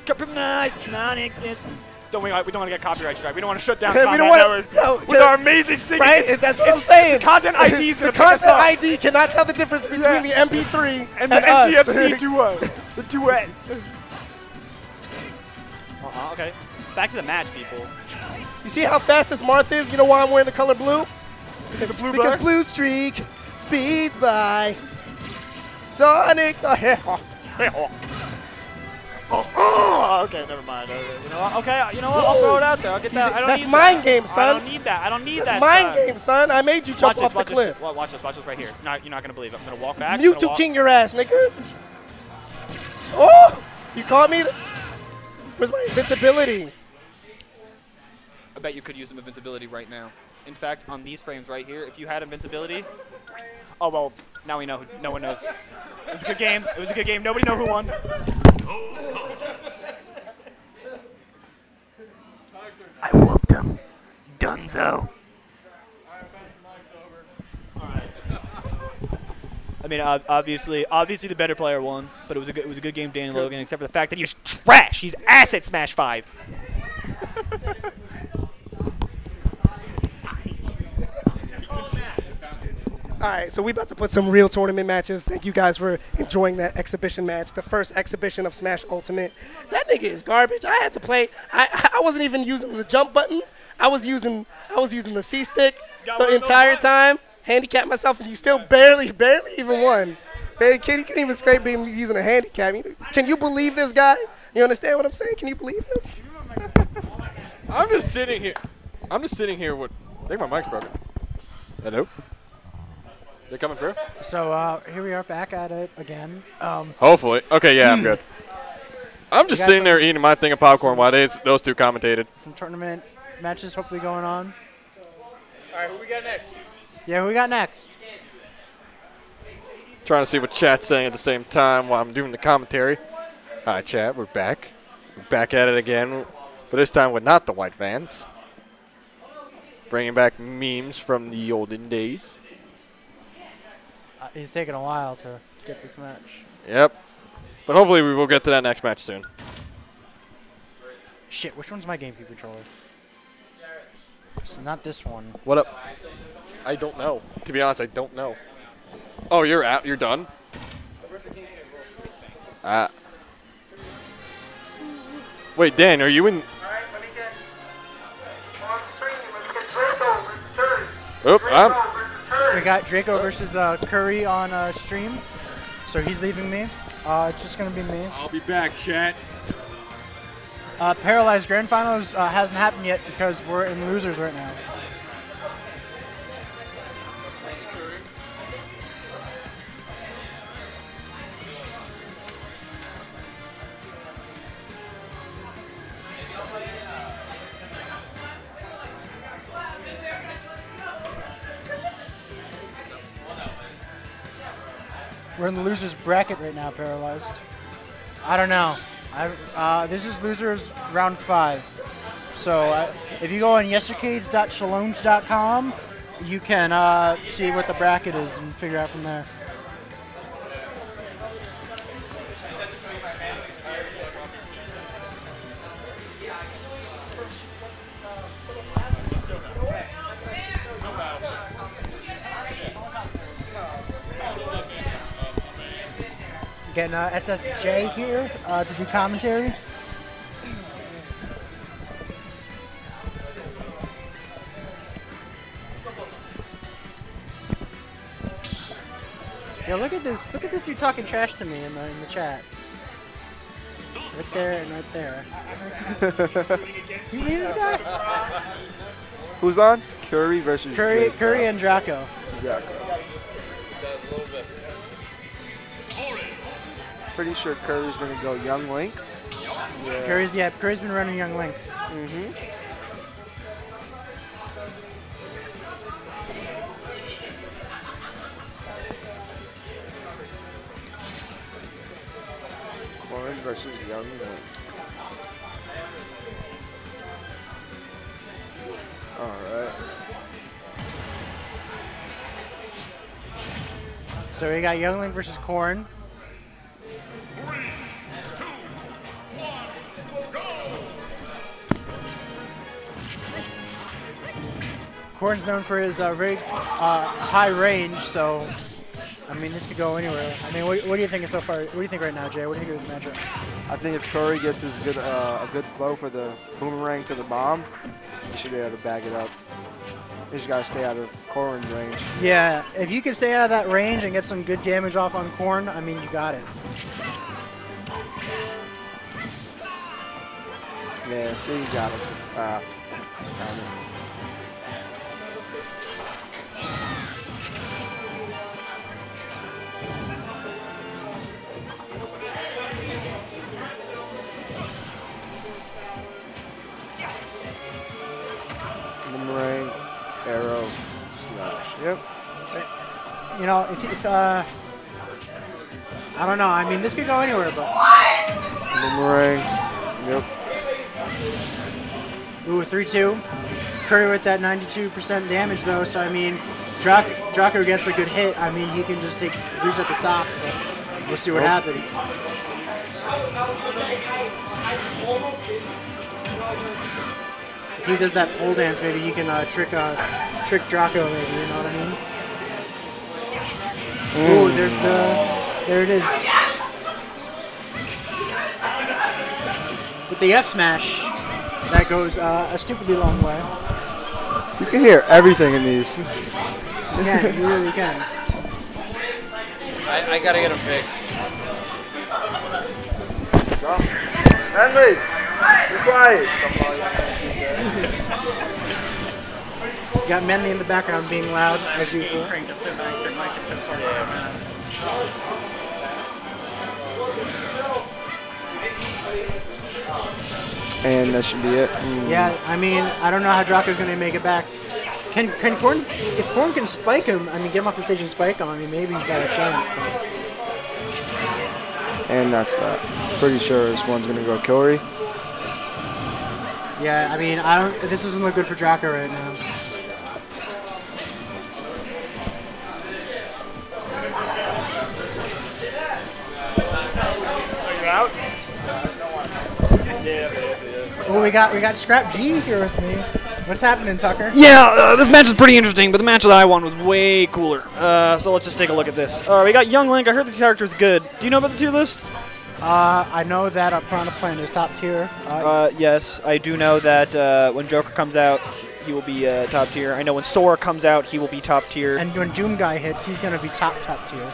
Compromise, non-existent. We don't want to get copyright strike. We don't want to shut down KombatNetwork with our amazing singing. Right? That's what I'm saying. The content ID is going the to pick us content up. ID cannot tell the difference between the MP3 and the us. NTFC duo. The duet. Okay. Back to the match, people. You see how fast this Marth is? You know why I'm wearing the color blue? Because Blue Streak speeds by. Sonic the Hedgehog. Okay, never mind. You know what? Okay, you know what? I'll throw it out there. I'll get that. I don't That's need mind that. game, son. I don't need that. I don't need that. That's mind game, son. I made you jump off the cliff. Watch this right here. No, you're not gonna believe it. I'm gonna walk back. Mewtwo King your ass, nigga. Oh! You caught me? Where's my invincibility? I bet you could use some invincibility right now. In fact, on these frames right here, if you had invincibility... Oh, well, now we know. No one knows. It was a good game. It was a good game. Nobody know who won. I whooped him. Dunzo. I mean, obviously the better player won, but it was a good game, Danny Logan, except for the fact that he was trash. He's ass at Smash 5. All right, so we about to put some real tournament matches. Thank you guys for enjoying that exhibition match, the first exhibition of Smash Ultimate. That nigga is garbage. I had to play. I wasn't even using the jump button. I was using the C stick the entire time. Handicapped myself, and you still barely even won. Man, you can't even scrape beam using a handicap. Can you believe this guy? You understand what I'm saying? Can you believe him? I'm just sitting here with. I think my mic's broken. Hello. They're coming through? So here we are back at it again. Hopefully. Okay, yeah, I'm good. I'm just sitting there eating my thing of popcorn while those two commentated. Some tournament matches hopefully going on. All right, who we got next? Yeah, who we got next? Trying to see what chat's saying at the same time while I'm doing the commentary. All right, chat, we're back. We're back at it again, but this time with not the white fans. Bringing back memes from the olden days. He's taking a while to get this match. Yep. But hopefully we will get to that next match soon. Shit, which one's my GameCube controller? It's not this one. What up? I don't know. To be honest, I don't know. Oh, you're out. You're done? Wait, Dan, are you in? Alright, let me get on stream. Let me get Draco versus Kuri. Oop, Draco versus Kuri. We got Draco versus Kuri on stream. So he's leaving me. It's just going to be me. I'll be back, chat. Paralyzed Grand Finals hasn't happened yet because we're in losers right now. We're in the losers bracket right now, Paralyzed. I don't know. This is losers round 5. So if you go on YesterCades.challenge.com, you can see what the bracket is and figure out from there. Getting SSJ here to do commentary. Yeah, look at this. Look at this dude talking trash to me in the chat. Right there and right there. You mean this guy? Who's on? Kuri versus Kuri and Draco. Draco. Pretty sure Kuri's gonna go Young Link. Yeah. Kuri's been running Young Link. Corrin versus Young Link. Alright. So we got Young Link versus Corrin. Corrin's known for his very high range, so I mean this could go anywhere. I mean, what do you think so far? What do you think right now, Jay? What do you think of this matchup? I think if Kuri gets his a good flow for the boomerang to the bomb, he should be able to bag it up. He just gotta stay out of Corrin's range. Yeah, if you can stay out of that range and get some good damage off on Corrin, I mean, you got it. Yeah, see, you got it. Boomerang, arrow, slash. Yep. You know, if I don't know. I mean, this could go anywhere, but. Boomerang. Yep. Ooh, 3-2. Kuri with that 92% damage, though. So I mean, Draco gets a good hit. I mean, he can just reset the stop. But we'll see what happens. If he does that pole dance, maybe he can trick Draco. Maybe, you know what I mean? Ooh, there it is. With the F smash, that goes a stupidly long way. You can hear everything in these. You can, you really can. I gotta get them fixed. Henley, be quiet. Got Menley in the background being loud as usual. And that should be it. Yeah, I mean, I don't know how Draco's going to make it back. Can Corrin, if Corrin can spike him, I mean, get him off the stage and spike him, I mean, maybe he's got a chance. And that's that. Pretty sure this one's going to go Kuri. Yeah, I mean, this doesn't look good for Draco right now. You're out? Oh, we got ScrapG here with me. What's happening, Tucker? Yeah, this match is pretty interesting, but the match that I won was way cooler. So let's just take a look at this. We got Young Link. I heard the character is good. Do you know about the tier list? I know that Piranha Plant is top tier. Yes, I do know that when Joker comes out, he will be top tier. I know when Sora comes out, he will be top tier. And when Doom Guy hits, he's going to be top tier.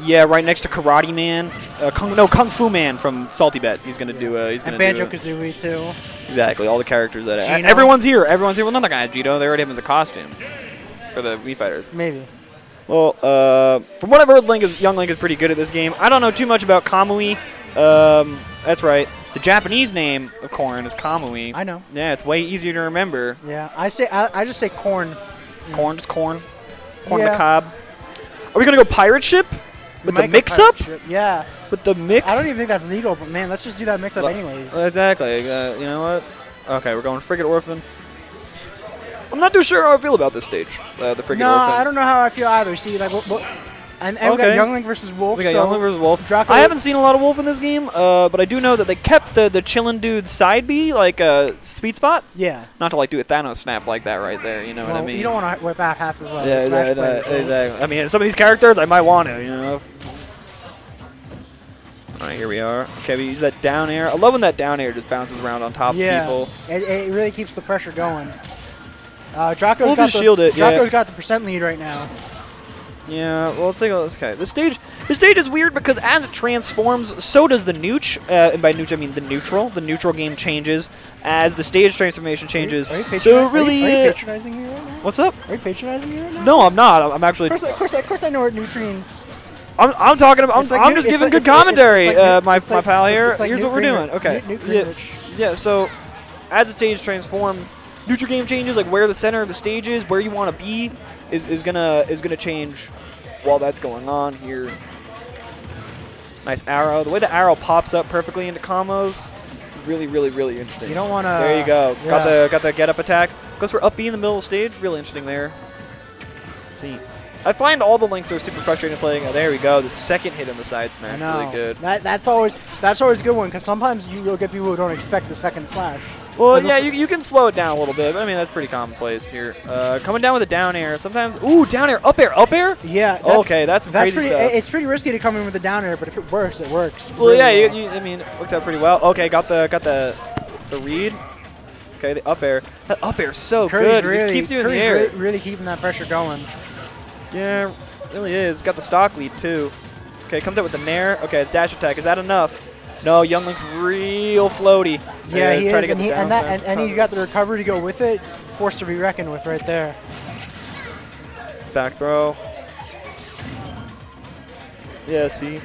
Yeah, right next to Karate Man. Kung Fu Man from Salty Bet. He's going to do. And Banjo-Kazooie, too. Exactly, all the characters that everyone's here. Everyone's here. Well, not the guy at Jiddy. They already have him as a costume for the Wii Fighters. Maybe. Well, from what I've heard, Young Link is pretty good at this game. I don't know too much about Kamui. That's right. The Japanese name of Corrin is Kamui. I know. Yeah, it's way easier to remember. Yeah, I just say Corn. Corn, just corn. Corn on the cob. Are we gonna go pirate ship? With the mix-up? Yeah. With the mix? I don't even think that's legal, but man, let's just do that mix-up anyways. Exactly. You know what? Okay, we're going Frigate Orphan. I'm not too sure how I feel about this stage, the Frigate Orphan. No, I don't know how I feel either. See, like, and we got Youngling versus Wolf. We got Youngling versus Wolf. Draco. I haven't seen a lot of Wolf in this game, but I do know that they kept the chillin' dude side B, like sweet spot. Yeah. Not to like do a Thanos snap like that right there, you know what I mean? You don't want to whip out half of yeah, Smash players. exactly. I mean, some of these characters I might want to, you know. All right, here we are. Okay, we use that down air. I love when that down air just bounces around on top of people. It really keeps the pressure going. Draco's got the percent lead right now. Yeah, well, let's take a look. Okay, the stage is weird because as it transforms, so does the Nooch. And by Nooch, I mean the neutral. The neutral game changes as the stage transformation changes. Are you patronizing me right now? What's up? Are you patronizing me right now? No, I'm not. I'm actually. Of course, I know what neutrines. I'm talking about. I'm just giving good commentary, my pal here. Like here's what we're doing. Okay. Yeah. So, as the stage transforms, neutral game changes. Like where the center of the stage is, where you want to be, is gonna change while that's going on here. Nice arrow. The way the arrow pops up perfectly into combos is really interesting. You don't want to. There you go. Yeah. Got the get up attack. Goes for up B in the middle of the stage. Really interesting there. Let's see. I find all the links are super frustrating playing. Oh, there we go. The second hit on the side smash, really good. That's always a good one because sometimes you'll get people who don't expect the second slash. Well, yeah, you can slow it down a little bit, but I mean that's pretty commonplace here. Coming down with a down air, sometimes. Ooh, down air, up air. Yeah. Okay, that's crazy stuff. It's pretty risky to come in with a down air, but if it works, it works. Well, really I mean, it worked out pretty well. Okay, got the read. Okay, the up air. That up air's so good. It just keeps you in the air. Really keeping that pressure going. Yeah, really is. Got the stock lead, too. Okay, comes out with the nair. Okay, dash attack. Is that enough? No, Youngling's real floaty. Yeah, he is. And you got the recovery to go with it. It's forced to be reckoned with right there. Back throw. Yeah, see?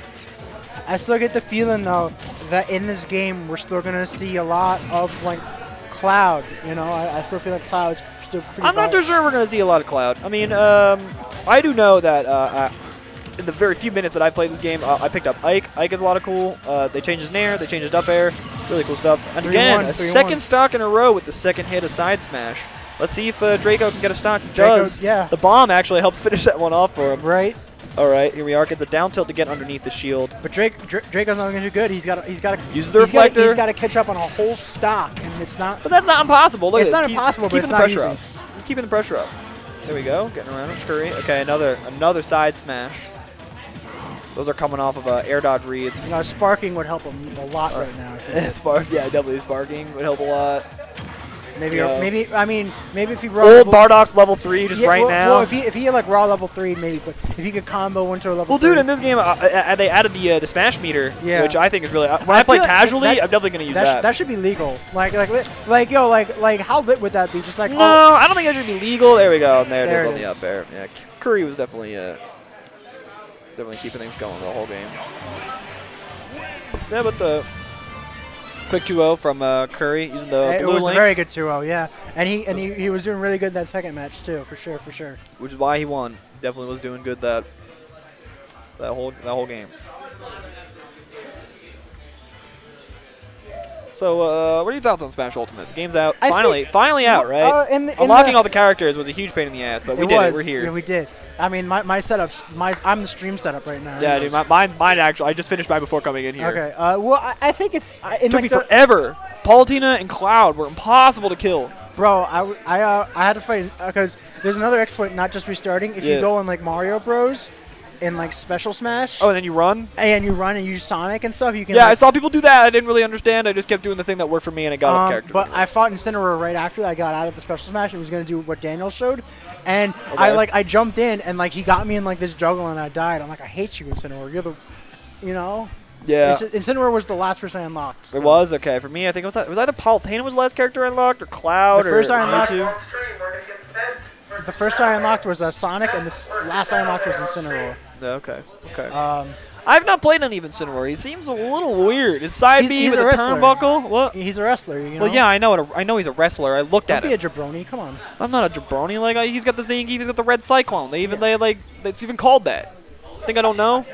I still get the feeling, though, that in this game, we're still going to see a lot of, like, Cloud. You know, I still feel like Cloud's still pretty I'm not too sure we're going to see a lot of Cloud. I mean, I do know that in the very few minutes that I played this game, I picked up Ike. Ike is a lot of cool. They changed his nair. They changed his up air. Really cool stuff. And again, a second stock in a row with the second hit of side smash. Let's see if Draco can get a stock. He does. Yeah. The bomb actually helps finish that one off for him. Right. All right, here we are. Get the down tilt to get underneath the shield. But Draco's not going to do good. He's got to use the reflector. He's got to catch up on a whole stock, and it's not. But that's not impossible. Look it's not impossible, but it's not easy. Keeping the pressure up. There we go. Getting around him. Kuri. Okay, another side smash. Those are coming off of air dodge reads. You know, sparking would help him a lot right now. Yeah, definitely sparking would help a lot. Maybe if he old Bardock's level 3 just now. Well, if he had like raw level 3, maybe. But if he could combo into a level 3. Well, dude, in this game they added the smash meter, which I think is really. When I play casually, I'm definitely gonna use that. That should be legal. Like how lit would that be? Just like no, I don't think that should be legal. There we go. And there it is on the up air. Yeah, Kuri was definitely keeping things going the whole game. Yeah, but the quick 2-0 from Kuri using the blue link. It was a very good 2-0, yeah. And he was doing really good that second match too, for sure. Which is why he won. Definitely was doing good that whole game. So, what are your thoughts on Smash Ultimate? The game's out. Finally out, right? Unlocking all the characters was a huge pain in the ass, but we did it. We're here. Yeah, we did. I mean, my setup's I'm the stream setup right now. Yeah, dude, mine actually. I just finished mine before coming in here. Okay. Well, I think it's. It took me forever. Palutena and Cloud were impossible to kill. Bro, I had to fight because there's another exploit, not just restarting. If you go in like Mario Bros. In like Special Smash. Oh, and then you run? And you run and use Sonic and stuff. You can. Yeah, I saw people do that. I didn't really understand. I just kept doing the thing that worked for me, and I got up character. But I fought Incineroar right after I got out of the Special Smash and was going to do what Daniel showed. And I jumped in, and like he got me in like this juggle, and I died. I'm like, I hate you, Incineroar. You're the, you know. Yeah. Incineroar was the last person I unlocked. So. It was? Okay. For me, I think it was either Palutena was the last character I unlocked, or Cloud, the first I unlocked. The first I unlocked was Sonic, and the last I unlocked was Incineroar. Okay. I've not played any of Incineroar. He seems a little weird. His side B with a turnbuckle. What? He's a wrestler. You know? Well, yeah, I know he's a wrestler. I looked at him. Don't be a jabroni. Come on. I'm not a jabroni. Like he's got the Zangief. He's got the red Cyclone. It's even called that. Think I don't know?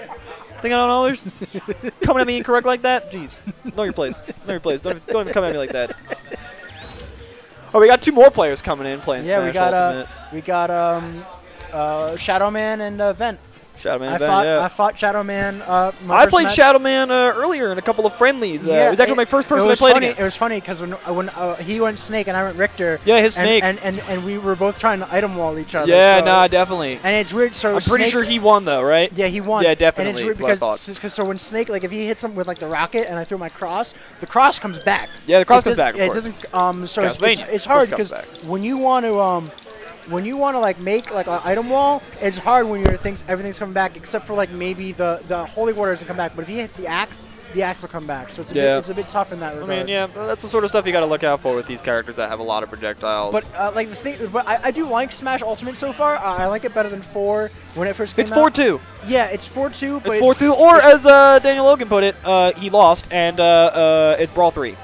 Think I don't know others? Coming at me incorrect like that? Jeez. Know your place. Know your place. Don't even come at me like that. Oh, we got 2 more players coming in playing Smash Ultimate. We got Shadow Man and Vent. Shadow Man, I fought Shadow Man. I played Shadow Man earlier in a couple of friendlies. It was actually my first person I played against. It was funny because when he went Snake and I went Richter. Yeah, his Snake. And we were both trying to item wall each other. Yeah, nah, definitely. And it's weird. So I'm pretty sure he won though, right? Yeah, he won. Yeah, definitely. And it's weird because so when Snake, like if he hits him with like the rocket and I throw my cross, the cross comes back. Yeah, the cross comes back. It doesn't. So it's hard because when you want to like make like an item wall, it's hard when everything's coming back except for like maybe the holy water doesn't come back. But if he hits the axe will come back. So it's a bit tough in that regard. I mean, yeah, that's the sort of stuff you got to look out for with these characters that have a lot of projectiles. But like the thing, but I do like Smash Ultimate so far. I like it better than 4 when it first came out. It's 4-2. Yeah, it's 4-2. It's 4-2, or as Daniel Logan put it, he lost, and it's Brawl 3.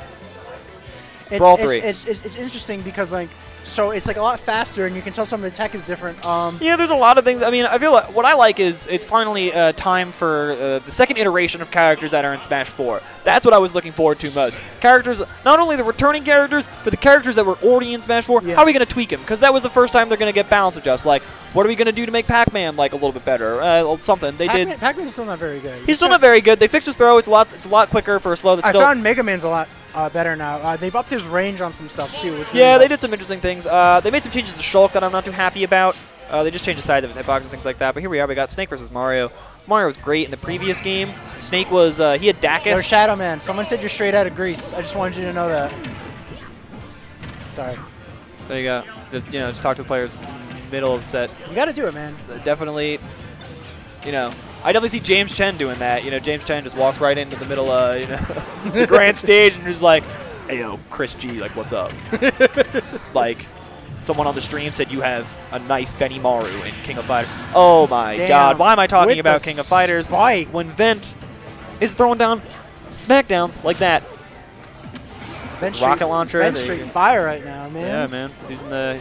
Brawl 3. It's interesting because like. So it's like a lot faster, and you can tell some of the tech is different. Yeah, there's a lot of things. I mean, I feel like what I like is it's finally time for the second iteration of characters that are in Smash 4. That's what I was looking forward to most. Characters, not only the returning characters, but the characters that were already in Smash 4. Yeah. How are we going to tweak them? Because that was the first time they're going to get balance adjust. Like, what are we going to do to make Pac-Man like a little bit better? Something they did. Pac-Man's still not very good. He's still not very good. They fixed his throw. It's a lot quicker for a slow. That's still. I found Mega Man's a lot better now. They've upped his range on some stuff too. Which yeah, they did some interesting things. They made some changes to Shulk that I'm not too happy about. They just changed the size of his hitbox and things like that. But here we are. We got Snake versus Mario. Mario was great in the previous game. Snake was he had Dacus. Yo, Shadow Man. Someone said you're straight out of Greece. I just wanted you to know that. Sorry. There you go. Just talk to the players in the middle of the set. You got to do it, man. Definitely. I definitely see James Chen doing that. James Chen just walks right into the middle, the grand stage and just like, hey, yo, Chris G, like, what's up? Like, someone on the stream said you have a nice Benny Maru in King of Fighters. Oh, my God. Why am I talking about King of Fighters when Vent is throwing down smackdowns like that? Rocket launcher. Vent straight fire right now, man. Yeah, man. He's using the...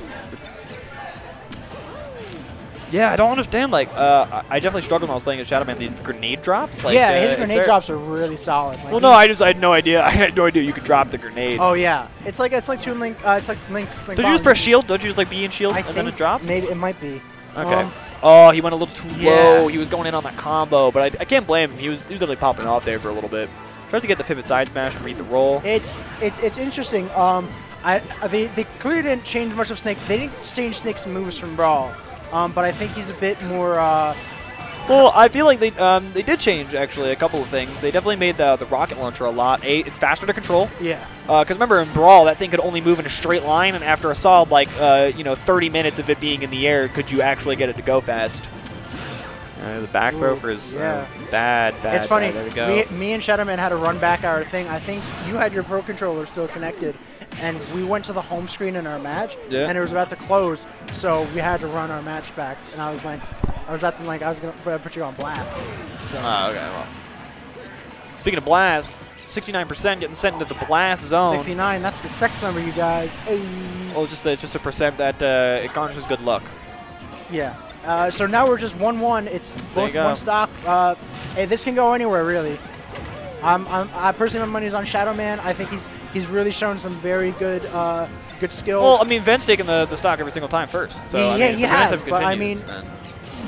Yeah, I don't understand. Like, I definitely struggled when I was playing as Shadow Man. These grenade drops. Like, yeah, his grenade drops are really solid. Like well, no, I had no idea. I had no idea you could drop the grenade. Oh yeah, it's like Toon Link. It's like Link's. Don't you just press shield? Don't you just like B and shield and then it drops? Maybe it might be. Okay. Oh, he went a little too low. He was going in on that combo, but I can't blame him. He was definitely popping off there for a little bit. Tried to get the pivot side smash to read the roll. It's interesting. They clearly didn't change much of Snake. They didn't change Snake's moves from Brawl. But I think he's a bit more. Well, I feel like they did change actually a couple of things. They definitely made the rocket launcher a lot. It's faster to control. Yeah. Because remember in Brawl that thing could only move in a straight line, and after a solid 30 minutes of it being in the air, could you actually get it to go fast? The back throw for his bad. It's funny. There we go. Me and Shadow Man had a run back our thing. I think you had your Pro Controller still connected, and we went to the home screen in our match, and it was about to close, so we had to run our match back. And I was gonna put you on blast. So. Oh, okay. Well, speaking of blast, 69% getting sent into the blast zone. 69. That's the sex number, you guys. Hey. Well, just a percent that it garnishes good luck. Yeah. So now we're just 1-1. It's both one stock. Hey, this can go anywhere, really. I personally, my money's on Shadow Man. I think he's really shown some very good skill. Well, I mean, Vent's taking the stock every single time first. So he has. But I mean,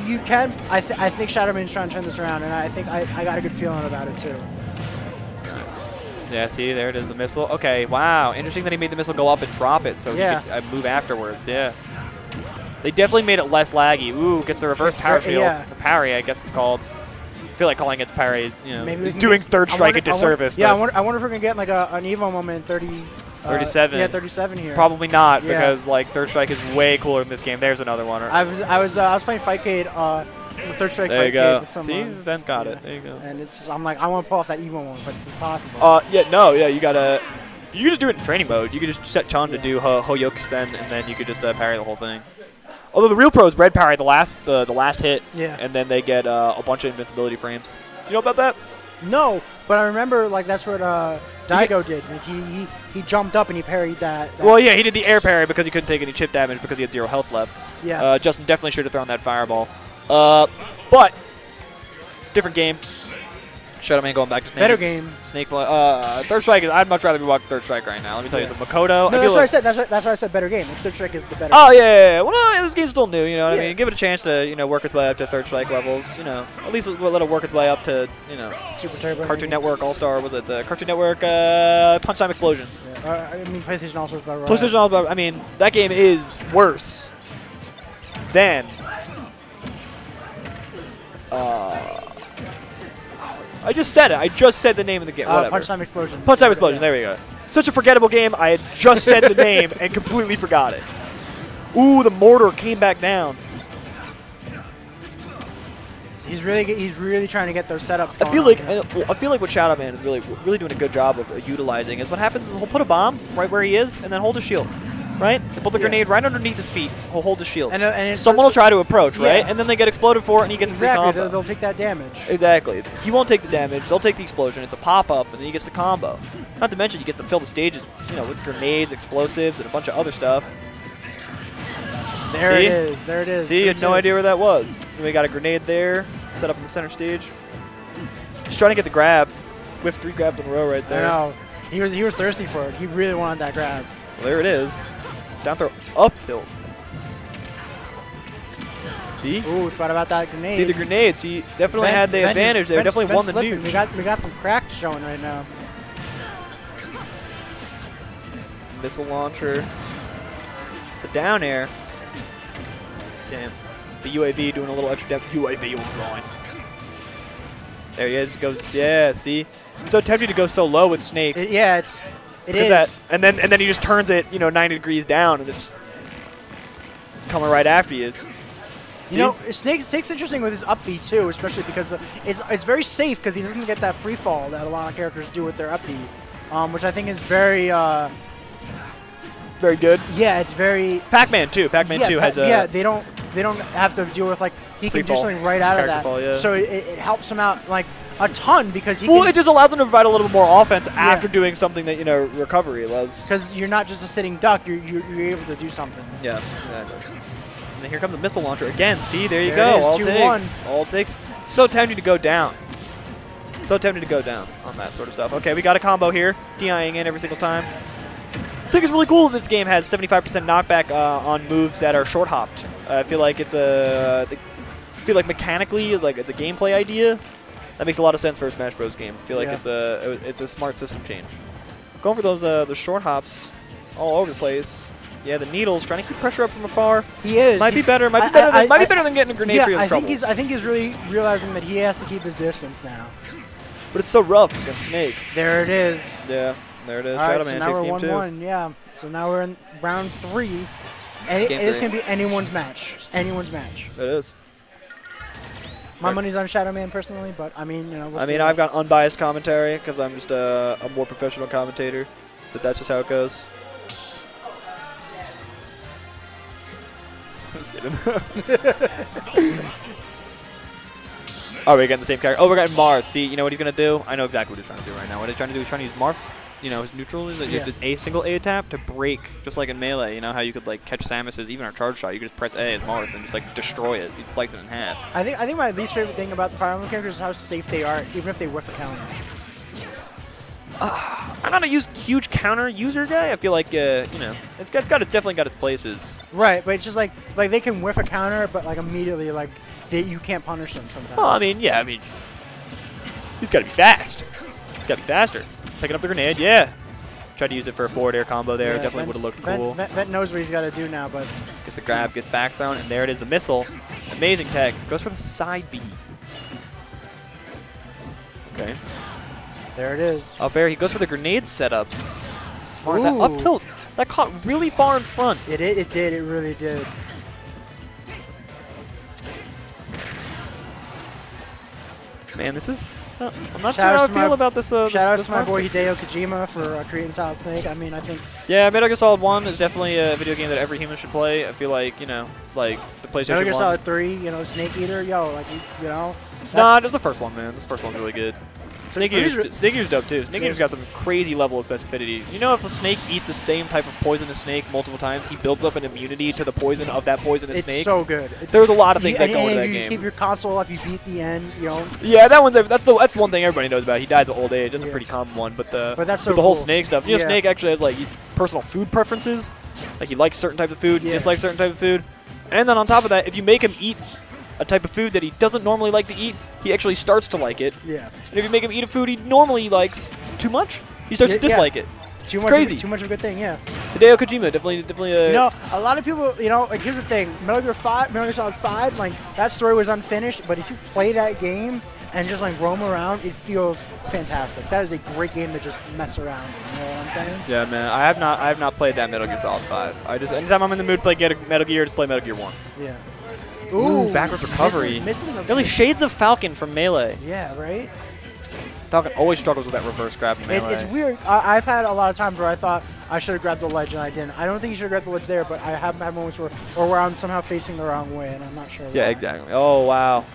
you can. I think Shadow Man's trying to turn this around, and I think I got a good feeling about it too. Yeah, see, there it is, the missile. Okay, wow, interesting that he made the missile go up and drop it, so he could move afterwards. Yeah. They definitely made it less laggy. Ooh, gets the reverse power shield. Yeah. The parry, I guess it's called. I feel like calling it the parry is doing third strike a disservice. I wonder if we're going to get like an Evo moment in 37. Yeah, 37 here. Probably not, because like third strike is way cooler in this game. There's another one. I was playing Fightcade with third strike. There you go. See, Vent got it. There you go. And it's I'm like I want to pull off that Evo one, but it's impossible. You gotta. You can just do it in training mode. You can just set Chan to do Hoyokusen, and then you could just parry the whole thing. Although the real pros red parry the last hit, and then they get a bunch of invincibility frames. Do you know about that? No, but I remember like that's what Daigo did. Like, he jumped up and he parried that. Well, yeah, he did the air parry because he couldn't take any chip damage because he had 0 health left. Yeah. Justin definitely should have thrown that fireball. But different game. Shadow Man going back to Snake. Better game. Snake play. Third Strike is. I'd much rather be watching Third Strike right now. Let me tell you something. Makoto. No, that's what I said. That's why I said better game. Third Strike is the better. Oh yeah. Well, no, this game's still new. You know what I mean? Give it a chance to work its way up to Third Strike levels. At least let it work its way up to Super Turbo. Cartoon Network All Star. Was it the Cartoon Network Punch Time Explosion? Yeah. I mean, PlayStation also is better. PlayStation also. I mean, that game is worse than. I just said it. I just said the name of the game. Whatever. Punch Time Explosion. Punch Time Explosion. There we go. Such a forgettable game. I had just said the name and completely forgot it. Ooh, the mortar came back down. He's really trying to get those setups going. I feel like what Shadow Man is really doing a good job of utilizing is what happens is he'll put a bomb right where he is and then hold his shield. Right? They put the grenade right underneath his feet. He'll hold the shield. And someone will try to approach, right? And then they get exploded for it, and he gets a free combo. They'll take that damage. Exactly. He won't take the damage. They'll take the explosion. It's a pop-up, and then he gets the combo. Not to mention, you get to fill the stages, with grenades, explosives, and a bunch of other stuff. There it is. There it is. See, you had no idea where that was. And we got a grenade there, set up in the center stage. Just trying to get the grab. Whiff 3 grabs in a row right there. I know. He was thirsty for it. He really wanted that grab. Well, there it is. Down throw, up tilt. See? Ooh, we forgot about that grenade. See the grenade. See, definitely had the advantage there. Definitely won the nuke. We got some crack showing right now. Missile launcher. The down air. Damn. The UAV doing a little extra damage. UAV was going. There he is. Goes. Yeah. See. It's so tempting to go so low with Snake. It is. And then he just turns it, 90 degrees down, and it's coming right after you. See? Snake's interesting with his up B too, especially because it's very safe because he doesn't get that free fall that a lot of characters do with their up B, which I think is very very good. Yeah, it's very. Pac-Man too. Pac-Man 2 has a. Yeah, they don't have to deal with he can do something right out of that. Fall, yeah. So it helps him out a ton because it just allows him to provide a little bit more offense after doing something that recovery loves. Because you're not just a sitting duck; you're able to do something. Yeah, exactly. And then here comes the missile launcher again. See, there you go. All it takes. So tempting to go down. So tempting to go down on that sort of stuff. Okay, we got a combo here, DIing in every single time. I think it's really cool that this game has 75% knockback on moves that are short hopped. I feel like mechanically, it's a gameplay idea. That makes a lot of sense for a Smash Bros. Game. I feel like it's a smart system change. Going for those short hops all over the place. Yeah, the needles trying to keep pressure up from afar. He is. Might be better than getting a grenade for trouble. I think he's really realizing that he has to keep his distance now. But it's so rough against Snake. There it is. Yeah, there it is. All Shadow right, Man so takes now we're game 1-1. Yeah. So now we're in round 3. And it's going to be anyone's match. Anyone's match. It is. My money's on Shadow Man personally, but I mean, I've got unbiased commentary because I'm just a more professional commentator. But that's just how it goes. Let's get him. Oh, we're getting the same character. Oh, we're getting Marth. See, you know what he's going to do? I know exactly what he's trying to do right now. What he's trying to do is trying to use Marth's, his neutral. Just a single A tap to break, just like in Melee. You know how you could catch Samus's, even our charge shot. You could just press A as Marth and just destroy it. You'd slice it in half. I think my least favorite thing about the Fire Emblem characters is how safe they are, even if they whiff a counter. I'm not a huge counter user guy. I feel like it's definitely got its places. Right, but it's just like they can whiff a counter, but immediately you can't punish them sometimes. Oh, he's got to be fast. He's got to be faster. Picking up the grenade, yeah. Tried to use it for a forward air combo there. Yeah, definitely would have looked cool. Vet knows what he's got to do now, but gets the grab, gets back thrown, and there it is, the missile. Amazing tech. Goes for the side B. Okay. There it is. Up air, he goes for the grenade setup. Smart. That up tilt, that caught really far in front. It did. It really did. Man, this is. I'm not sure how I feel about this. Shout out to my boy Hideo Kojima for creating Solid Snake. I think. Yeah, Metal Gear Solid 1 is definitely a video game that every human should play. I feel like the PlayStation 1. Metal Gear Solid 3, Snake Eater, Nah, just the first one, man. This first one's really good. Snake Eater's dope too. Snake Eater's got some crazy level of specificity. You know, if a snake eats the same type of poisonous snake multiple times, he builds up an immunity to the poison of that poisonous snake. It's so good. There's a lot of things that go into that you game. Keep your console up. You beat the end. You know. Yeah, that's the one thing everybody knows about. He dies of old age. That's a pretty common one. But that's so the whole cool. snake stuff. You know, Snake actually has like personal food preferences. Like he likes certain types of food, dislikes certain type of food, and then on top of that, if you make him eat a type of food that he doesn't normally like to eat, he actually starts to like it. Yeah. And if you make him eat a food he normally likes too much, he starts to dislike it. It's crazy. Too much of a good thing, yeah. Hideo Kojima, definitely. You know, a lot of people, you know, like here's the thing: Metal Gear Solid 5, like that story was unfinished, but if you play that game and just like roam around, it feels fantastic. That is a great game to just mess around. You know what I'm saying? Yeah, man. I have not played that Metal Gear Solid 5. Anytime I'm in the mood to play Metal Gear, just play Metal Gear 1. Yeah. Ooh, backwards recovery. Missing the really shades of Falcon from Melee. Yeah, right? Falcon always struggles with that reverse grab in Melee. It's weird. I've had a lot of times where I thought I should have grabbed the ledge and I didn't. I don't think you should have grabbed the ledge there, but I have had moments where I'm somehow facing the wrong way and I'm not sure Yeah, why. exactly. Oh, wow.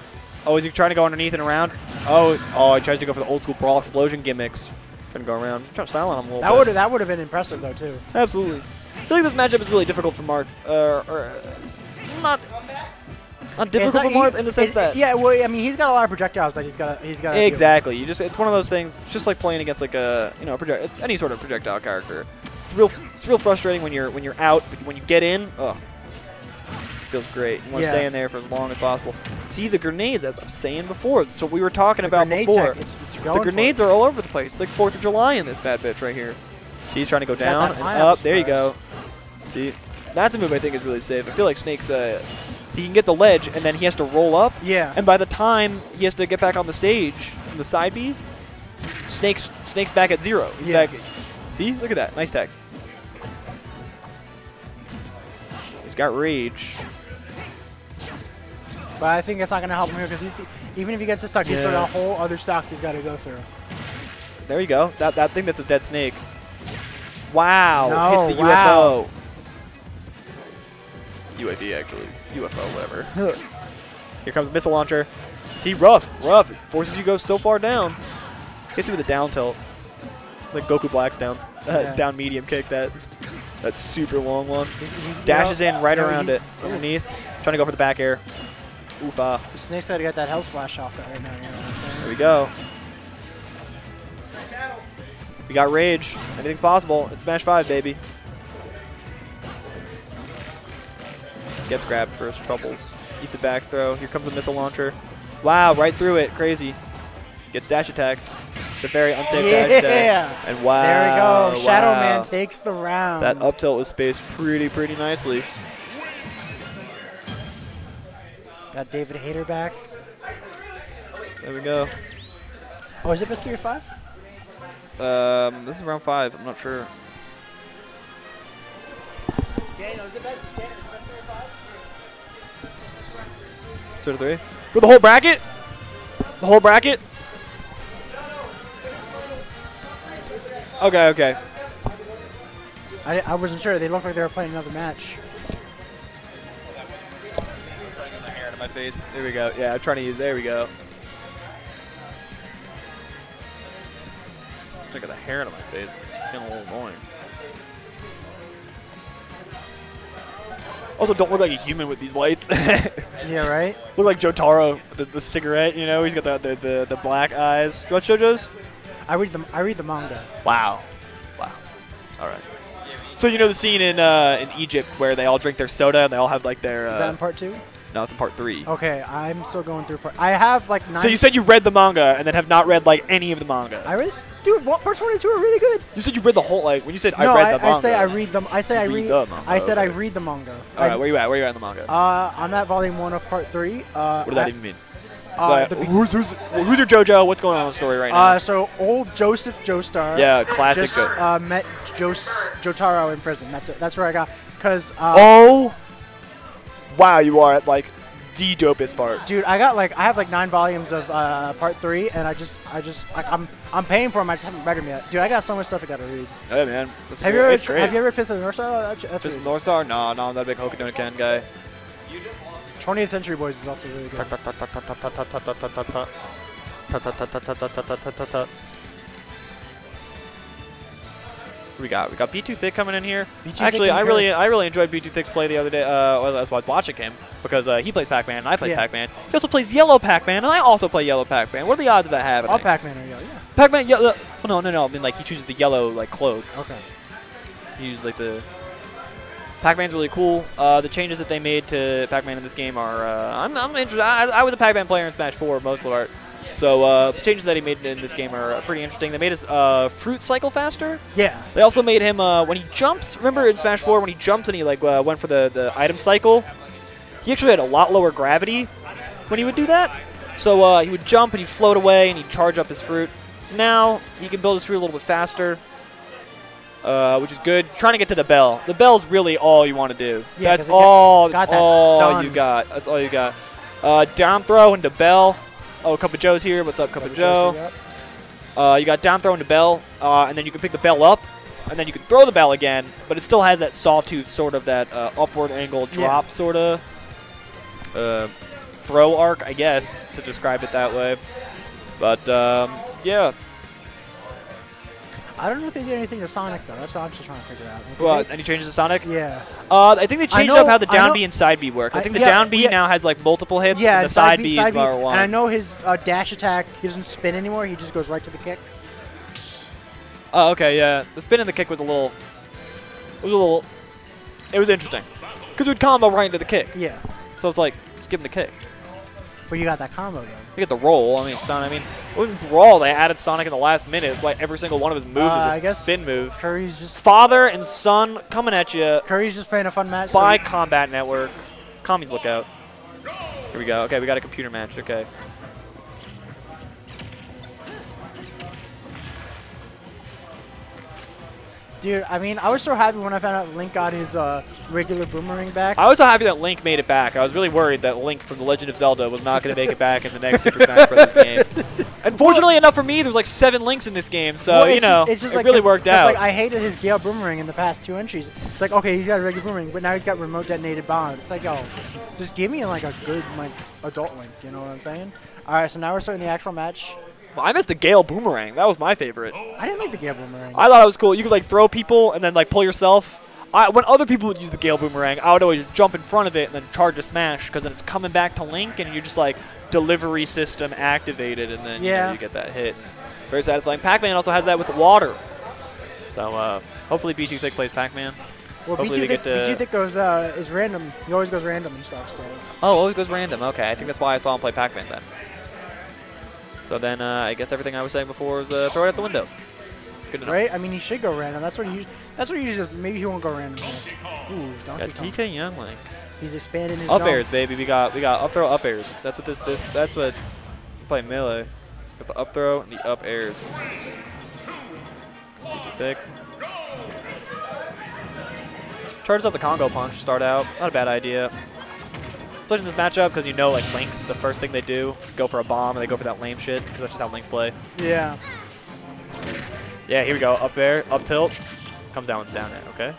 Oh, is he trying to go underneath and around? Oh, he tries to go for the old school brawl explosion gimmicks. Trying to go around. Trying to style on him a little bit. That would have been impressive though too. Absolutely. I feel like this matchup is really difficult for Marth. Not difficult for Marth in the sense that well, I mean he's got a lot of projectiles that he's got exactly. It's one of those things. It's just like playing against like any sort of projectile character. It's real frustrating when you're out, but when you get in, feels great. You want to stay in there for as long as possible. See the grenades, as I was saying before. It's what we were talking about before. The grenades are all over the place. It's like 4th of July in this bad bitch right here. See, he's trying to go down and up. There you go. See, that's a move I think is really safe. I feel like Snake's. So he can get the ledge, and then he has to roll up. Yeah. And by the time he has to get back on the stage, from the side B, Snake's back at 0. He's back. See? Look at that. Nice tag. He's got rage. But I think it's not going to help him here because even if he gets stuck, he's still got a whole other stock he's got to go through. There you go. That thing that's a dead snake. Wow. No, hits the UFO. UAV, actually. UFO, whatever. Here comes the missile launcher. See, rough. It forces you to go so far down. Hits you with a down tilt. It's like Goku Black's down down medium kick, that super long one. Dashes in right around it, underneath. Trying to go for the back air. Oofa. Snake's got to get that Hell's Flash off that right now, you know what I'm saying? There we go. We got rage. Anything's possible. It's Smash 5, baby. Gets grabbed for his troubles. Eats a back throw. Here comes the missile launcher. Wow, right through it. Crazy. Gets dash attacked. The very unsafe dash attack. And wow. There we go. Shadow Man takes the round. That up tilt was spaced pretty nicely. Got David Hayter back. There we go. Oh, is it best 3 or 5? This is round 5. I'm not sure. Daniel, is it best 3 or 5? 2 to 3. For the whole bracket? The whole bracket? Okay. I wasn't sure. They looked like they were playing another match. Hair to my face. There we go. Yeah, I'm trying to use. There we go. Look at the hair out of my face. It's getting a little annoying. Also, don't look like a human with these lights. Yeah, right? Look like Jotaro, the cigarette, you know? He's got the black eyes. You watch JoJo's? I read the manga. Wow. All right. So you know the scene in Egypt where they all drink their soda and they all have like their... Is that in part 2? No, it's in part 3. Okay, I'm still going through part... I have like 9... So you said you read the manga and then have not read like any of the manga. I read... Dude, parts 1 and 2 are really good. You said you read the whole, like, when you said no, I read the manga. I say I read them. I say I read the manga. I said I read the manga. All right, where you at? Where you at in the manga? I'm at volume 1 of part 3. What does that even mean? Who's your JoJo? What's going on in the story right now? So old Joseph Joestar. Yeah, classic. Just met Jotaro in prison. That's where I got because. Oh. Wow, you are at like the dopest part. Dude, I have like 9 volumes of part 3, and I just like I'm paying for them. I just haven't read them yet. Dude, I got so much stuff I gotta read. Hey man, have you ever Fist of the North Star? Fist of the North Star? No, I'm not a big Hokuto no Ken guy. 20th Century Boys is also really good. We got B2 Thick coming in here. Actually, I really enjoyed B2 Thick's play the other day. As I was watching him because he plays Pac-Man and I play Pac-Man. He also plays Yellow Pac-Man and I also play Yellow Pac-Man. What are the odds of that happening? All Pac-Man are yellow. Yeah. Pac-Man yellow. Oh, no. I mean, like he chooses the yellow like clothes. Okay. He uses like the. Pac-Man's really cool. The changes that they made to Pac-Man in this game are. I'm interested. I was a Pac-Man player in Smash 4 most of our. So the changes that he made in this game are pretty interesting. They made his fruit cycle faster. Yeah. They also made him when he jumps. Remember in Smash 4 when he jumps and he like went for the item cycle. He actually had a lot lower gravity when he would do that. So he would jump and he'd float away and he'd charge up his fruit. Now he can build his fruit a little bit faster, which is good. Trying to get to the bell. The bell's really all you want to do. Yeah, that's all. That's all you got. That's all you got. Down throw into bell. Oh, Cup of Joe's here. What's up, Cup of Joe? You got down throw into bell, and then you can pick the bell up, and then you can throw the bell again, but it still has that sawtooth sort of that upward angle drop sort of throw arc, I guess, to describe it that way. But, yeah. I don't know if they did anything to Sonic, though. That's what I'm just trying to figure out. Well, any changes to Sonic? Yeah. I think they changed up how the down B and side B work. I think the down B now has like multiple hits, and the side B is bar one. And I know his dash attack doesn't spin anymore. He just goes right to the kick. Oh, okay, yeah. The spin and the kick was a little. It was interesting because it would combo right into the kick. Yeah. So it's like just give him the kick. But you got that combo though. You get the roll. I mean, Sonic. In Brawl, they added Sonic in the last minute. It's like every single one of his moves is a spin move. Kuri's just father and son coming at you. Kuri's just playing a fun match. By Combat Network. Commies, look out. Here we go. Okay, we got a computer match. Okay. Dude, I mean, I was so happy when I found out Link got his regular boomerang back. I was so happy that Link made it back. I was really worried that Link from The Legend of Zelda was not going to make it back in the next Super Smash Bros. Game. Unfortunately enough for me, there's like 7 Links in this game, so, well, you know, it like, really worked out. Like, I hated his Gale boomerang in the past 2 entries. It's like, okay, he's got a regular boomerang, but now he's got remote detonated bomb. It's like, yo, just give me like a good like adult Link, you know what I'm saying? All right, so now we're starting the actual match. Well, I missed the Gale boomerang. That was my favorite. I didn't like the Gale boomerang. I thought it was cool. You could like throw people and then like pull yourself. When other people would use the Gale boomerang, I would always jump in front of it and then charge a smash because then it's coming back to Link and you're just like delivery system activated and then you know, you get that hit. Very satisfying. Pac-Man also has that with water. So hopefully B2 Thick plays Pac-Man. Well, B2 Thick goes is random. He always goes random and stuff. So. Oh, always goes random. Okay, I think that's why I saw him play Pac-Man then. So then I guess everything I was saying before was throw it out the window. Good enough. Right? I mean, he should go random. That's what he usually. Maybe he won't go random. Ooh, Donkey Kong. TK Young Link. He's expanding his up airs, baby. We got up throw, up airs. That's what that's what play melee. Got the up throw and the up airs. Too thick. Charges up the Congo punch. Start out. Not a bad idea. Especially in this matchup because you know like Link's the first thing they do is go for a bomb and they go for that lame shit because that's just how Links play. Yeah. Yeah, here we go. Up air, up tilt. Comes down with down air, okay?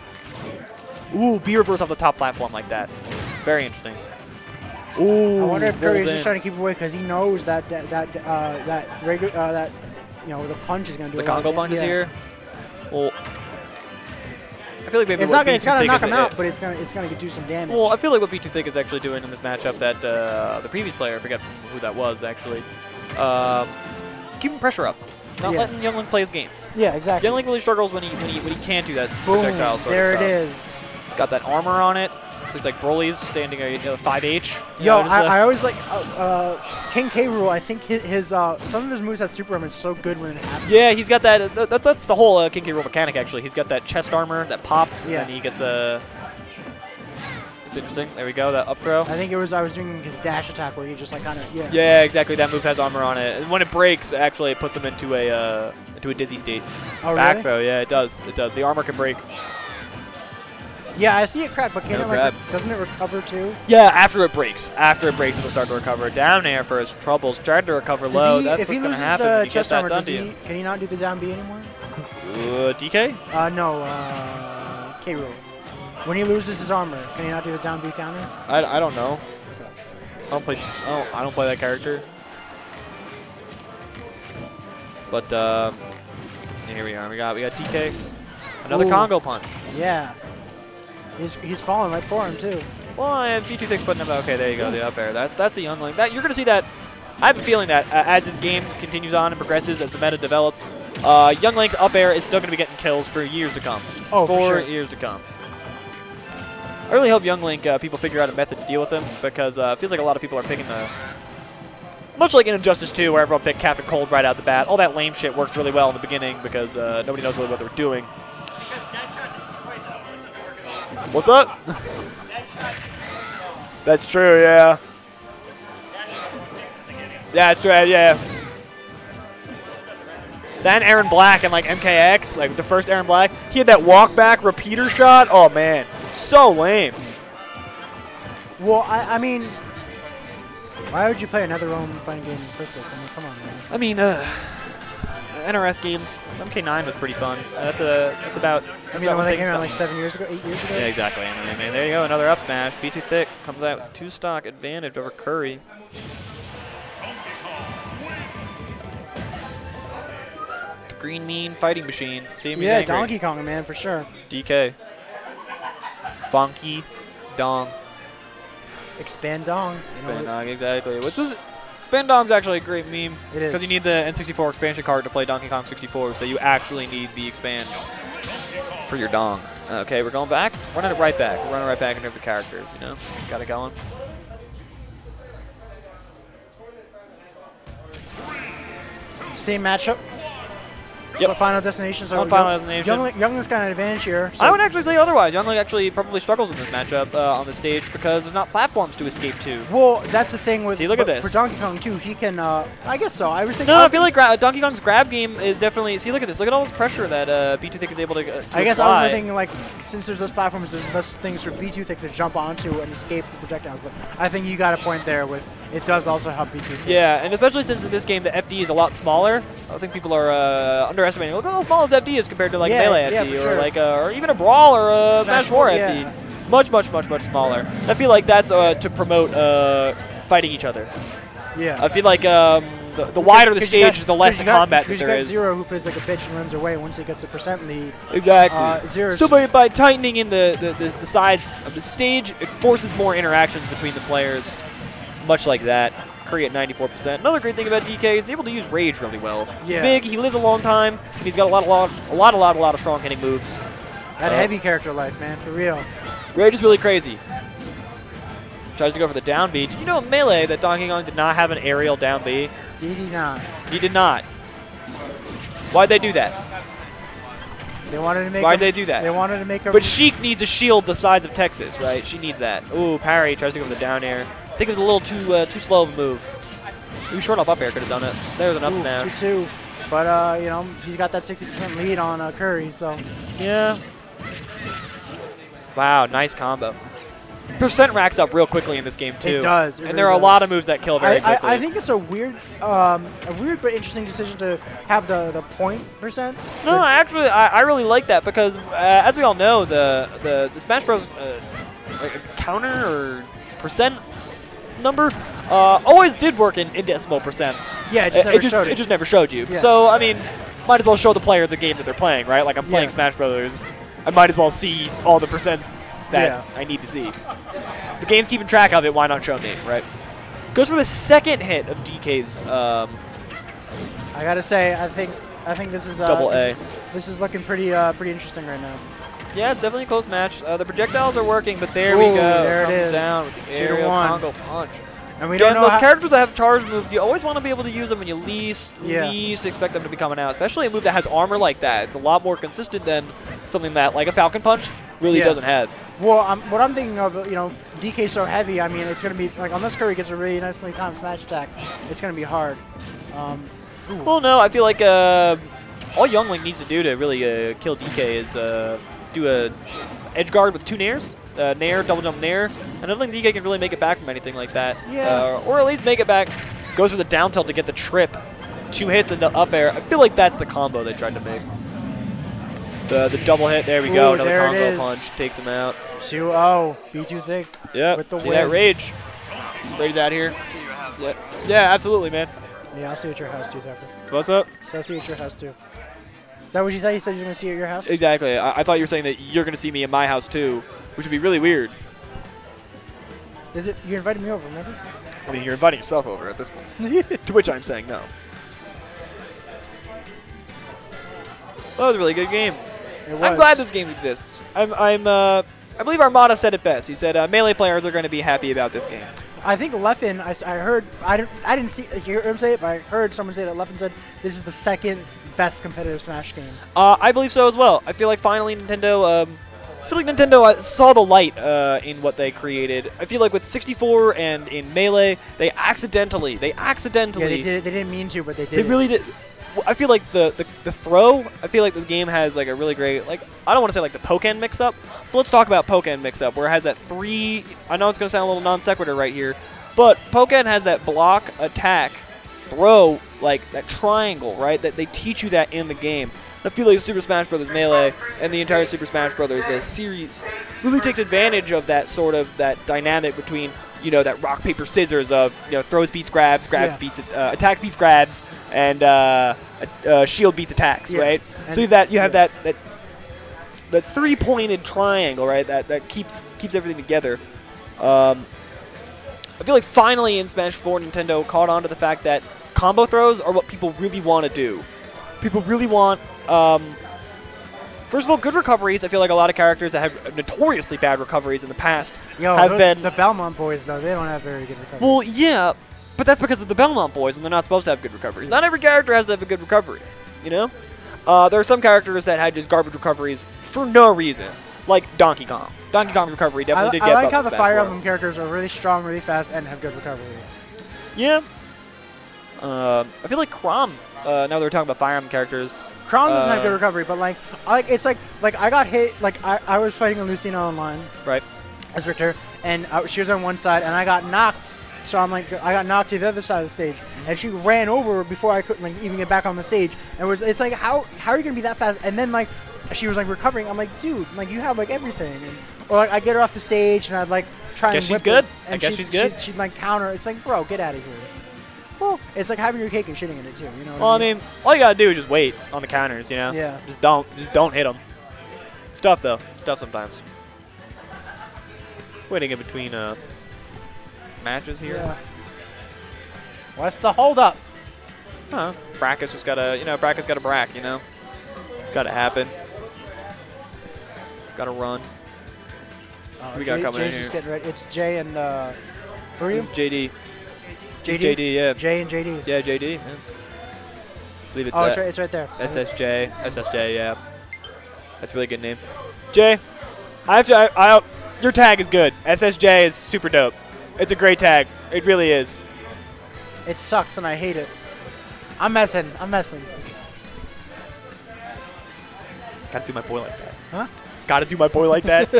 Ooh, B reverse off the top platform like that. Very interesting. Ooh, I wonder if Kuri's just trying to keep away because he knows that you know the punch is gonna do. The Congo punch is here. Well, I feel like maybe it's not gonna knock him out, but it's gonna do some damage. Well, I feel like what B2 Thick is actually doing in this matchup that the previous player, I forget who that was actually, is keeping pressure up, not letting Young Link play his game. Yeah, exactly. Young Link really struggles when he can't do that projectile sort there of stuff. There it is. It's got that armor on it. It looks like Broly's standing a 5H. Yo, I always like King K. Rool. I think his some of his moves have super armor. It's so good when it happens. Yeah, he's got that. That's the whole King K. Rool mechanic actually. He's got that chest armor that pops, and then he gets a. It's interesting. There we go. That up throw. I think I was doing his dash attack where he just like kind of Yeah, exactly. That move has armor on it, and when it breaks, actually, it puts him into a dizzy state. Oh, Back really? throw. Yeah, it does. It does. The armor can break. Yeah, I see it crack, but doesn't it recover too? Yeah, after it breaks. After it breaks, it'll start to recover. Down air for his troubles. Tried to recover low. That's what's going to happen when you get that done to you. Can he not do the down B anymore? DK? No, K. Rool. When he loses his armor, can he not do the down B counter? I don't know. I don't play that character. But here we are. We got DK. Another Ooh. Congo punch. Yeah. He's falling right for him too. Well, and B26 putting him. Okay, there you go. The up air. That's the Young Link. That you're gonna see that. I have a feeling that as this game continues on and progresses, as the meta develops, Young Link up air is still gonna be getting kills for years to come. Oh, for sure. Years to come. I really hope Young Link people figure out a method to deal with him, because it feels like a lot of people are picking the. Much like in Injustice 2, where everyone picked Captain Cold right out the bat. All that lame shit works really well in the beginning because nobody knows really what they're doing. What's up? That's true, yeah. Yeah, that's right, yeah. Then Aaron Black and like MKX, like the first Aaron Black, he had that walk back repeater shot. Oh man, so lame. Well, I mean, why would you play another Rome fighting game in the first place? I mean, come on, man. I mean, NRS games, MK9 was pretty fun. That's about. I mean, when they came out like 7 years ago, 8 years ago? Yeah, exactly. I mean, there you go, another up smash. B2 Thick comes out with 2-stock advantage over Kuri. The green mean fighting machine. See him, yeah, Donkey Kong, man, for sure. DK. Funky Dong. Expand Dong. Expand Dong, exactly. Expand Dong's actually a great meme. It is. Because you need the N64 expansion card to play Donkey Kong 64, so you actually need the expand for your Dong. Okay, we're going back. We're running it right back. We're running right back in terms of characters, you know? Got it going. Same matchup. Yep. Final Destination. So Final Destination. Young Link's got an advantage here. So I would actually say otherwise. Young Link actually probably struggles in this matchup on the stage because there's not platforms to escape to. Well, that's the thing with. See, look at this. For Donkey Kong too, he can. I guess so. I was thinking. No, I feel like Donkey Kong's grab game is definitely. See, look at this. Look at all this pressure that B2 Thick is able to. I guess I was thinking like since there's those platforms, there's less things for B2 Thick to jump onto and escape the projectiles. But I think you got a point there with. It does also help B2 Thick. Yeah, and especially since in this game the FD is a lot smaller. I think people are underestimating. Look how small his FD is compared to like Melee FD or sure. like or even a Brawl or a Smash 4 FD. Much smaller. I feel like that's to promote fighting each other. Yeah. I feel like the wider the stage, the less the combat that there is. Zero who plays like a bitch and runs away once he gets a percent lead. Exactly. So by tightening in the sides of the stage, it forces more interactions between the players. Much like that. Kuri at 94%. Another great thing about DK is he's able to use Rage really well. Yeah. He's big, he lives a long time, and he's got a lot of strong hitting moves. That heavy character life, man, for real. Rage is really crazy. Tries to go for the down B. Did you know in Melee that Donkey Kong did not have an aerial down B? He did not. He did not. Why'd they do that? They wanted to make. Why'd they do that? They wanted to make a. But Sheik needs a shield the size of Texas, right? She needs that. Ooh, parry. Tries to go for the down air. I think it was a little too slow of a move. Maybe short off up air could have done it. There's an up smash. 2-2. But, you know, he's got that 60% lead on Kuri, so. Yeah. Wow, nice combo. Percent racks up real quickly in this game, too. It does. And there are a lot of moves that kill very quickly. I think it's a weird but interesting decision to have the point percent. No, actually, I really like that because, as we all know, the Smash Bros. Counter or percent number always did work in decimal percents. Yeah, it just never showed you. Yeah. So, I mean, might as well show the player the game that they're playing, right? Like I'm playing Smash Brothers. I might as well see all the percent that I need to see. If the game's keeping track of it, why not show me, right? Goes for the second hit of DK's. I gotta say, I think this is double A. This is looking pretty interesting right now. Yeah, it's definitely a close match. The projectiles are working, but there we go. There it is. Down with the aerial Congo punch. And we Again, don't know those characters that have charge moves, you always want to be able to use them when you least expect them to be coming out. Especially a move that has armor like that. It's a lot more consistent than something that, like a Falcon Punch, really doesn't have. Well, what I'm thinking of, you know, DK's so heavy. I mean, it's gonna be like unless Kuri gets a really nicely timed smash attack, it's gonna be hard. Well, no, I feel like all Young Link needs to do to really kill DK is do a edge guard with 2 nairs. Nair, double jump nair. I don't think DK can really make it back from anything like that. Yeah. Or at least make it back. Goes for the down tilt to get the trip. 2 hits into up air. I feel like that's the combo they tried to make. The double hit. There we go. Another combo punch. Takes him out. 2-0. B2 Thick. Yep. With the See win. that Rage. Rage out here. Yeah, absolutely, man. Yeah, I'll see you at your house too, Tucker. What's up? So I'll see you at your house too. Is that what you said? You said you're going to see you at your house? Exactly. I thought you were saying that you're going to see me in my house too, which would be really weird. Is it? You invited me over, remember? I mean, you're inviting yourself over at this point. To which I'm saying no. Well, that was a really good game. I'm glad this game exists. I believe Armada said it best. He said Melee players are going to be happy about this game. I think Leffen, I heard, I didn't hear him say it, but I heard someone say that Leffen said this is the second best competitive Smash game. I believe so as well. I feel like finally Nintendo, saw the light in what they created. I feel like with 64 and in Melee, they accidentally. Yeah, they didn't mean to, but they did. They really did. I feel like the throw. I feel like the game has like a really great, like, I don't want to say like the Pokken mix-up, but let's talk about Pokken mix-up, where it has that 3. I know it's going to sound a little non sequitur right here, but Pokken has that block, attack, throw, like that triangle, right? That they teach you that in the game. I feel like Super Smash Bros. Melee and the entire Super Smash Bros. Series really takes advantage of that sort of that dynamic between, you know, that rock paper scissors of, you know, throws beats grabs, beats attacks beats grabs, and shield beats attacks, right? And so you have that 3-pointed triangle, right? That keeps everything together. I feel like finally in Smash 4, Nintendo caught on to the fact that combo throws are what people really want to do. People really want. First of all, good recoveries. I feel like a lot of characters that have notoriously bad recoveries in the past have been. The Belmont boys, though, they don't have very good recoveries. Well, yeah, but that's because of the Belmont boys, and they're not supposed to have good recoveries. Not every character has to have a good recovery, you know? There are some characters that had just garbage recoveries for no reason, like Donkey Kong. Donkey Kong's recovery definitely did get I like how the Fire Emblem Emblem characters are really strong, really fast, and have good recovery. Yeah. I feel like Chrom, now that we're talking about Fire Emblem characters. Chrom doesn't have good recovery, but it's like I got hit, like I was fighting a Lucina online. Right. As Richter, and she was on one side, and I got knocked. So I got knocked to the other side of the stage, and she ran over before I could even get back on the stage. And it's like, how are you gonna be that fast? And then she was recovering. I'm like, dude, you have everything. Or I get her off the stage, and I'd try and she's good. And I guess she's good. She'd counter. It's like, bro, get out of here. Well, it's like having your cake and shitting in it too. You know. Well, I mean, all you gotta do is just wait on the counters. You know. Yeah. Just don't hit them. Stuff though. Stuff sometimes. Waiting in between matches here. Yeah. What's the holdup? Huh. Bracket's just gotta, bracket's gotta brack, It's gotta happen. It's gotta run. Who we got coming in here? Just getting ready. It's Jay and who are you? This is JD. JD, yeah. Jay and JD. Yeah, JD. Yeah. I believe it's it's right there. SSJ, yeah. That's a really good name. Jay, your tag is good. SSJ is super dope. It's a great tag. It really is. It sucks and I hate it. I'm messing. Gotta do my boy like that. Huh? Gotta do my boy like that.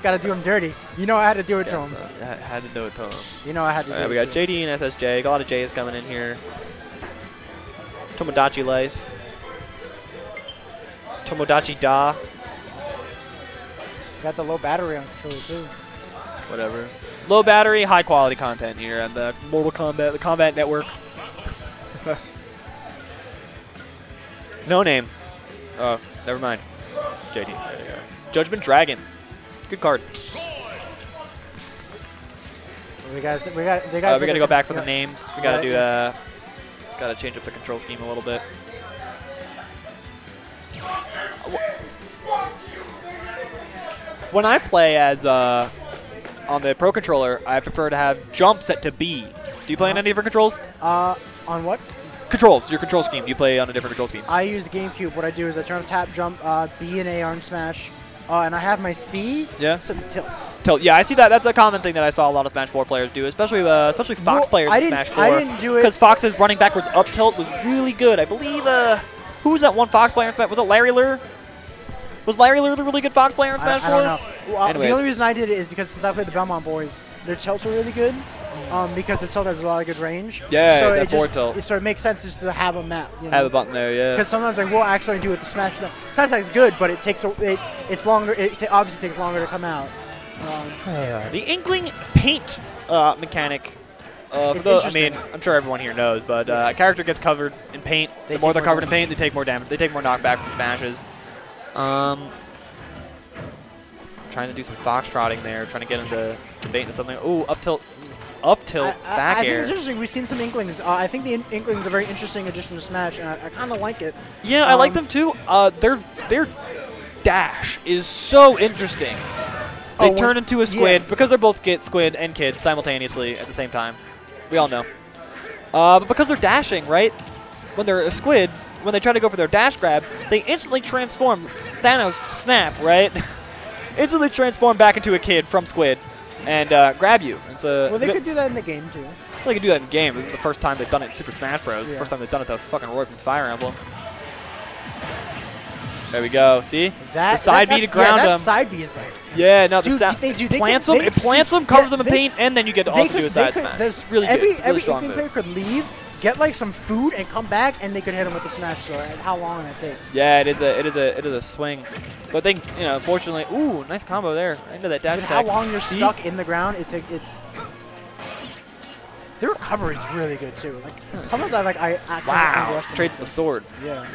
Gotta do him dirty. You know I had to do it to him. I had to do it to him. You know I had to do it. We got JD and SSJ. A lot of J's coming in here. Tomodachi Life. Tomodachi Da. Got the low battery on controller too. Whatever. Low battery, high quality content here on the Mortal Kombat, the KombatNetwork. No name. Oh, never mind. JD. There you go. Judgment Dragon. Good card. We gotta go back for the names. We gotta do. Gotta change up the control scheme a little bit. When I play as on the Pro Controller, I prefer to have jump set to B. Do you play on any different controls? On what? Controls. Your control scheme. Do you play on a different control scheme? I use the GameCube. What I do is I turn on tap, jump, B and A on Smash, and I have my C set to tilt. Tilt. Yeah, I see that. That's a common thing that I saw a lot of Smash 4 players do, especially Fox players in Smash 4. I didn't do it because Fox's running backwards up tilt was really good. I believe. Who was that one Fox player in Smash? Was it Larry Lure? Was Larry Lure the really good Fox player in Smash 4? I don't know. Well, the only reason I did it is because since I played the Belmont boys, their tilts are really good. Because their tilt has a lot of good range. Yeah, so that forward tilt. So it makes sense just to have a map. Have a button there, yeah. Because sometimes I will actually do it to Smash. Smash Attack is good, but it's longer. It obviously takes longer to come out. The Inkling paint mechanic I mean, I'm sure everyone here knows, but a character gets covered in paint. The more they're covered in paint, they take more damage. They take more knockback from smashes. Trying to do some foxtrotting there, trying to get him to bait into something. Ooh, up tilt, back I air. think it's interesting. We've seen some Inklings. I think the Inklings are a very interesting addition to Smash, and I kind of like it. Yeah, I like them too. Their dash is so interesting. They turn into a squid because they're both squid and kid simultaneously at the same time. We all know. But because they're dashing, right? When they're a squid, when they try to go for their dash grab, they instantly transform. Thanos snap, right? Instantly transform back into a kid from squid and grab you. Well, they could do that in the game too. They could do that in the game. This is the first time they've done it in Super Smash Bros. Yeah. The first time they've done it to fucking Roy from Fire Emblem. There we go. See? The side B to ground him. That side B is like... Yeah, no, it plants him, covers him in paint, and then you get to also do a side smash. It's really good. It's a really strong move. Every player could leave, get like some food, and come back, and they could hit him with the smash. So how long that takes? Yeah, it is a swing. But then, fortunately, ooh, nice combo there into that dash attack. How long you're stuck in the ground? It's. Their recovery is really good too. Like sometimes I accidentally underestimate. Trades the sword. Yeah.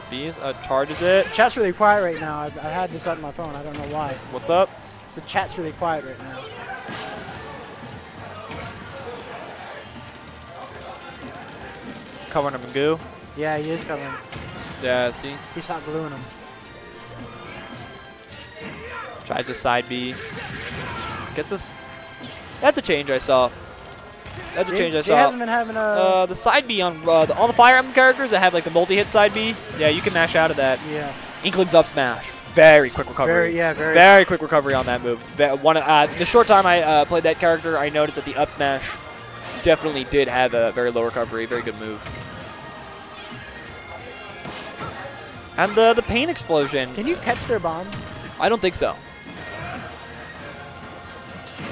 Bees charges it. Chat's really quiet right now. I had this on my phone. I don't know why. What's up? So chat's really quiet right now. Covering him in goo. Yeah, he is covering. Yeah, see? He's hot gluing him. Tries to side B. Gets this. That's a change I saw. That's a change I saw. He hasn't been having a... the side B on all the Fire Emblem characters that have like the multi-hit side B, yeah, you can mash out of that. Yeah. Inkling's up smash. Very quick recovery. Very quick recovery on that move. The short time I played that character, I noticed that the up smash definitely did have a very low recovery. Very good move. And the paint explosion. Can you catch their bomb? I don't think so.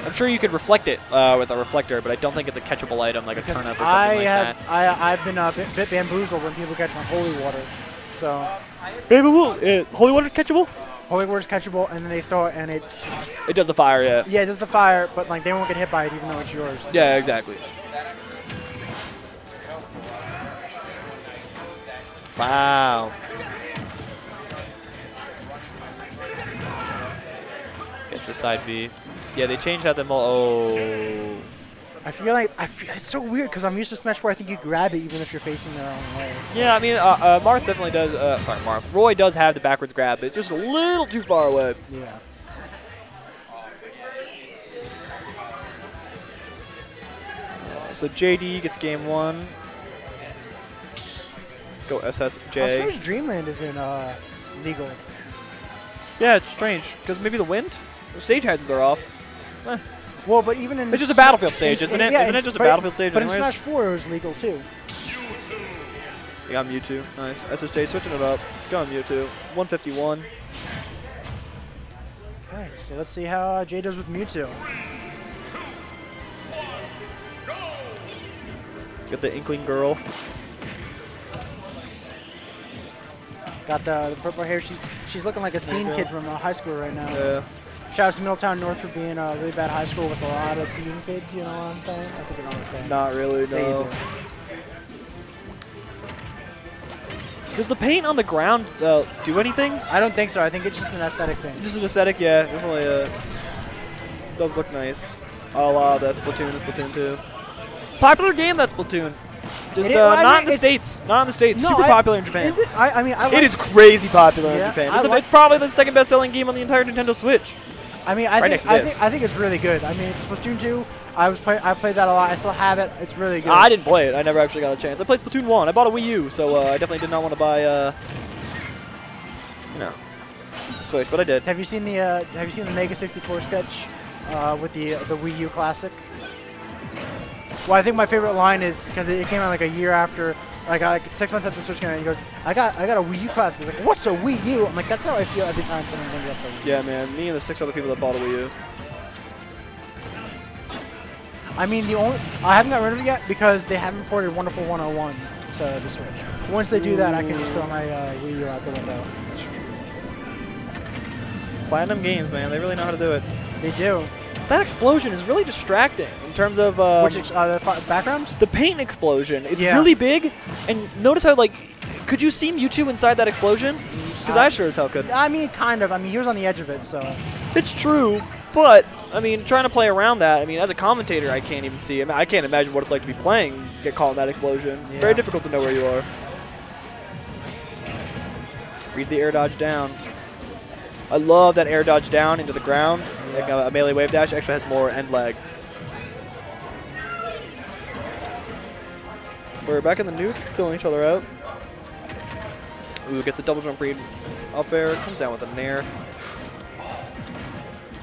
I'm sure you could reflect it with a reflector, but I don't think it's a catchable item like a turnip or something like that. I've been a bit bamboozled when people catch my holy water. So, holy water's catchable? Holy water's catchable, and then they throw it, and it does the fire, yeah. Yeah, it does the fire, but like they won't get hit by it even though it's yours. Yeah, exactly. Wow. Gets the side B. Yeah, they changed out the I feel like it's so weird because I'm used to Smash 4. I think you grab it even if you're facing their own way. Yeah, I mean, Marth definitely does. Sorry, Marth. Roy does have the backwards grab, but it's just a little too far away. Yeah. So JD gets game 1. Let's go SSJ. As far as Dreamland is in legal. Yeah, it's strange because maybe the wind, the stage hazards are off. Well, but even in... It's just a battlefield stage, isn't it? Isn't it just a battlefield stage But anyways? in Smash 4, it was legal, too. You got Mewtwo. Nice. SSJ switching it up. Going Mewtwo. 151. Okay, so let's see how Jay does with Mewtwo. Got the Inkling girl. Got the purple hair. She's looking like a scene kid from high school right now. Yeah. Shout out to Middletown North for being a really bad high school with a lot of scene kids, you know what I'm saying? I think you know what I'm saying. Not really, no. Does the paint on the ground do anything? I don't think so. I think it's just an aesthetic thing. Just an aesthetic, yeah. Definitely does look nice. Oh, wow, that's Splatoon is Splatoon 2. Popular game, that's Splatoon. Just not in the States. Not in the States. No, Super popular in Japan. Is it? I mean, it is crazy popular in Japan. It's probably the second best-selling game on the entire Nintendo Switch. I mean, I think it's really good. I mean, it's Splatoon 2. I played that a lot. I still have it. It's really good. I didn't play it. I never actually got a chance. I played Splatoon 1. I bought a Wii U, so I definitely did not want to buy, Switch, but I did. Have you seen the Mega 64 sketch with the Wii U Classic? Well, I think my favorite line is because it came out like a year after, like 6 months after the Switch came out. He goes, "I got a Wii U Classic." He's like, "What's a Wii U?" I'm like, "That's how I feel every time someone brings up the Wii U." Yeah, man. Me and the 6 other people that bought a Wii U. I mean, I haven't got rid of it yet because they haven't ported Wonderful 101 to the Switch. Once they do that, I can just throw my Wii U out the window. That's true. Platinum Games, man. They really know how to do it. They do. that explosion is really distracting in terms of the background. The paint explosion. It's really big, and notice how like, could you see Mewtwo inside that explosion? Because I sure as hell could. I mean, kind of. I mean, he was on the edge of it, so. It's true, but I mean, trying to play around that. I mean, as a commentator, I can't even see. I mean, I can't imagine what it's like to be playing, get caught in that explosion. Yeah. Very difficult to know where you are. Reads the air dodge down. I love that air dodge down into the ground. Yeah. Like a melee wave dash actually has more end lag. We're back in the neutral, filling each other out. Ooh, gets a double jump read. It's up air, comes down with a nair.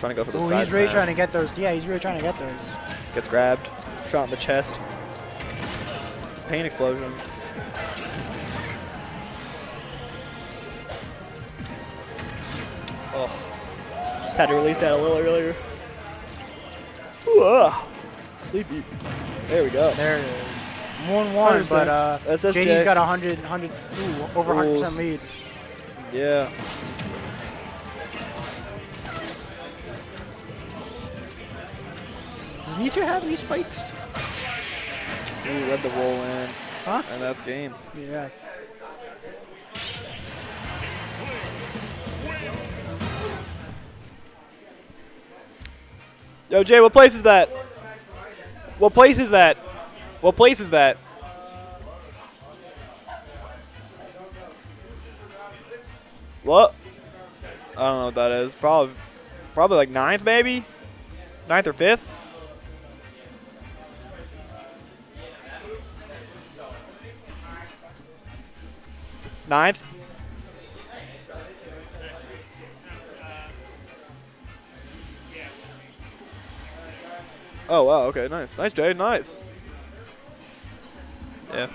Trying to go for the side he's really smash. trying to get those. Yeah, he's really trying to get those. Gets grabbed, shot in the chest. Pain explosion. Oh, just had to release that a little earlier. Ooh, sleepy. There we go. There it is. 1-1, but SSJ. JD's got 100, over 100% lead. Yeah. Does Mewtwo have any spikes? Ooh, read the roll in. Huh? And that's game. Yeah. Yo, Jay, what place is that? What place is that? What place is that? What? I don't know what that is. Probably like 9th, maybe? 9th or 5th? Ninth? Oh, wow, okay, nice. Nice, Jay, nice. Yeah.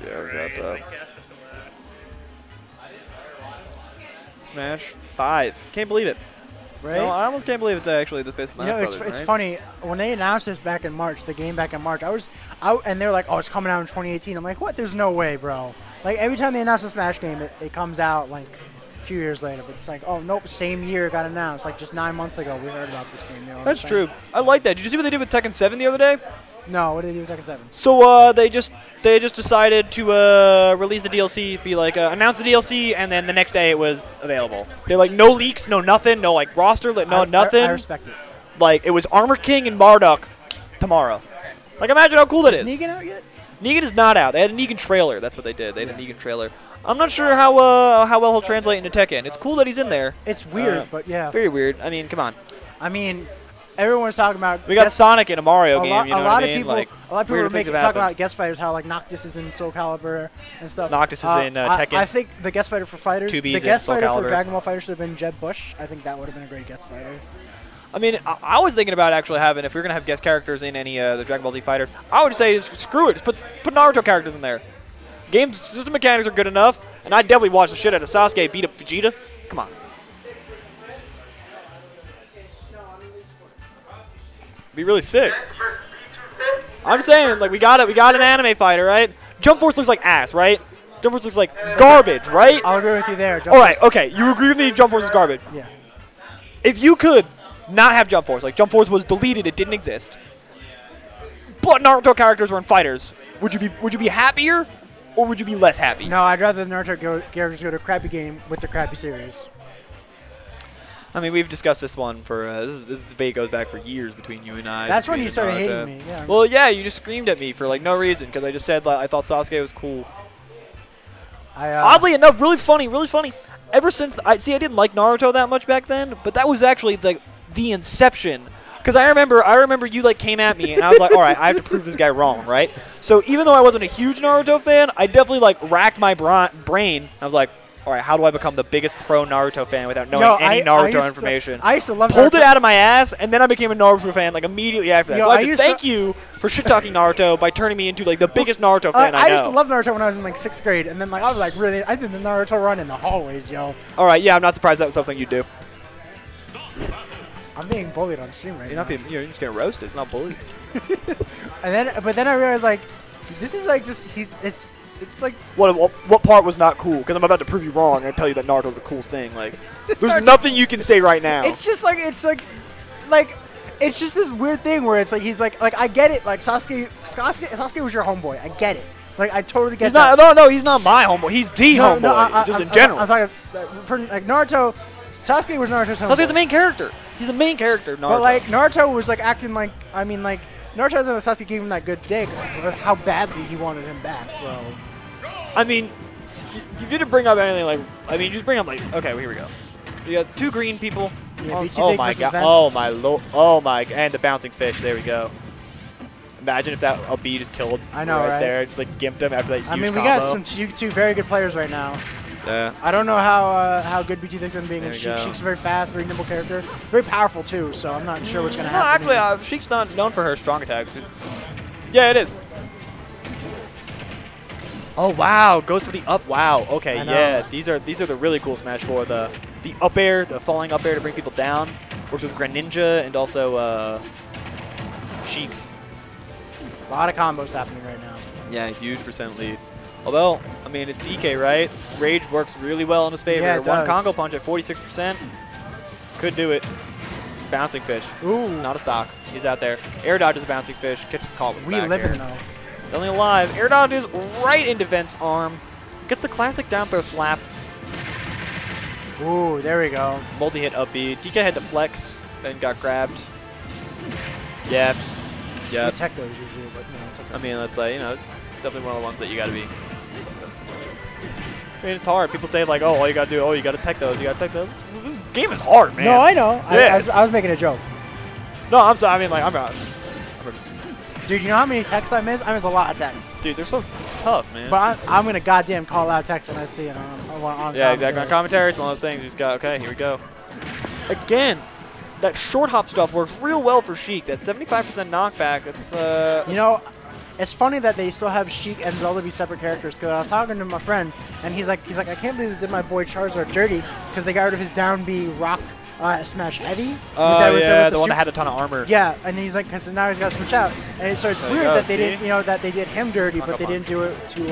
Yeah, we got that. Smash 5. Can't believe it. Right? No, I almost can't believe it's actually the 5th Smash Brothers, it's right? funny. When they announced this back in March, the game back in March, I was out and they're like, oh, it's coming out in 2018. I'm like, what? There's no way, bro. Like, every time they announce a Smash game, it comes out, like, a few years later. But it's like, oh, nope, same year it got announced. Like, just 9 months ago, we heard about this game. You know That's true. I like that. Did you see what they did with Tekken 7 the other day? No, what did they do with Tekken 7? So they just decided to release the DLC, be like announce the DLC, and then the next day it was available. They're like no leaks, no nothing, no like roster, no nothing. I respect it. Like it was Armor King and Marduk tomorrow. Like imagine how cool that is. Is Negan out yet? Negan is not out. They had a Negan trailer. That's what they did. They had a Negan trailer. I'm not sure how well he'll translate into Tekken. It's cool that he's in there. It's weird, but yeah. Very weird. I mean, come on. I mean, everyone's talking about. We got Sonic in a Mario game. You know what I mean? A lot of people are talking about guest fighters. How like Noctis is in Soul Calibur and stuff. Noctis is in Tekken. I think the guest fighter for fighters. 2B's the guest in Soul fighter Calibur. for Dragon Ball Fighter should have been Jeb Bush. I think that would have been a great guest fighter. I mean, I was thinking about actually having, if you're going to have guest characters in any the Dragon Ball Z fighters, I would say screw it. Just put Naruto characters in there. Game system mechanics are good enough, and I'd definitely watch the shit out of Sasuke beat up Vegeta. Come on. Be really sick. I'm saying, like, we got an anime fighter, right? Jump Force looks like ass, right? Jump Force looks like garbage, right? I'll agree with you there. All right, okay. You agree with me Jump Force is garbage. Yeah. If you could not have Jump Force, like Jump Force was deleted, it didn't exist, but Naruto characters were in fighters, would you be happier, or would you be less happy? No, I'd rather the Naruto characters go to a crappy game with the crappy series. I mean, we've discussed this one for this debate goes back for years between you and I. That's when you started hating me. Yeah. Well, yeah, you just screamed at me for like no reason because I just said like, I thought Sasuke was cool. Oddly enough, really funny. Ever since I didn't like Naruto that much back then, but that was actually the inception. Because I remember you like came at me and I was like, all right, I have to prove this guy wrong, right? So even though I wasn't a huge Naruto fan, I definitely like racked my brain. I was like, all right, how do I become the biggest pro Naruto fan without knowing any Naruto information? I used to love Pulled Naruto. it out of my ass, and then I became a Naruto fan like immediately after that. Yo, so I have to thank you for shit-talking Naruto by turning me into like the biggest Naruto fan I know. I used to love Naruto when I was in like 6th grade, and then like I was like I did the Naruto run in the hallways, yo. All right, yeah, I'm not surprised that was something you do. I'm being bullied on stream right now. You're just getting roasted. It's not bullied. But then I realized like, this is like just it's like what part was not cool? Because I'm about to prove you wrong and tell you that Naruto's the coolest thing. Like, there's nothing you can say right now. It's just like it's just this weird thing where it's like he's like I get it. Like Sasuke was your homeboy. I get it. Like I totally get that. No, he's not my homeboy. He's the homeboy. Just in general. I'm talking for like Naruto. Sasuke was Naruto's homeboy. Sasuke's the main character. He's the main character of Naruto. But like Naruto was like acting like Naruto and Sasuke gave him that good dick with how badly he wanted him back, bro. I mean, you didn't bring up anything like. I mean, you just bring up like. Okay, well, here we go. You got 2 green people. Yeah, oh my god! Oh my lord! Oh my! And the bouncing fish. There we go. Imagine if that LB just killed. I know, right? There, just like gimped him after that huge we combo. got some two very good players right now. Yeah. I don't know how good BT thinks of being in Sheik. go. Sheik's a very fast, very nimble character, very powerful too. So I'm not sure what's gonna No, happen. actually, Sheik's not known for her strong attacks. Yeah, it is. Oh wow, goes for the up. Wow. Okay, yeah. These are the really cool Smash 4. The up air, the falling up air to bring people down. Works with Greninja and also Sheik. A lot of combos happening right now. Yeah, huge percent lead. Although, I mean, it's DK, right? Rage works really well in his favor. Yeah, it One does. Congo punch at 46%. Could do it. Bouncing fish. Ooh. Not a stock. He's out there. Air dodges bouncing fish. Catches call with the We back live air. in though. Only alive. Air dodges right into Vent's arm. Gets the classic down throw slap. Ooh, there we go. Multi-hit up B. DK had to flex, then got grabbed. Yeah. Yeah. We tech those usually, but no, it's okay. I mean, that's like, it's definitely one of the ones that you gotta be. I mean, it's hard. People say like, oh, all you gotta do, you gotta tech those, you gotta tech those. This game is hard, man. No, I know. Yeah, I was making a joke. No, I'm sorry. I mean, like, I'm not. Dude, you know how many texts I miss? I miss a lot of texts. Dude, it's tough, man. But I'm gonna goddamn call out text when I see it on yeah, exactly. On commentary, it's one of those things. You just got, okay, here we go. Again, that short hop stuff works real well for Sheik. That 75% knockback. It's You know, it's funny that they still have Sheik and Zelda be separate characters. Because I was talking to my friend, and he's like, I can't believe they did my boy Charizard dirty because they got rid of his down B rock smash heavy. Yeah, the one that had a ton of armor. Yeah, and he's like, because now he's got to switch out. And so it's weird that they didn't, that they did him dirty, but they didn't do it to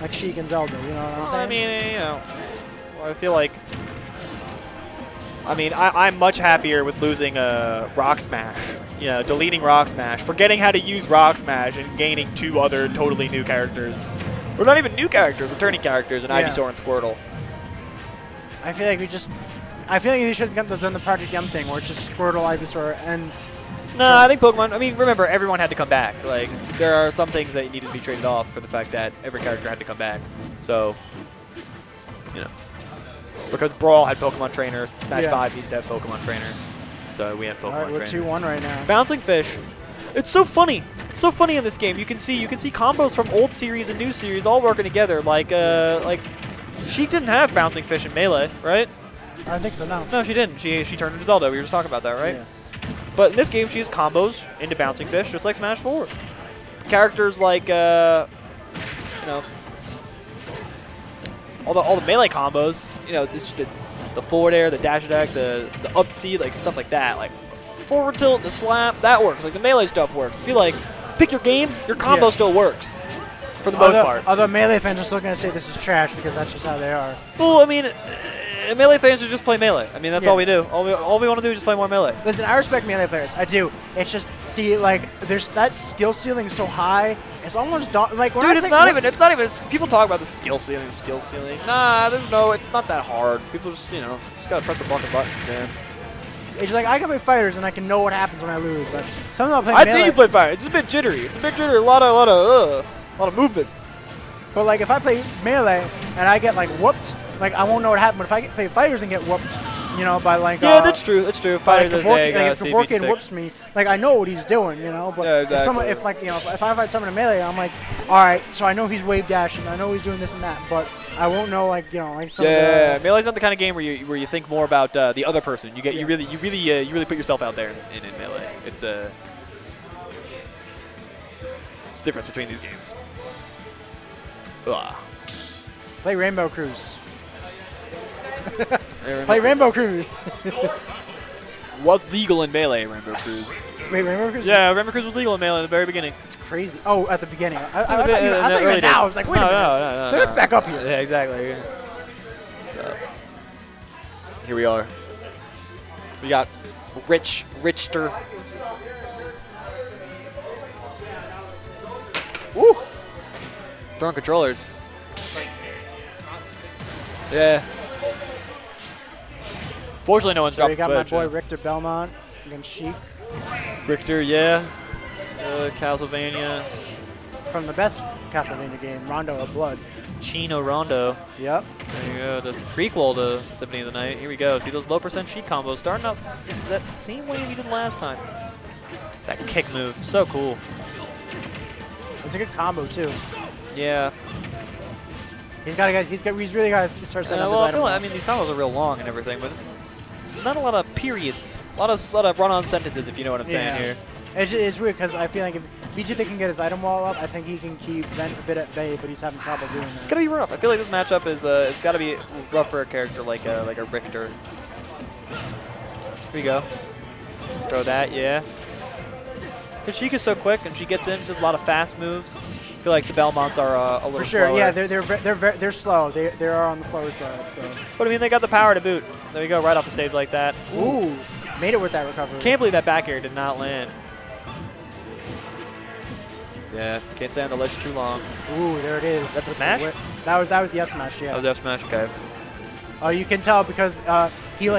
like Sheik and Zelda. You know what I'm saying? I mean, I feel like. I mean, I'm much happier with losing Rock Smash. Deleting Rock Smash, forgetting how to use Rock Smash, and gaining 2 other totally new characters. Or not even new characters, returning characters, and Ivysaur and Squirtle. I feel like you should have done the Project M thing, where it's just Squirtle, Ivysaur, and... No, I think Pokemon... I mean, remember, everyone had to come back. Like, there are some things that needed to be traded off for the fact that every character had to come back. So, because Brawl had Pokemon Trainer, Smash 5 needs to have Pokemon Trainer. So we have Pokemon Trainer. We're 2-1 right now. Bouncing Fish. It's so funny. It's so funny in this game. You can see combos from old series and new series all working together. Like Sheik didn't have Bouncing Fish in Melee, right? I don't think so, no. No, she didn't. She turned into Zelda. We were just talking about that, right? Yeah. But in this game, she has combos into Bouncing Fish, just like Smash 4. Characters like, all the Melee combos, the forward air, the dash attack, the up T, like stuff like that. Like forward tilt, the slap, that works. Like the Melee stuff works. I feel like pick your game, your combo still works. For the most part. Although Melee fans are still going to say this is trash because that's just how they are. Well, I mean, Melee fans should just play Melee. I mean, that's all we do. All we want to do is just play more Melee. Listen, I respect Melee players. I do. It's just, see, like, there's that skill ceiling so high. It's almost like when dude, it's not even. People talk about the skill ceiling. Nah, it's not that hard. People just, just gotta press the buttons, man. It's like I can play fighters and I can know what happens when I lose, but sometimes I play I'd say you play fighters. It's a bit jittery. A lot of movement. But like if I play Melee and I get like whooped, like I won't know what happened. But if I play fighters and get whooped, by like that's true. Fighters if Kevorkian whoops me, like I know what he's doing, But yeah, exactly. if I fight someone in Melee, I'm like, all right, so I know he's wave dashing, I know he's doing this and that, but I won't know some. Yeah, Melee's not the kind of game where you think more about the other person. You really put yourself out there in Melee. It's the difference between these games. Ugh. Play Rainbow Cruise. Play Rainbow Cruise. was legal in Melee, Rainbow Cruise. Wait, Rainbow Cruise? Yeah, Rainbow Cruise was legal in Melee in the very beginning. It's crazy. Oh, at the beginning. I thought you meant now. I was like, wait a minute. No. Let's back up here. Yeah, exactly. So, here we are. We got Richter. Woo! Throwing controllers. Yeah. Fortunately, no one's dropped the switch. So you got my boy Richter Belmont against Sheik. Richter, yeah. Castlevania. From the best Castlevania game, Rondo of Blood. Chino Rondo. Yep. There you go. The prequel to Symphony of the Night. Here we go. See those low percent Sheik combos starting out that same way we did last time. That kick move, so cool. It's a good combo too. Yeah. He's really got to start setting up his item. I mean, these combos are real long and everything, but not a lot of periods. A lot of run-on sentences, if you know what I'm saying here. It's weird because I feel like if B2 can get his item wall up, I think he can keep Vent a bit at bay, but he's having trouble doing that. It's gonna be rough. I feel like this matchup is it's gotta be rough for a character like a Richter. Here we go. Throw that, yeah. Because Sheik is so quick and she gets in, she does a lot of fast moves. I feel like the Belmonts are a little for sure, slower. yeah, they're slow. They are on the slower side. So. But I mean, they got the power to boot. There you go, right off the stage like that. Ooh, made it with that recovery. Can't believe that back air did not land. Yeah, can't stay on the ledge too long. Ooh, there it is. Is that the smash? That was the F smash, yeah. That was the F smash, okay. Oh, you can tell because he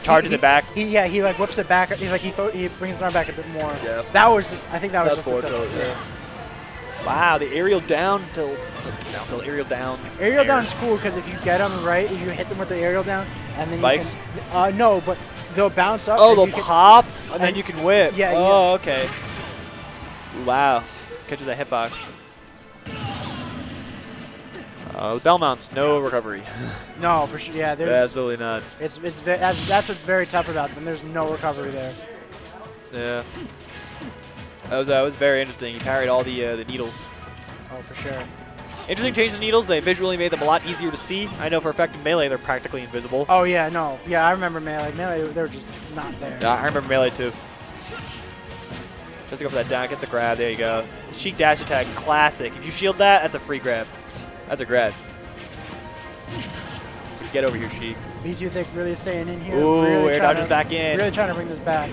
charges it back. He whips it back. He brings his arm back a bit more. Yeah. That was just. I think that was just forward tilt. Yeah. Wow, the aerial down tilt. Down tilt, aerial down. Aerial down is cool because if you get them right, if you hit them with the aerial down, and then spikes. You can, no, but they'll bounce up. Oh, they'll pop, and then you can whip. Yeah. Oh, okay. Wow, catches that hitbox. The Belmonts, no recovery. No, for sure. Yeah, there's absolutely not. That's what's very tough about them. There's no recovery there. Yeah. That was very interesting. He parried all the needles. Oh, for sure. Interesting change in needles. They visually made them a lot easier to see. I know for a fact in Melee they're practically invisible. Oh yeah, no, yeah, I remember Melee. Melee, they were just not there. Yeah, I remember Melee too. Just to go for that down, gets the grab. There you go. The Sheik dash attack, classic. If you shield that, that's a free grab. That's a grab. So get over here, Sheik. B2 think really staying in here. Ooh, really air dodges back in. Really trying to bring this back.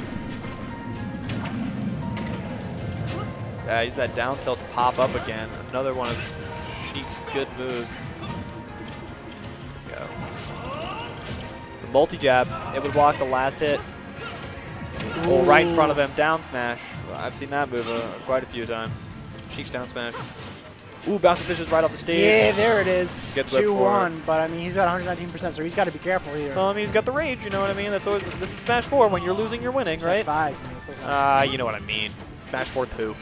Yeah, use that down tilt to pop up again. Another one of Sheik's good moves. There we go. The multi-jab, it would block the last hit. Oh, right in front of him, down smash. I've seen that move quite a few times. Sheik's down smash. Ooh, bouncing fish is right off the stage. Yeah, there it is. Gets 2-1, but I mean, he's got 119%, so he's got to be careful here. Well, I mean, he's got the rage, you know what I mean? That's always, this is Smash 4. When you're losing, you're winning, right? Smash 5. You know what I mean. Smash 4 2.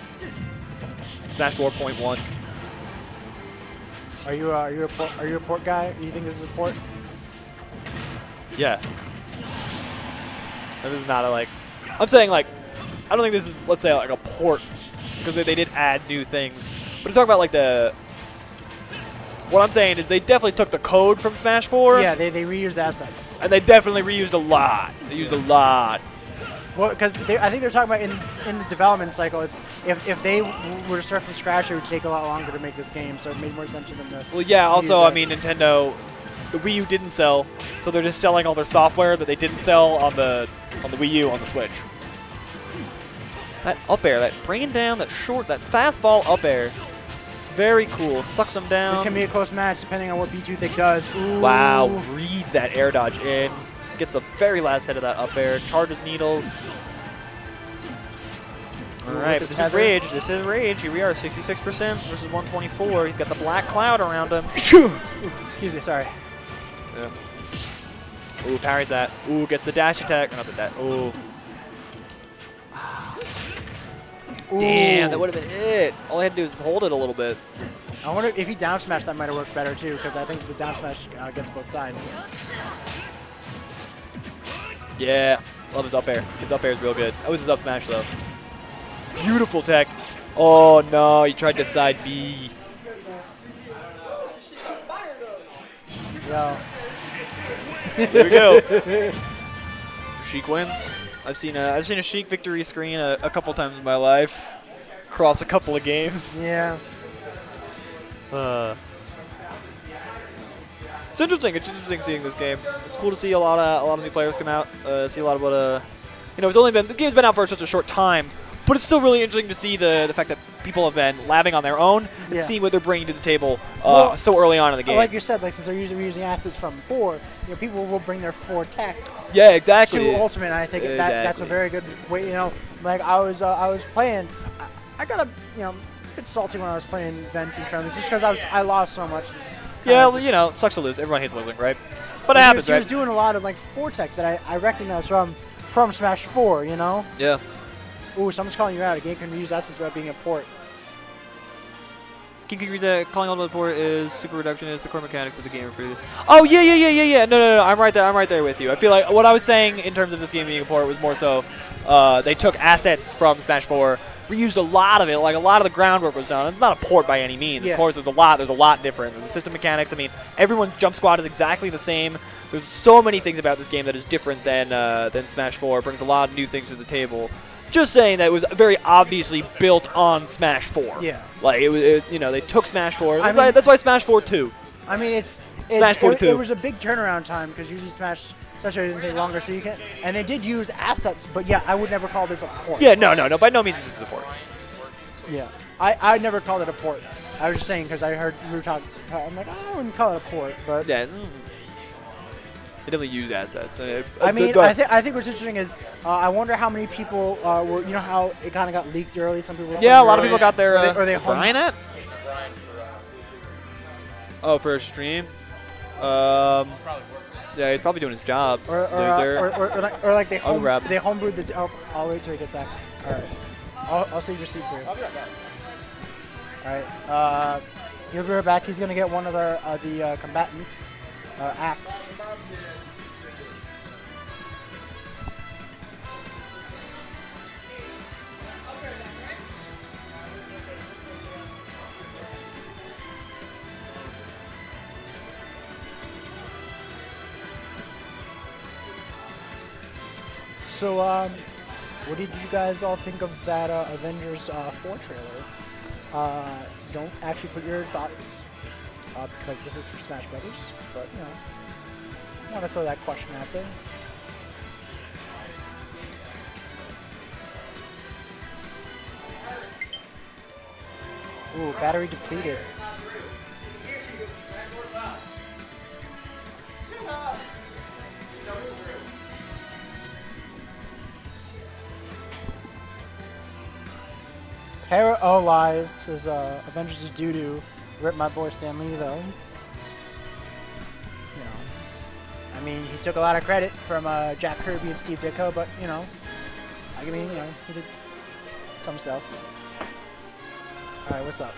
Smash 4.1. Are you a port guy? Do you think this is a port? Yeah. This is not a, like, I'm saying, like, I don't think this is, let's say, like a port, because they did add new things. But I'm talking about, like, what I'm saying is they definitely took the code from Smash 4. Yeah, they reused assets. And they definitely reused a lot. They used a lot. Well, because I think they're talking about in the development cycle, it's if they were to start from scratch, it would take a lot longer to make this game, so it made more sense for them to. Well, yeah. Also, I mean, Nintendo, the Wii U didn't sell, so they're just selling all their software that they didn't sell on the Wii U on the Switch. That up air, that bringing down, that fast fall up air, very cool. Sucks them down. This can be a close match depending on what B2 Thick does. Ooh. Wow, reads that air dodge in. Gets the very last hit of that up air. Charges needles. All right, this is Rage. This is Rage. Here we are, 66% versus 124. He's got the black cloud around him. Excuse me, sorry. Yeah. Ooh, parries that. Ooh, gets the dash attack. Not the dash. Ooh. Damn, that would have been it. All I had to do is hold it a little bit. I wonder if he down smash, that might have worked better too, because I think the down smash gets both sides. Yeah, love his up air. His up air is real good. That was his up smash though. Beautiful tech. Oh no, he tried to side B. Yo. Here we go. Sheik wins. I've seen a Sheik victory screen a couple times in my life, across a couple of games. Yeah. It's interesting. It's interesting seeing this game. It's cool to see a lot of new players come out. See a lot of what this game's been out for such a short time, but it's still really interesting to see the fact that people have been labbing on their own and seeing what they're bringing to the table so early on in the game. Like you said, like since they're using athletes from 4, people will bring their 4 tech. Yeah, exactly. To Ultimate, and I think that's a very good way. Like I was playing, I got a bit salty when I was playing Vent and Friendlies just because I lost so much. Yeah, it sucks to lose. Everyone hates losing, right? But it happens, right? He was doing a lot of like 4 tech that I recognize from Smash 4, Yeah. Ooh, someone's calling you out. A game can reuse assets without being a port. King calling Ultimate Port is super reduction is the core mechanics of the game are pretty. Oh yeah. No. I'm right there with you. I feel like what I was saying in terms of this game being a port was more so they took assets from Smash 4, reused a lot of it. Like a lot of the groundwork was done. It's not a port by any means. Yeah. Of course, there's a lot different. The system mechanics. I mean, everyone's jump squad is exactly the same. There's so many things about this game that is different than Smash 4. It brings a lot of new things to the table. Just saying that it was very obviously built on Smash 4. Yeah. Like they took Smash 4. That's why Smash 4 2. I mean, Smash 4 2. It was a big turnaround time because usually Smash didn't take longer, so you can. And they did use assets, but yeah, I would never call this a port. Yeah, no. By no means is this a port. Yeah, I never called it a port. I was just saying because I heard we were talking. I'm like, I wouldn't call it a port, but yeah. They definitely use assets. I think what's interesting is I wonder how many people were. You know how it kind of got leaked early. Some people. Yeah, a lot of people got their. Are they Brian it? Oh, for a stream. Yeah, he's probably doing his job. Or like they homebrewed the. Oh, I'll wait till he gets back. All right. I'll save your seat for you. I'll be right back. All right. He'll be right back. He's gonna get one of the combatants. Axe. So, what did you guys all think of that Avengers 4 trailer? Don't actually put your thoughts because this is for Smash Brothers, but I want to throw that question out there. Ooh, battery depleted. Paralyzed says Avengers of Doo-Doo. Rip my boy Stan Lee though. I mean, he took a lot of credit from Jack Kirby and Steve Ditko, but he did some stuff. All right, what's up?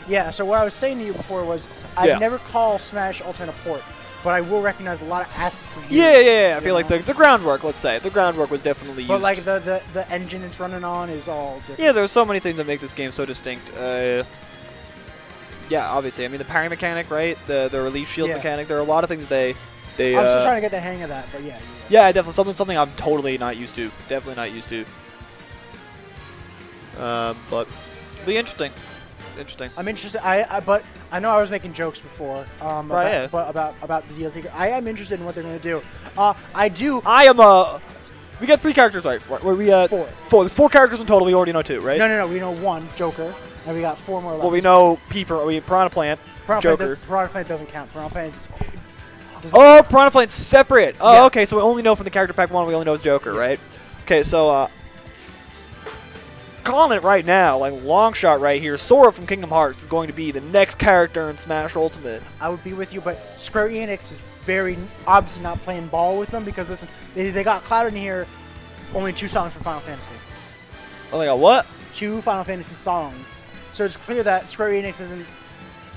Yeah, so what I was saying to you before was I never call Smash Ultimate a port, but I will recognize a lot of assets from you. Yeah. I feel like the groundwork, let's say, the groundwork was definitely used. But like the engine it's running on is all different. Yeah, there's so many things that make this game so distinct. Yeah, obviously. I mean, the parry mechanic, right? The relief shield mechanic. There are a lot of things they. I'm still trying to get the hang of that, but yeah. Yeah, definitely something I'm totally not used to. Definitely not used to. But it'll be interesting. I'm interested. But I know I was making jokes before. About the DLC. I am interested in what they're going to do. We got 3 characters, right? We got 4. There's 4 characters in total. We already know 2, right? No. We know 1, Joker, and we got 4 more left. Well, we know Piranha Plant, Joker. Piranha Plant doesn't count. Piranha Plant Piranha Plant's separate. Oh, okay. So we only know from the character pack 1. We only know is Joker, right? Okay, so calling it right now, like long shot right here. Sora from Kingdom Hearts is going to be the next character in Smash Ultimate. I would be with you, but Square Enix is very obviously not playing ball with them because listen, they got Cloud in here, only 2 songs for Final Fantasy. Oh, they got what? 2 Final Fantasy songs. So it's clear that Square Enix isn't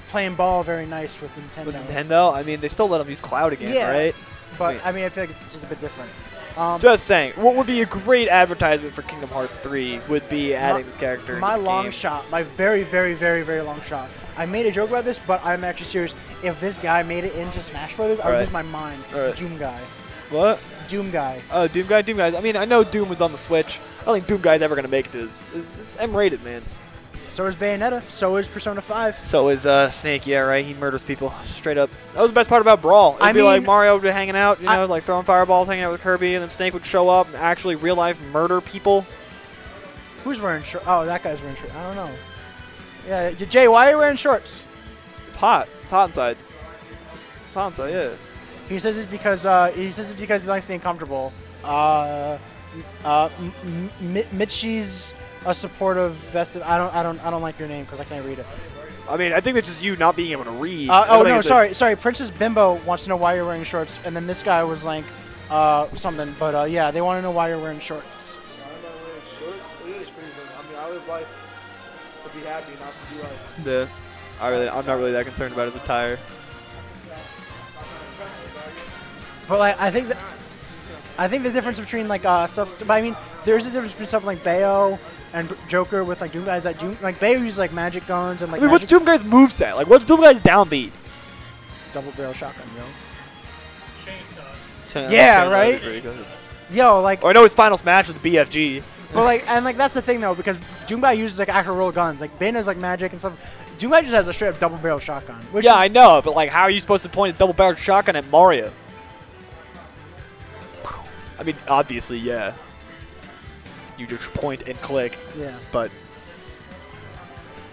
playing ball very nice with Nintendo. With Nintendo? I mean, they still let them use Cloud again, right? But I mean, I feel like it's just a bit different. Just saying, what would be a great advertisement for Kingdom Hearts 3 would be adding this character. My long shot, my very, very, very, very long shot. I made a joke about this, but I'm actually serious. If this guy made it into Smash Brothers, I would lose my mind. Doom guy. What? Doom Guy. Oh, Doom Guy. I mean, I know Doom was on the Switch. I don't think Doom Guy's ever gonna make it to. It's M-rated, man. So is Bayonetta. So is Persona 5. So is Snake. Yeah, right. He murders people straight up. That was the best part about Brawl. It'd be mean, like Mario would be hanging out, you know, like throwing fireballs, hanging out with Kirby, and then Snake would show up and actually real life murder people. Who's wearing shorts? Oh, that guy's wearing shorts. I don't know. Yeah, Jay, why are you wearing shorts? It's hot. It's hot inside. It's hot inside. Yeah. He says it's because he likes being comfortable. Mitchie's a supportive best of. I don't like your name because I can't read it. I mean, I think that's just you not being able to read. Oh no, sorry. Princess Bimbo wants to know why you're wearing shorts, and then this guy was like something. But yeah, they want to know why you're wearing shorts. It is freezing. I mean, I would like to be happy, not to be like. Yeah. I'm not really that concerned about his attire. But like, I think the difference between like stuff. But I mean, there's a difference between stuff like Bayo and Joker with like Doom Guys that like Bayo uses like magic guns and like. I mean, what's Doom Guy's moveset? Like, what's Doom Guy's downbeat? Double barrel shotgun, yo. Yeah, right. Yo, like. Oh, I know his final smash with the BFG. But like, and like that's the thing though, because Doom Guy uses like actual real guns. Like Bayonetta's like magic and stuff. Doom Guy just has a straight up double barrel shotgun. Which yeah, I know, but like, how are you supposed to point a double barrel shotgun at Mario? I mean, obviously, yeah. You just point and click. Yeah. But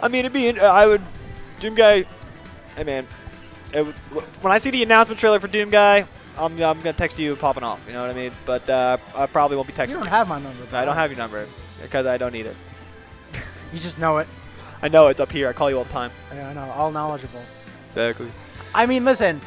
I mean, I would Doom Guy. Hey man, when I see the announcement trailer for Doom Guy, I'm gonna text you popping off. You know what I mean? But I probably won't be texting. You don't have my number. I don't have your number because I don't need it. You just know it. I know it's up here. I call you all the time. Yeah, I know. All knowledgeable. Exactly. I mean, listen.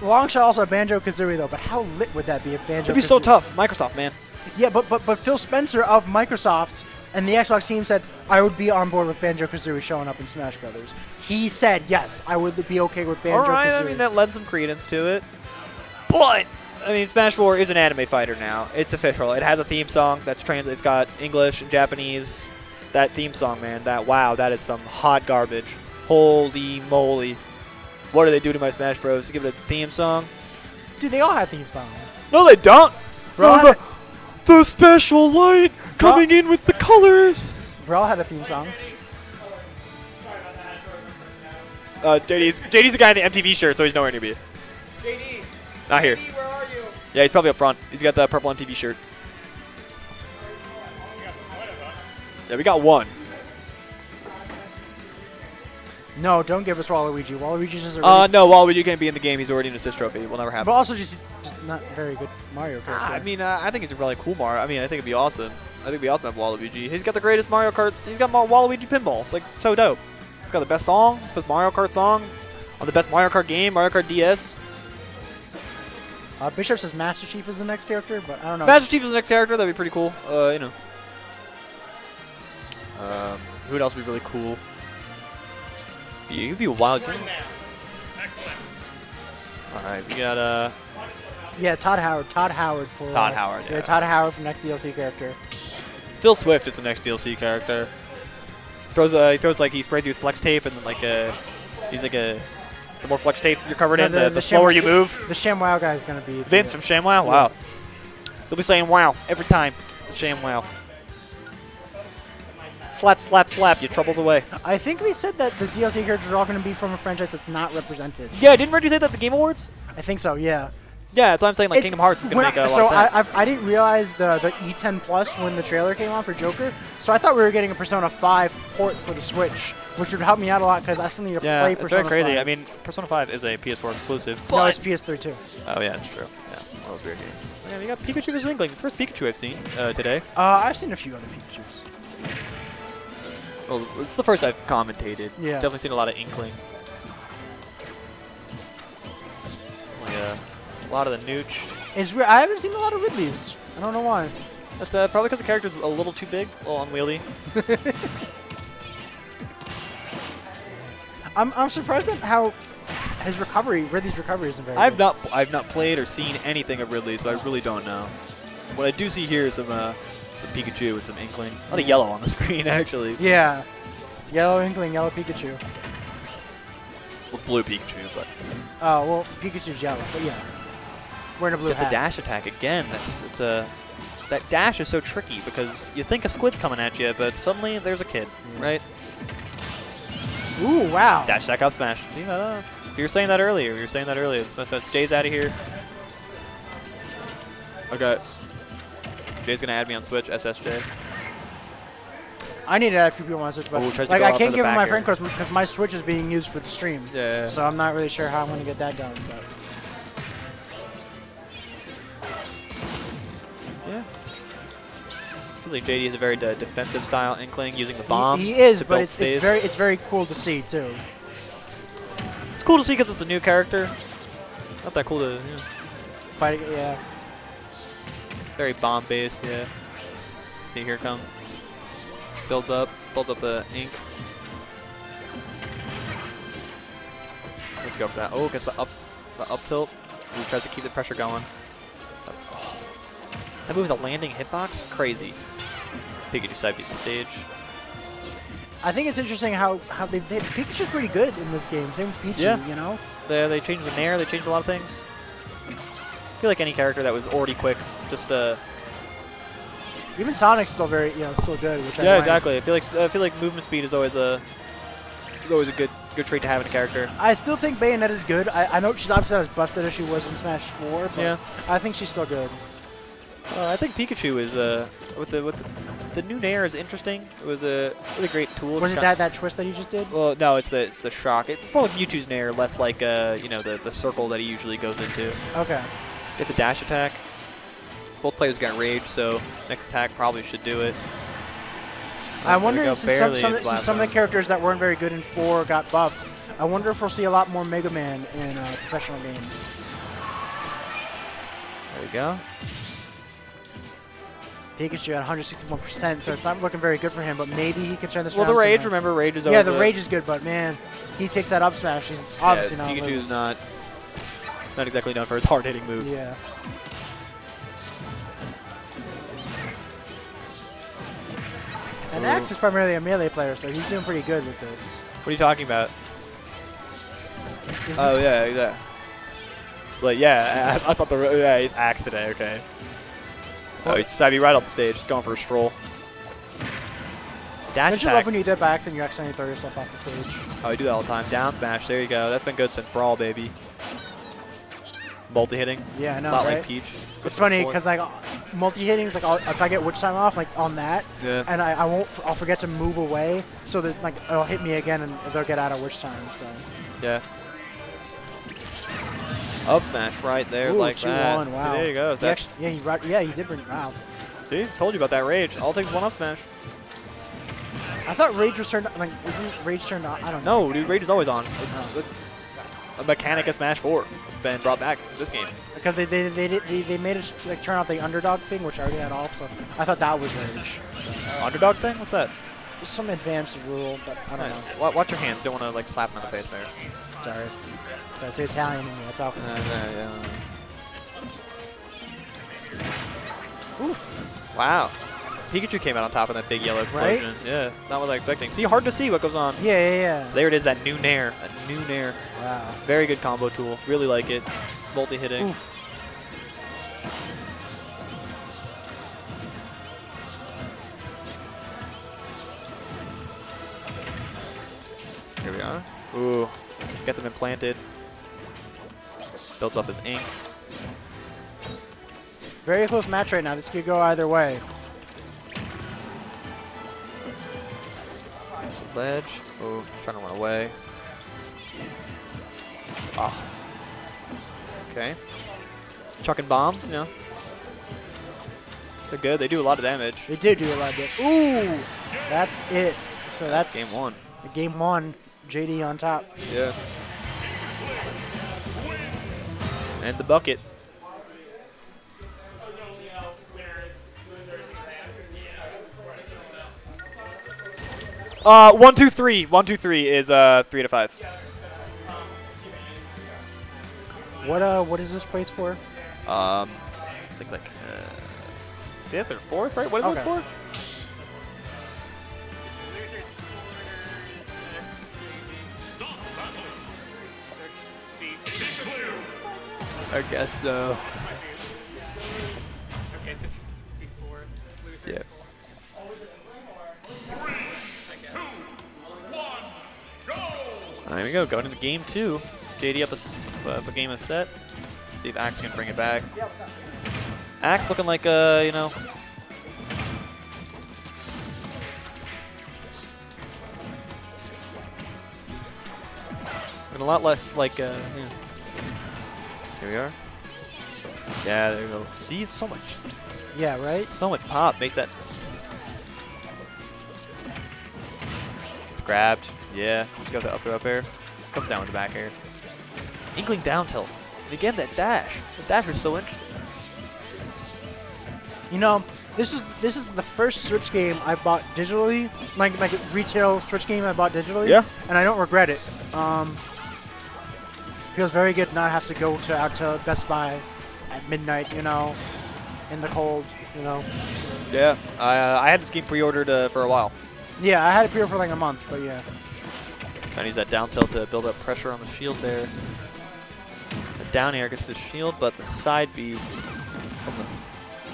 Long shot also Banjo-Kazooie though, but how lit would that be if Banjo-Kazooie? It'd be so tough. Microsoft, man. Yeah, but Phil Spencer of Microsoft and the Xbox team said I would be on board with Banjo-Kazooie showing up in Smash Brothers. He said yes, I would be okay with Banjo-Kazooie. All right, I mean that lends some credence to it. But I mean, Smash 4 is an anime fighter now. It's official. It has a theme song that's translated. It's got English and Japanese. That theme song, man. That is some hot garbage. Holy moly! What do they do to my Smash Bros? To give it a theme song? Dude, they all have theme songs. No, they don't. Bro, the special light coming in with the colors. Bro had a theme song. JD's the guy in the MTV shirt, so he's nowhere near me. JD. Not here. JD, where are you? Yeah, he's probably up front. He's got the purple MTV shirt. Yeah, we got one. No, don't give us Waluigi. Waluigi's just a no, Waluigi can't be in the game. He's already an assist trophy. It will never happen. But also just not very good Mario Kart. I mean, I think he's a really cool Mario. I mean, I think it'd be awesome. I think it'd be awesome to have Waluigi. He's got the greatest Mario Kart. He's got Waluigi Pinball. It's like so dope. It's got the best song, the best Mario Kart song, on the best Mario Kart game, Mario Kart DS. Bishop says Master Chief is the next character, but I don't know. Master Chief is the next character. That'd be pretty cool. You know. Who else would be really cool? You'd be a wild game. Alright, we got yeah, Todd Howard for Todd Howard, yeah. Todd Howard for next DLC character. Phil Swift is the next DLC character. He throws like he sprays you with flex tape and then like he's like the more flex tape you're covered in, the slower you move. The ShamWow guy is gonna be Vince from ShamWow? Wow. He'll be saying wow every time. ShamWow. Slap, slap, slap, your troubles away. I think they said that the DLC characters are all going to be from a franchise that's not represented. Yeah, didn't Reggie say that at the Game Awards? I think so, yeah. Yeah, that's why I'm saying like Kingdom Hearts is going to make a lot of sense. I didn't realize the E10 Plus when the trailer came on for Joker, so I thought we were getting a Persona 5 port for the Switch, which would help me out a lot because I still need to play Persona 5. Yeah, it's very crazy. I mean, Persona 5 is a PS4 exclusive. But no, it's PS3 too. Oh yeah, that's true. Yeah, one of those weird games. Yeah, we got Pikachu vs. Inkling. It's the first Pikachu I've seen today. I've seen a few other Pikachus. Well, it's the first I've commentated. Yeah. Definitely seen a lot of Inkling. Yeah, a lot of the Nooch. It's weird. I haven't seen a lot of Ridleys. I don't know why. That's probably because the character's a little too big, a little unwieldy. I'm surprised at how Ridley's recovery isn't very I've good. not played or seen anything of Ridley, so I really don't know. What I do see here is some Pikachu and some Inkling. A lot of yellow on the screen, actually. Yeah. Yellow Inkling, yellow Pikachu. Well, it's blue Pikachu, but... Oh, well, Pikachu's yellow, but yeah. wearing a blue Gets hat. a dash attack again. That dash is so tricky because you think a squid's coming at you, but suddenly there's a kid, right? Ooh, wow. Dash attack up smash. See that? You were saying that earlier. Jay's out of here. Okay. Jay's gonna add me on Switch. SSJ. I need to add a few people on my Switch, but like I can't give him my friend code because my Switch is being used for the stream. Yeah. So I'm not really sure how I'm gonna get that done. But yeah. I feel like JD is a very defensive style Inkling, using the bombs. He is, to but build it's space. very cool to see too. It's cool to see because it's a new character. Not that cool to fight. Yeah. It's very bomb based. Yeah. See, here it comes. Builds up the ink. Let's go for that. Oh, gets the up tilt. He tries to keep the pressure going. Oh. That move is a landing hitbox? Crazy. Pikachu side beats the stage. I think it's interesting how Pikachu's pretty good in this game. Same with Pichu, Yeah. you know? They changed the Nair, they changed a lot of things. I feel like any character that was already quick, just even Sonic's still still good. Which yeah, exactly. I feel like movement speed is always a good trait to have in a character. I still think Bayonetta is good. I know she's obviously not as busted as she was in Smash 4, but yeah. I think she's still good. I think Pikachu is with the new Nair is interesting. It was a really great tool. Was it that twist that you just did? Well, no, it's the shock. It's more like Mewtwo's Nair, less like the circle that he usually goes into. Okay. Get the dash attack. Both players got rage, so next attack probably should do it. I wonder since some of the characters that weren't very good in 4 got buffed. I wonder if we'll see a lot more Mega Man in professional games. There we go. Pikachu at 161%, so it's not looking very good for him, but maybe he can turn this around. Well, the rage, somehow. remember, rage is always the rage is good, but man, he takes that up smash. He's obviously not. Pikachu's not exactly known for his hard-hitting moves. Yeah. And Axe is primarily a melee player, so he's doing pretty good with this. What are you talking about? Oh, yeah. Like, yeah, I thought he's Axe today, okay. Oh, he's Seibio right off the stage, just going for a stroll. Dash Don't you attack. love when you dip by accident and you accidentally throw yourself off the stage? Oh, I do that all the time. Down smash, there you go. That's been good since Brawl, baby. It's multi-hitting. Yeah, I know, Not right? like Peach. It's funny because like multi-hitting is like if I get Witch Time off like on that, and I'll forget to move away, so that like it'll hit me again and they'll get out of Witch Time. So yeah. Up smash right there. Ooh, like 2-1, that. wow. See, there you go. That's he did bring it out. See, told you about that rage. I'll take one up smash. I thought rage was turned like isn't rage turned on? I don't know. No, dude, rage is always on. It's a mechanic of Smash 4. It's been brought back in this game. Because they made it like turn off the underdog thing, which I already had off, so I thought that was rage. Underdog thing? What's that? It's some advanced rule, but I don't know. Watch your hands. Don't want to like slap him in the face there. Sorry. So it's Italian in me. That's all. Oof. Wow. Pikachu came out on top of that big yellow explosion. Right? Yeah, not what I was expecting. See, hard to see what goes on. Yeah. So there it is, that new Nair. That new Nair. Wow. Very good combo tool. Really like it. Multi-hitting. Here we are. Ooh. Gets him implanted. Builds up his ink. Very close match right now. This could go either way. Ledge. Oh, trying to run away. Ah. Okay. Chucking bombs, you know. They're good. They do a lot of damage. They do a lot of damage. Ooh! That's it. So that's game one. Game one. JD on top. Yeah. And the bucket. One, two, three. 1, 2, 3 is 3 to 5. What is this place for? I think like 5th or 4th, right? What is this for? I guess so. Okay, so before Yeah. There we go. Going into game 2. JD up a game of set. See if Axe can bring it back. Axe looking like you know. And a lot less like yeah. Here we are. Yeah, there we go. See, it's so much. Yeah, right? So much pop makes that. It's grabbed. Yeah, just got the up throw up air. Comes down with the back air. Inkling down tilt. And again, that dash. The dash is so interesting. You know, this is the first Switch game I bought digitally, like a retail Switch game I bought digitally. Yeah. And I don't regret it. Feels very good to not have to go out to Best Buy at midnight, you know, in the cold, you know. Yeah, I had this game pre-ordered for a while. Yeah, I had it pre-ordered for like a month, but yeah. Trying to use that down tilt to build up pressure on the shield there. The down air gets the shield, but the side B from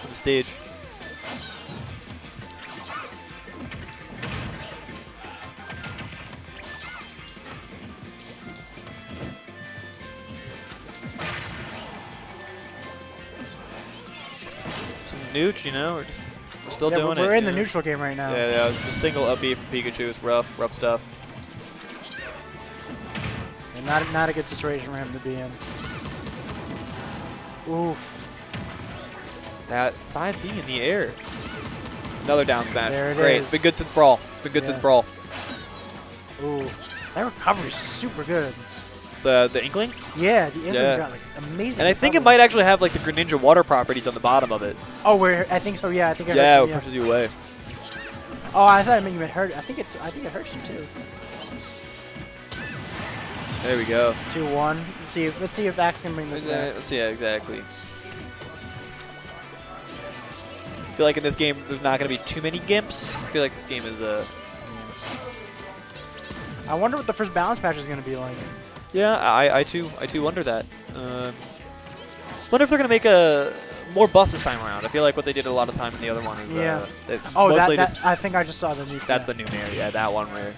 the stage. Nooch, you know, we're still doing it. We're in the neutral game right now. Yeah, the single up B from Pikachu is rough stuff. And not a good situation for him to be in. Oof. That side B in the air. Another down smash. There it Great. is. It's been good since Brawl. It's been good since Brawl. Ooh, that recovery is super good. The Inkling? Yeah, the Inkling's got like amazing. And I think it might actually have like the Greninja water properties on the bottom of it. Oh, where I think so. Yeah, I think it yeah, hurts it pushes you away. Oh, I thought it meant you meant hurt. I think it hurts you too. There we go. 2-1. Let's see if Axe can bring this back. Yeah, exactly. I feel like in this game there's not going to be too many gimps. I feel like this game is I wonder what the first balance patch is going to be like. Yeah, I too wonder that. Wonder if they're gonna make a more buffs this time around. I feel like what they did a lot of time in the other one is I think I just saw the new. That's the new Nair. Yeah, that one where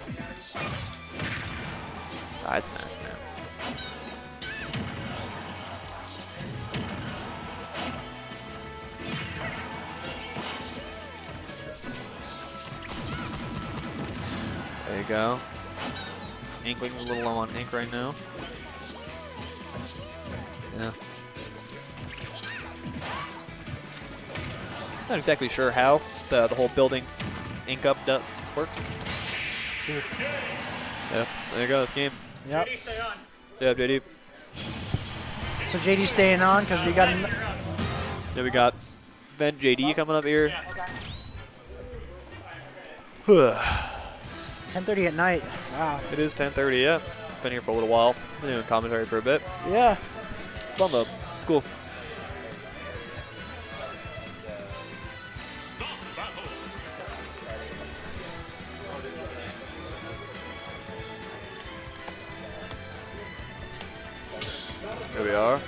side smash now. There you go. Inkling's a little low on ink right now. Yeah. Not exactly sure how the whole building ink up works. Oof. Yeah, there you go. That's game. Yep. Yeah, JD. So JD's staying on because we got. Yeah, we got Vent JD coming up here. 10:30 at night. Wow. It is 10:30. Yeah, been here for a little while. Been doing commentary for a bit. Yeah. It's fun though. It's cool. Here we are.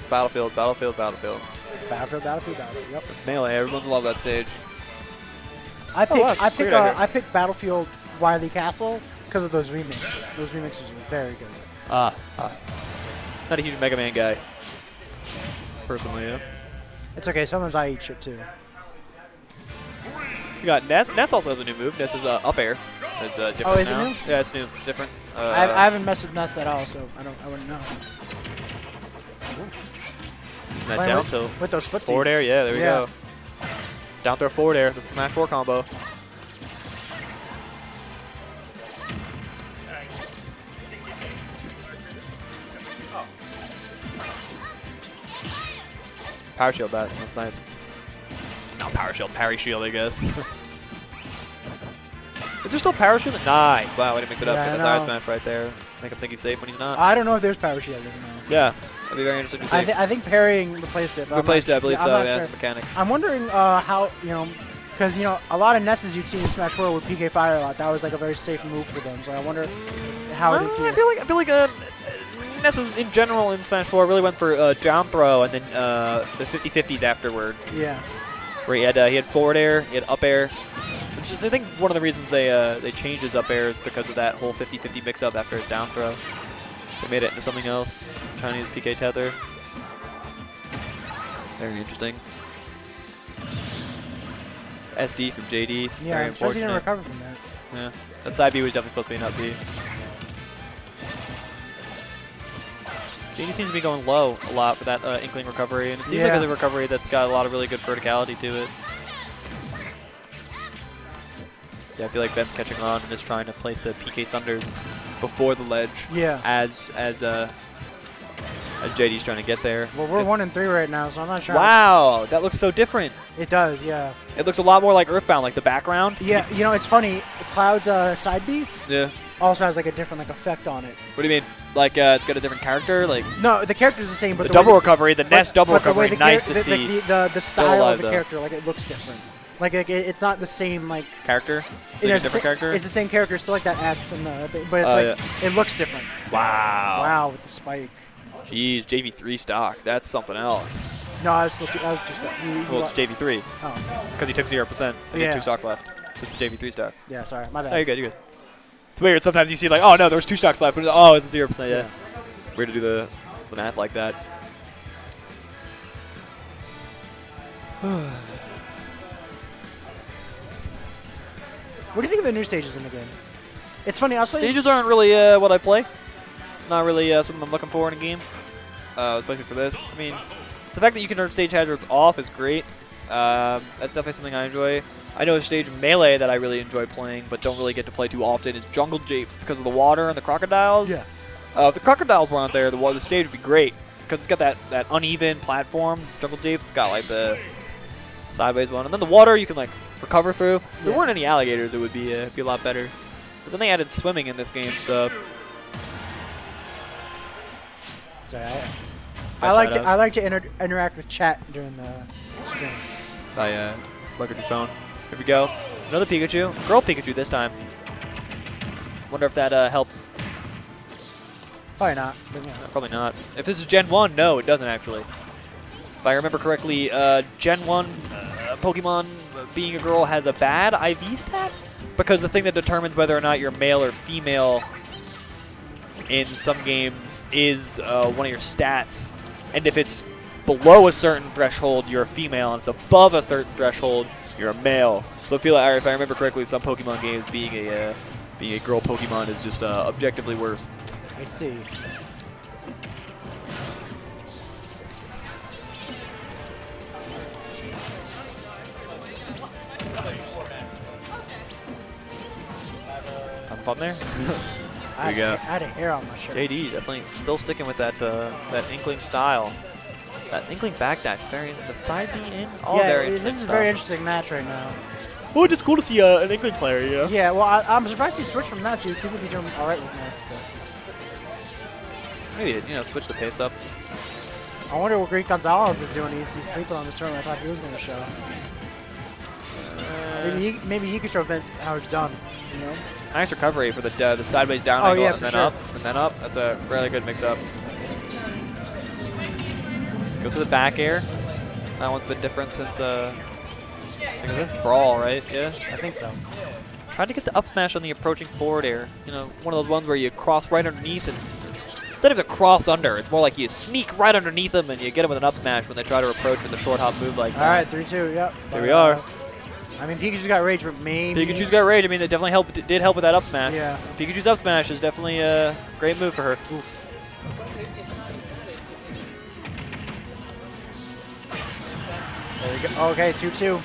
Battlefield, battlefield, battlefield. Battlefield, battlefield, battlefield. Yep. It's melee. Everyone's love that stage. I picked Battlefield Wily Castle because of those remixes. Those remixes are very good. Not a huge Mega Man guy. Personally, yeah. It's okay. Sometimes I eat shit too. You got Ness. Ness also has a new move. Ness is up air. It's different Oh, is now. it new? Yeah, it's new. It's different. I haven't messed with Ness at all, so I wouldn't know. That Playing down tilt. with those footsies. Forward air, yeah, there we go. Down throw forward air. That's a Smash 4 combo. Power shield that. That's nice. Not power shield, parry shield, I guess. Is there still power shield? Nice. Wow, way to mix it up. Yeah, Get that side smash right there. Make him think he's safe when he's not. I don't know if there's power shield. I don't know. Yeah, that'd be very interesting to see. I think parrying replaced it. Replaced it, I believe so. I'm not Yeah, sure. it's a mechanic. I'm wondering how, because, a lot of Nesses you'd see in Smash 4 would PK fire a lot. That was like a very safe move for them. So I wonder how it is here. I feel like think Ness was, in general in Smash 4 really went for down throw and then the 50-50s afterward. Yeah. Where he had forward air, he had up air. Which is, I think one of the reasons they changed his up air is because of that whole 50-50 mix-up after his down throw. They made it into something else. Chinese PK tether. Very interesting. SD from JD. Yeah, very I'm surprised he didn't unfortunate. recover from that. Yeah, that side B was definitely supposed to be an up B. JD seems to be going low a lot for that Inkling recovery, and it seems like it's a recovery that's got a lot of really good verticality to it. Yeah, I feel like Ben's catching on and is trying to place the PK Thunders before the ledge. Yeah. As JD's trying to get there. Well, we're 1 and 3 right now, so I'm not sure. Wow, that looks so different. It does, yeah. It looks a lot more like Earthbound, like the background. Yeah, you know, it's funny. Cloud's side B Yeah. also has like a different effect on it. What do you mean? Like it's got a different character? Like No, the character's the same, but the double recovery, the Ness double but the way recovery, the nice to see. The style alive, of the though. character, like it looks different. Like it's not the same like Character? You know, Like a different character? It's the same character, still like that X and the thing, but it's it looks different. Wow. Wow, with the spike. Jeez, JV3 stock. That's something else. No, I was too stuck. Well, it's JV3. Oh. Because he took 0% and had 2 stocks left. So it's a JV3 stock. Yeah, sorry. My bad. Oh, you're good, you're good. It's weird. Sometimes you see like, oh no, there was 2 stocks left, but oh, it's 0%. Yeah. It's weird to do the math like that. What do you think of the new stages in the game? It's funny. Stages aren't really what I play. Not really something I'm looking for in a game, especially for this. I mean, the fact that you can turn stage hazards off is great. That's definitely something I enjoy. I know a stage Melee that I really enjoy playing, but don't really get to play too often is Jungle Japes because of the water and the crocodiles. Yeah. If the crocodiles weren't there, the stage would be great because it's got that uneven platform. Jungle Japes got like the sideways one, and then the water you can like recover through. If there weren't any alligators, it would be a lot better. But then they added swimming in this game, so. Sorry, I like to interact with chat during the stream. Just look at your phone. Here we go. Another Pikachu. Girl Pikachu this time. Wonder if that helps. Probably not. But yeah. Probably not. If this is Gen 1, no, it doesn't actually. If I remember correctly, Gen 1 Pokemon being a girl has a bad IV stat because the thing that determines whether or not you're male or female in some games is one of your stats, and if it's below a certain threshold, you're a female, and if it's above a certain threshold, you're a male. So I feel like, if I remember correctly, some Pokemon games being a girl Pokemon is just objectively worse. I see. Having fun there? I had a hair on my shirt. JD definitely still sticking with that Inkling style. That Inkling backdash, the side B in, all very interesting. This is a very interesting match right now. Oh, just cool to see an Inkling player, yeah. Yeah, well, I'm surprised he switched from Ness. He seems to be doing all right with Ness, but maybe switch the pace up. I wonder what Greek Gonzalez is doing. He's sleeping on this tournament. I thought he was going to show. Maybe he could show how it's done. You know. Nice recovery for the sideways down angle and then up and then up. That's a really good mix-up. Goes for the back air. That one's been different since Brawl, right? Yeah, I think so. Tried to get the up smash on the approaching forward air. You know, one of those ones where you cross right underneath and instead of a cross under, it's more like you sneak right underneath them and you get them with an up smash when they try to approach with a short hop move like that. All right, 3-2. Yep. Here we are. I mean, Pikachu's got rage, but maybe. Pikachu's got rage. I mean, it definitely did help with that up smash. Yeah. Pikachu's up smash is definitely a great move for her. Oof. There we go. Okay, 2-2.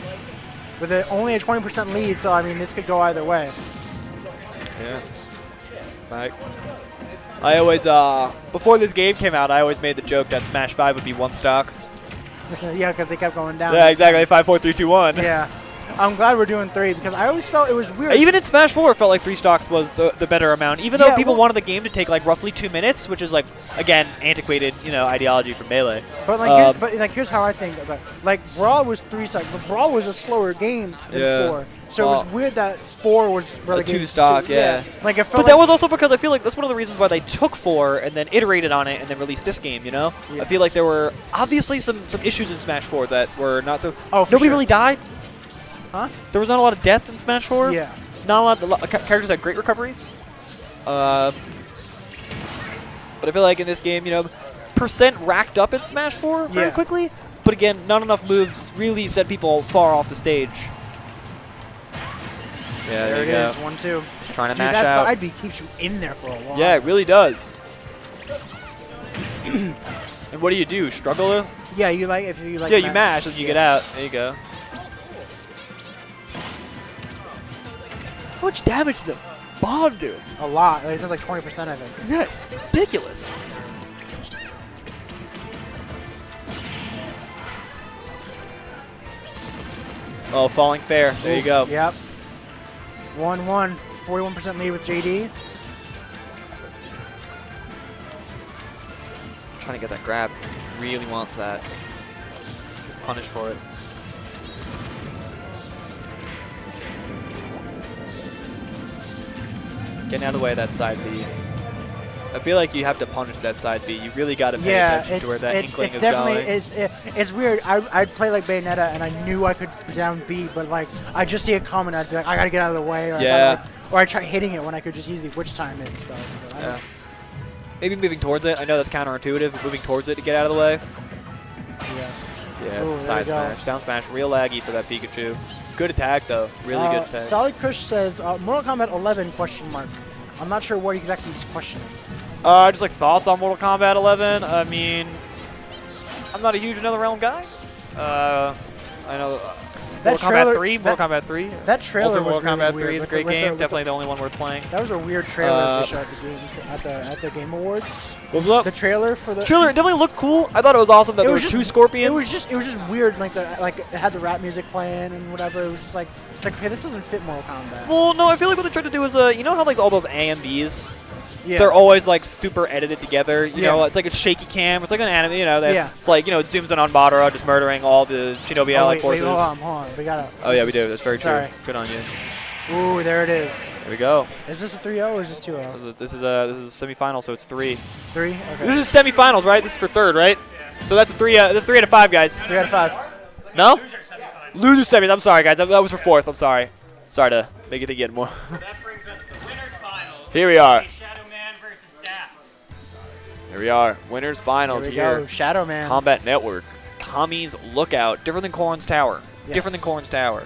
With only a 20% lead, so I mean, this could go either way. Yeah. Right. I always, before this game came out, I always made the joke that Smash 5 would be one stock. Yeah, because they kept going down. Yeah, exactly. 5, 4, 3, 2, 1. Yeah. I'm glad we're doing 3 because I always felt it was weird. Even in Smash 4, it felt like 3 stocks was the better amount. Even though people wanted the game to take like roughly 2 minutes, which is like, again, antiquated, ideology from Melee. But like, here's how I think about it. Like, Brawl was 3 stocks, but Brawl was a slower game than 4. So it was weird that 4 was relegated 2 stock, yeah. Like, but that was also because I feel like that's one of the reasons why they took 4 and then iterated on it and then released this game, Yeah. I feel like there were obviously some issues in Smash 4 that were not so... Nobody really died. Huh? There was not a lot of death in Smash 4. Yeah. Not a lot of characters had great recoveries. But I feel like in this game, percent racked up in Smash 4 very quickly. But again, not enough moves really set people far off the stage. Yeah, there it you go. is. 1-2. Just trying to Dude, mash that out. side B keeps you in there for a while. Yeah, it really does. And what do you do? Struggle? Yeah, you like if you like. Yeah, you mash and you get out. There you go. How much damage does the bomb do? A lot. It does like 20%, I think. Yeah, it's ridiculous. Oh, falling fair. There you go. Yep. 1-1. 41% lead with JD. Trying to get that grab. Really wants that. He's punished for it. Getting out of the way of that side B. I feel like you have to punish that side B. You really got to pay attention to where that inkling is going. It's weird. I'd play like Bayonetta and I knew I could down B, but like I just see it coming, I'd be like, I gotta get out of the way, or or I try hitting it when I could just easily witch time it and stuff. Yeah. Maybe moving towards it. I know that's counterintuitive, but moving towards it to get out of the way. Yeah. Yeah. Ooh, Side smash, down smash, real laggy for that Pikachu. Good attack though. Really good attack. Solid Kush says Mortal Kombat 11 ? I'm not sure what exactly he's questioning. Just like thoughts on Mortal Kombat 11. I mean, I'm not a huge NetherRealm guy. I know Mortal Kombat 3. That trailer was Mortal really Kombat weird 3 is a great game. Definitely the only one worth playing. That was a weird trailer they showed at the Game Awards. The trailer for the trailer definitely looked cool. I thought it was awesome that there were 2 scorpions. It was just weird. Like it had the rap music playing and whatever. It was just like okay, this doesn't fit Mortal Kombat. Well, no, I feel like what they tried to do is you know how like all those AMVs. Yeah. They're always like super edited together. You know, it's like a shaky cam. It's like an anime. It's like it zooms in on Madara just murdering all the Shinobi allied forces. Wait, hold on. We gotta. Oh yeah, we do. That's very true. Sorry. Good on you. Ooh, there it is. There we go. Is this a 3-0 or is this 2-0? This is a semifinal, so it's 3. 3. Okay. This is semifinals, right? This is for 3rd, right? So that's a 3. That's 3 out of 5, guys. 3 out of 5. No? Loser semis. I'm sorry, guys. That was for 4th. I'm sorry. Sorry to make you think you had more. That brings us to winners finals. Here we are. Shadow Man versus Daft. Here we are. Winners finals here. Go. Shadow Man. KombatNetwork. Kami's Lookout. Different than Corrin's Tower. Yes. Different than Corrin's Tower.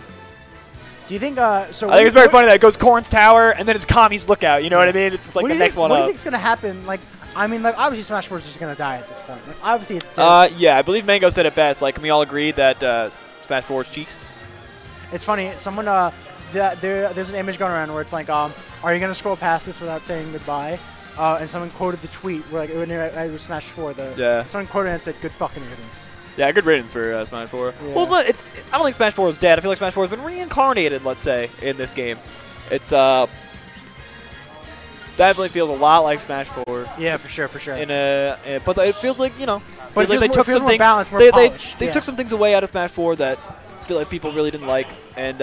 Do you think? I think it's very funny that it goes Corrin's Tower and then it's Kami's Lookout. You know what I mean? It's like the next one up. What do you think's gonna happen? Like, I mean, like obviously Smash 4 is just gonna die at this point. Like, obviously it's dead. Yeah, I believe Mango said it best. Like, can we all agree that Smash 4 is cheeks? It's funny. Someone there's an image going around where it's like, are you gonna scroll past this without saying goodbye? And someone quoted the tweet where like it was Smash 4. Someone quoted it and said, "Good fucking riddance." Yeah, good riddance for Smash 4. Yeah. Well, I don't think Smash 4 is dead. I feel like Smash 4 has been reincarnated, let's say, in this game. It's definitely feels a lot like Smash 4. Yeah, for sure. But it feels like But like they took some things. Balanced, They took some things away out of Smash 4 that I feel like people really didn't like, and